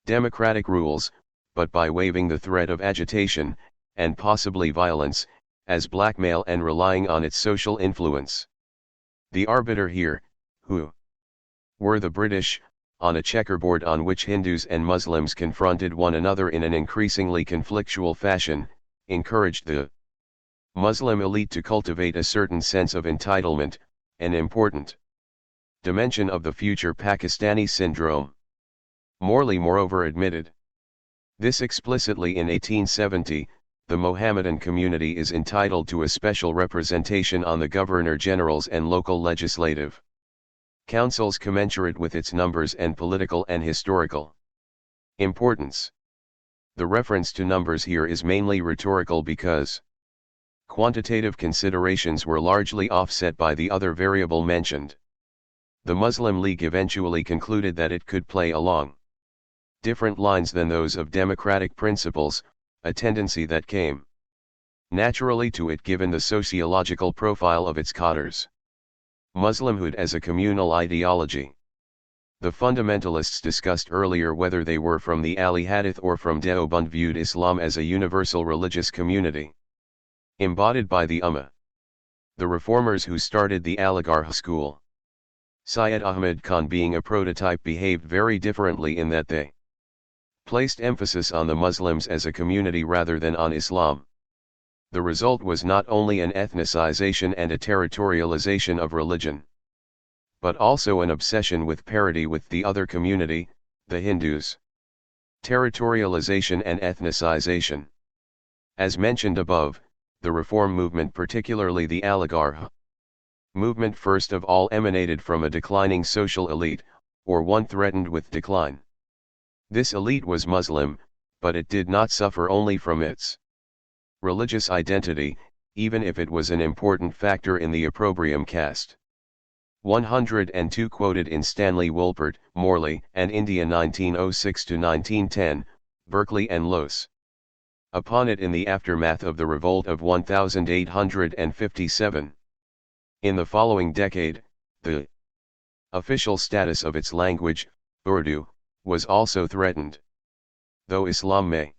democratic rules, but by waiving the threat of agitation, and possibly violence, as blackmail and relying on its social influence. The arbiter here, who were the British, on a checkerboard on which Hindus and Muslims confronted one another in an increasingly conflictual fashion, encouraged the Muslim elite to cultivate a certain sense of entitlement, an important dimension of the future Pakistani Syndrome. Morley moreover admitted this explicitly in 1870, the Mohammedan community is entitled to a special representation on the Governor-Generals and local legislative councils commensurate with its numbers and political and historical importance. The reference to numbers here is mainly rhetorical because quantitative considerations were largely offset by the other variable mentioned. The Muslim League eventually concluded that it could play along different lines than those of democratic principles, a tendency that came naturally to it given the sociological profile of its cadres. Muslimhood as a communal ideology. The fundamentalists discussed earlier whether they were from the Ali Hadith or from Deoband viewed Islam as a universal religious community embodied by the Ummah. The reformers who started the Aligarh school, Syed Ahmed Khan being a prototype, behaved very differently in that they placed emphasis on the Muslims as a community rather than on Islam. The result was not only an ethnicization and a territorialization of religion, but also an obsession with parity with the other community, the Hindus. Territorialization and ethnicization. As mentioned above, the reform movement, particularly the Aligarh movement, first of all emanated from a declining social elite, or one threatened with decline. This elite was Muslim, but it did not suffer only from its religious identity, even if it was an important factor in the opprobrium cast. 102 quoted in Stanley Wolpert, Morley, and India 1906-1910, Berkeley and Lose. Upon it in the aftermath of the revolt of 1857. In the following decade, the official status of its language, Urdu, was also threatened. Though Islam may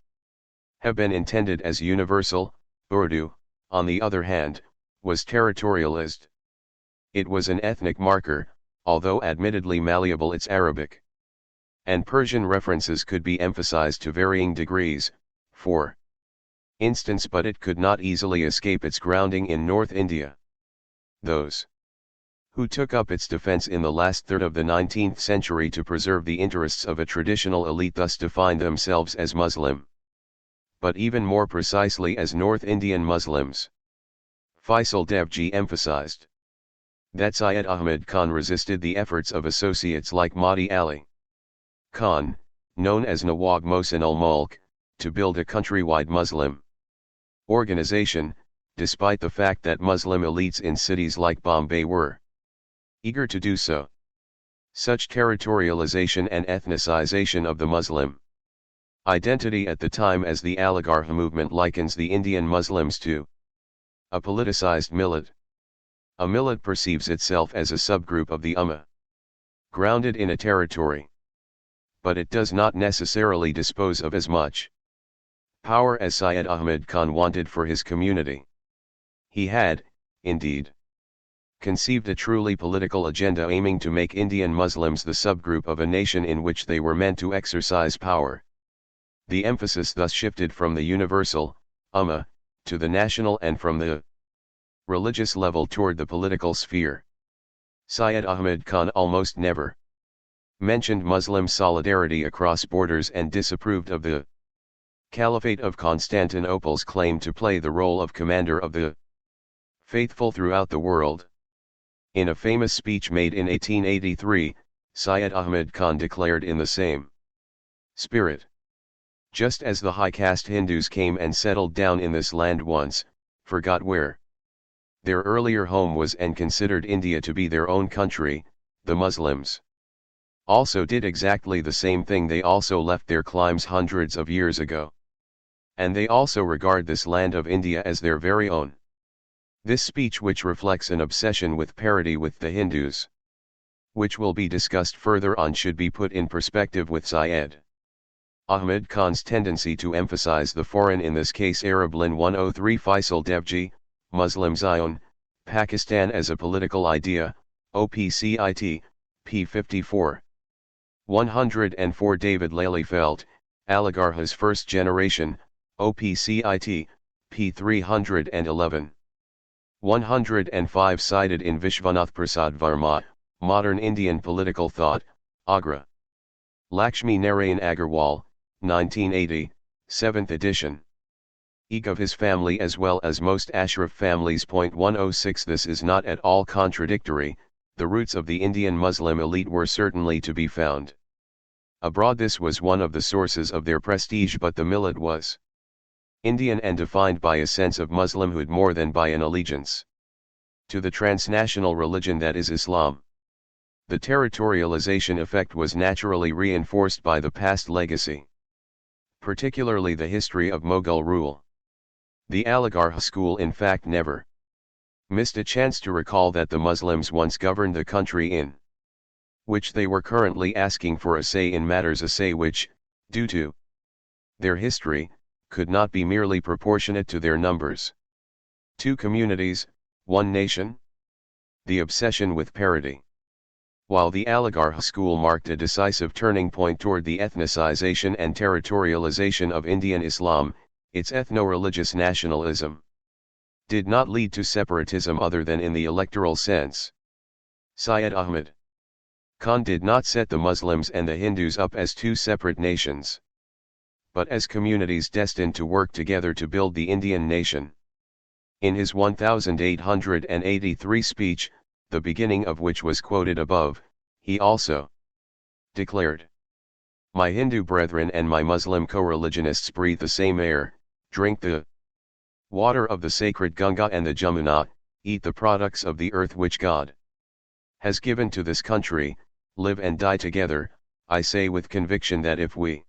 have been intended as universal, Urdu, on the other hand, was territorialized. It was an ethnic marker, although admittedly malleable. Its Arabic and Persian references could be emphasized to varying degrees, for instance, but it could not easily escape its grounding in North India. Those who took up its defense in the last third of the 19th century to preserve the interests of a traditional elite thus defined themselves as Muslim, but even more precisely as North Indian Muslims. Faisal Devji emphasized that Syed Ahmed Khan resisted the efforts of associates like Mahdi Ali Khan, known as Nawab Mohsin ul-Mulk, to build a countrywide Muslim organization, despite the fact that Muslim elites in cities like Bombay were eager to do so. Such territorialization and ethnicization of the Muslim identity at the time as the Aligarh movement likens the Indian Muslims to a politicized millet. A millet perceives itself as a subgroup of the Ummah, grounded in a territory. But it does not necessarily dispose of as much power as Syed Ahmed Khan wanted for his community. He had, indeed, conceived a truly political agenda aiming to make Indian Muslims the subgroup of a nation in which they were meant to exercise power. The emphasis thus shifted from the universal, Ummah, to the national and from the religious level toward the political sphere. Syed Ahmed Khan almost never mentioned Muslim solidarity across borders and disapproved of the Caliphate of Constantinople's claim to play the role of commander of the faithful throughout the world. In a famous speech made in 1883, Syed Ahmed Khan declared in the same spirit, "Just as the high-caste Hindus came and settled down in this land once, forgot where their earlier home was and considered India to be their own country, the Muslims also did exactly the same thing. They also left their climes hundreds of years ago. And they also regard this land of India as their very own." This speech, which reflects an obsession with parity with the Hindus, which will be discussed further on, should be put in perspective with Syed Ahmed Khan's tendency to emphasize the foreign, in this case Arab. Lin 103 Faisal Devji, Muslim Zion, Pakistan as a Political Idea, OPCIT, p. 54. 104 David Lelyfeld, Aligarh, His First Generation, OPCIT, p. 311. 105 cited in Vishwanath Prasad Varma, Modern Indian Political Thought, Agra. Lakshmi Narayan Agarwal, 1980, 7th edition. Eg of his family as well as most Ashraf families. 106 This is not at all contradictory. The roots of the Indian Muslim elite were certainly to be found abroad. This was one of the sources of their prestige, but the millet was Indian and defined by a sense of Muslimhood more than by an allegiance to the transnational religion that is Islam. The territorialization effect was naturally reinforced by the past legacy, particularly the history of Mughal rule. The Aligarh school in fact never missed a chance to recall that the Muslims once governed the country in which they were currently asking for a say in matters, a say which, due to their history, could not be merely proportionate to their numbers. Two communities, one nation? The obsession with parity. While the Aligarh school marked a decisive turning point toward the ethnicization and territorialization of Indian Islam, its ethno-religious nationalism did not lead to separatism other than in the electoral sense. Syed Ahmed Khan did not set the Muslims and the Hindus up as two separate nations, but as communities destined to work together to build the Indian nation. In his 1883 speech, the beginning of which was quoted above, he also declared, "My Hindu brethren and my Muslim co-religionists breathe the same air, drink the water of the sacred Ganga and the Jamuna, eat the products of the earth which God has given to this country, live and die together. I say with conviction that if we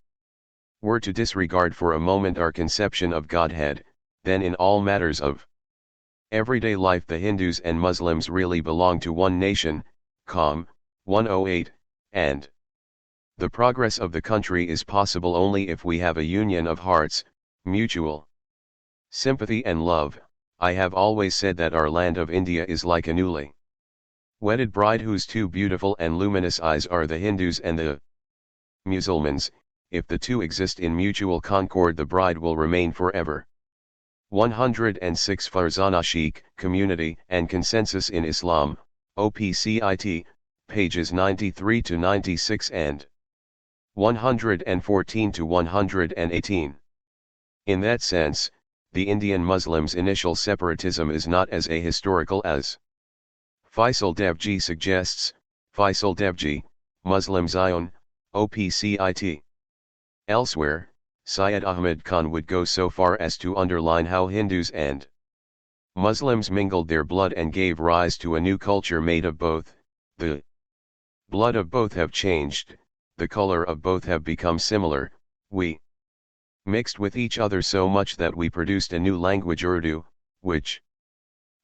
were to disregard for a moment our conception of Godhead, then in all matters of everyday life the Hindus and Muslims really belong to one nation." Com. 108, and the progress of the country is possible only if we have a union of hearts, mutual sympathy and love. I have always said that our land of India is like a newly wedded bride whose two beautiful and luminous eyes are the Hindus and the Muslims. If the two exist in mutual concord, the bride will remain forever. 106 Farzana Sheikh, Community and Consensus in Islam, OPCIT, pages 93 to 96 and 114 to 118. In that sense, the Indian Muslims' initial separatism is not as ahistorical as Faisal Devji suggests. Faisal Devji, Muslim Zion, OPCIT. Elsewhere, Syed Ahmed Khan would go so far as to underline how Hindus and Muslims mingled their blood and gave rise to a new culture made of both. The blood of both have changed, the color of both have become similar. We mixed with each other so much that we produced a new language, Urdu, which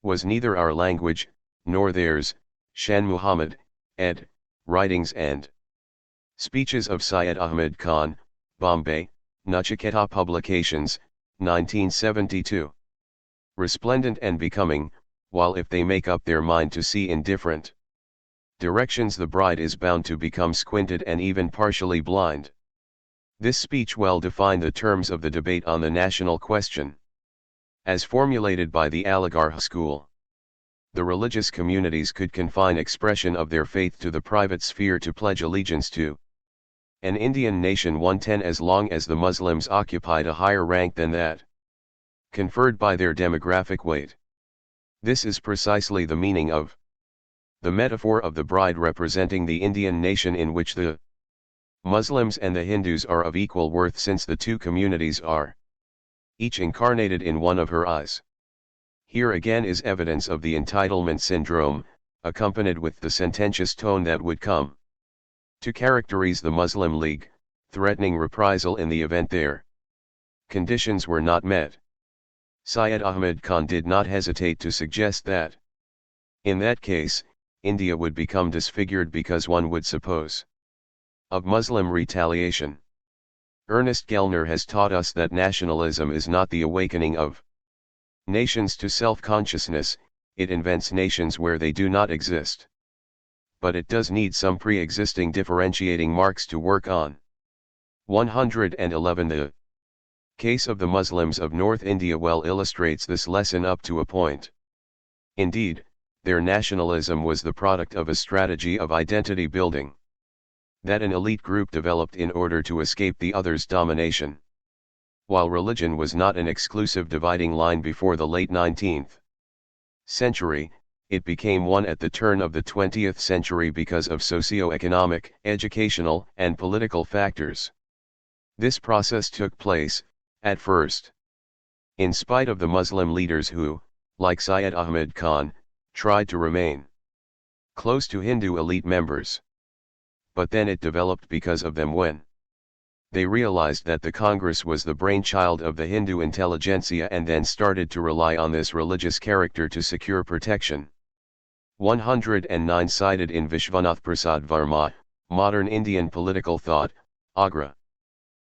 was neither our language, nor theirs. Shan Muhammad, ed., Writings and Speeches of Syed Ahmed Khan, Bombay, Nachiketa Publications, 1972. Resplendent and becoming, while if they make up their mind to see in different directions the bride is bound to become squinted and even partially blind. This speech well defined the terms of the debate on the national question. As formulated by the Aligarh school, the religious communities could confine expression of their faith to the private sphere to pledge allegiance to an Indian nation 110 as long as the Muslims occupied a higher rank than that conferred by their demographic weight. This is precisely the meaning of the metaphor of the bride representing the Indian nation, in which the Muslims and the Hindus are of equal worth, since the two communities are each incarnated in one of her eyes. Here again is evidence of the entitlement syndrome, accompanied with the sententious tone that would come to characterize the Muslim League, threatening reprisal in the event their conditions were not met. Syed Ahmed Khan did not hesitate to suggest that, in that case, India would become disfigured because one would suppose of Muslim retaliation. Ernest Gellner has taught us that nationalism is not the awakening of nations to self-consciousness, it invents nations where they do not exist. But it does need some pre-existing differentiating marks to work on. 111 The case of the Muslims of North India well illustrates this lesson up to a point. Indeed, their nationalism was the product of a strategy of identity building that an elite group developed in order to escape the other's domination. While religion was not an exclusive dividing line before the late 19th century, it became one at the turn of the 20th century because of socio-economic, educational, and political factors. This process took place, at first, in spite of the Muslim leaders who, like Syed Ahmed Khan, tried to remain close to Hindu elite members. But then it developed because of them when they realized that the Congress was the brainchild of the Hindu intelligentsia and then started to rely on this religious character to secure protection. 109 Cited in Vishwanath Prasad Varma, Modern Indian Political Thought, Agra.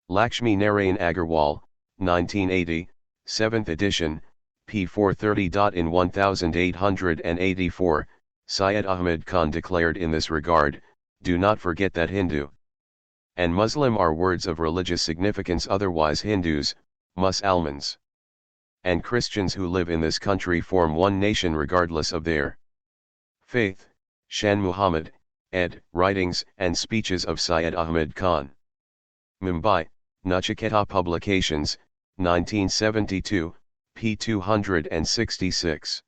Lakshmi Narayan Agarwal, 1980, 7th edition, p. 430. In 1884, Syed Ahmed Khan declared in this regard, "Do not forget that Hindu and Muslim are words of religious significance, otherwise Hindus, Musalmans, and Christians who live in this country form one nation regardless of their faith." Shan Muhammad, ed. Writings and Speeches of Syed Ahmed Khan. Mumbai, Nachiketa Publications, 1972, p. 266.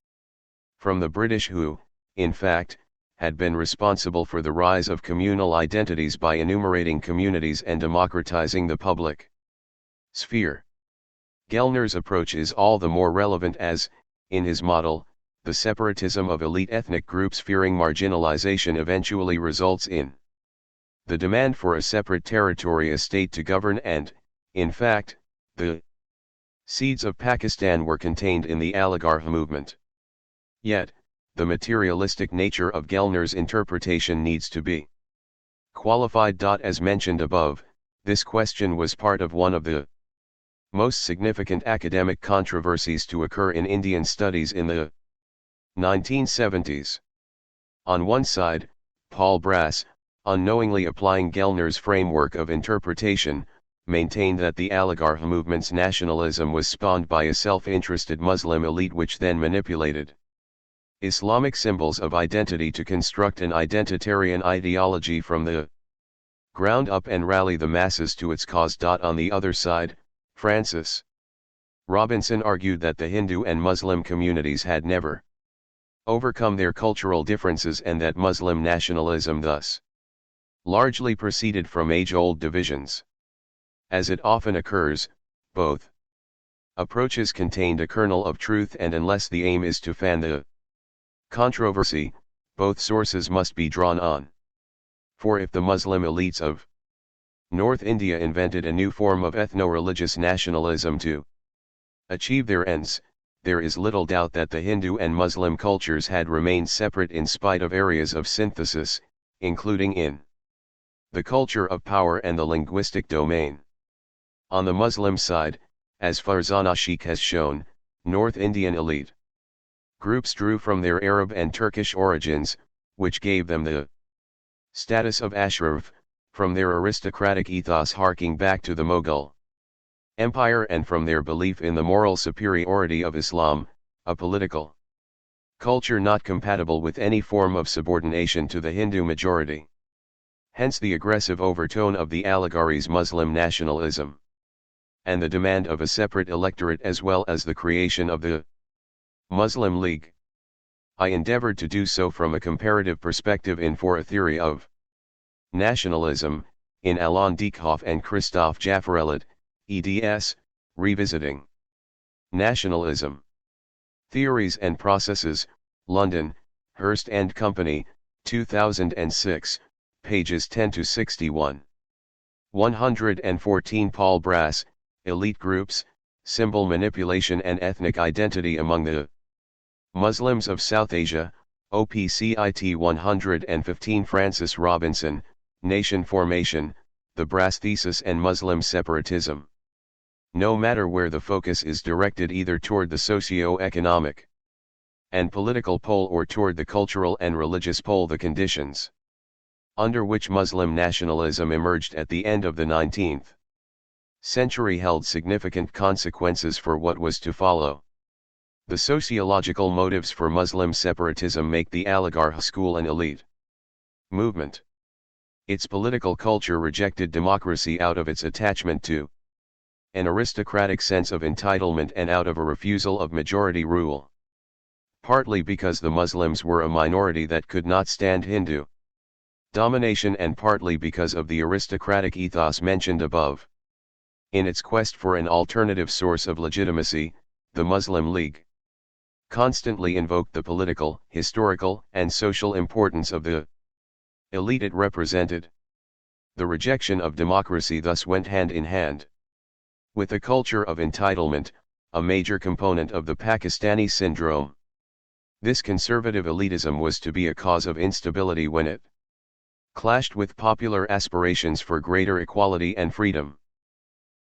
From the British who, in fact, had been responsible for the rise of communal identities by enumerating communities and democratizing the public sphere. Gellner's approach is all the more relevant as, in his model, the separatism of elite ethnic groups fearing marginalization eventually results in the demand for a separate territory, a state to govern, and, in fact, the seeds of Pakistan were contained in the Aligarh movement. Yet, the materialistic nature of Gellner's interpretation needs to be qualified. As mentioned above, this question was part of one of the most significant academic controversies to occur in Indian studies in the 1970s. On one side, Paul Brass, unknowingly applying Gellner's framework of interpretation, maintained that the Aligarh movement's nationalism was spawned by a self-interested Muslim elite which then manipulated Islamic symbols of identity to construct an identitarian ideology from the ground up and rally the masses to its cause. On the other side, Francis Robinson argued that the Hindu and Muslim communities had never overcome their cultural differences and that Muslim nationalism thus largely proceeded from age-old divisions. As it often occurs, both approaches contained a kernel of truth, and unless the aim is to fan the controversy, both sources must be drawn on. For if the Muslim elites of North India invented a new form of ethno-religious nationalism to achieve their ends, there is little doubt that the Hindu and Muslim cultures had remained separate in spite of areas of synthesis, including in the culture of power and the linguistic domain. On the Muslim side, as Farzana Sheikh has shown, North Indian elite groups drew from their Arab and Turkish origins, which gave them the status of Ashraf, from their aristocratic ethos harking back to the Mughal Empire and from their belief in the moral superiority of Islam, a political culture not compatible with any form of subordination to the Hindu majority. Hence the aggressive overtone of the Aligarh's Muslim nationalism, and the demand of a separate electorate as well as the creation of the Muslim League. I endeavored to do so from a comparative perspective in For a Theory of Nationalism, in Alain Dieckhoff and Christophe Jaffrelot, eds. Revisiting Nationalism. Theories and Processes, London, Hurst and Company, 2006, pages 10 to 61. 114 Paul Brass, Elite Groups, Symbol Manipulation and Ethnic Identity Among the Muslims of South Asia, OPCIT 115 Francis Robinson, Nation Formation, The Brass Thesis and Muslim Separatism. No matter where the focus is directed, either toward the socio-economic and political pole or toward the cultural and religious pole, the conditions under which Muslim nationalism emerged at the end of the 19th century held significant consequences for what was to follow. The sociological motives for Muslim separatism make the Aligarh school an elite movement. Its political culture rejected democracy out of its attachment to an aristocratic sense of entitlement and out of a refusal of majority rule. Partly because the Muslims were a minority that could not stand Hindu domination and partly because of the aristocratic ethos mentioned above. In its quest for an alternative source of legitimacy, the Muslim League constantly invoked the political, historical, and social importance of the elite it represented. The rejection of democracy thus went hand in hand with a culture of entitlement, a major component of the Pakistani Syndrome. This conservative elitism was to be a cause of instability when it clashed with popular aspirations for greater equality and freedom.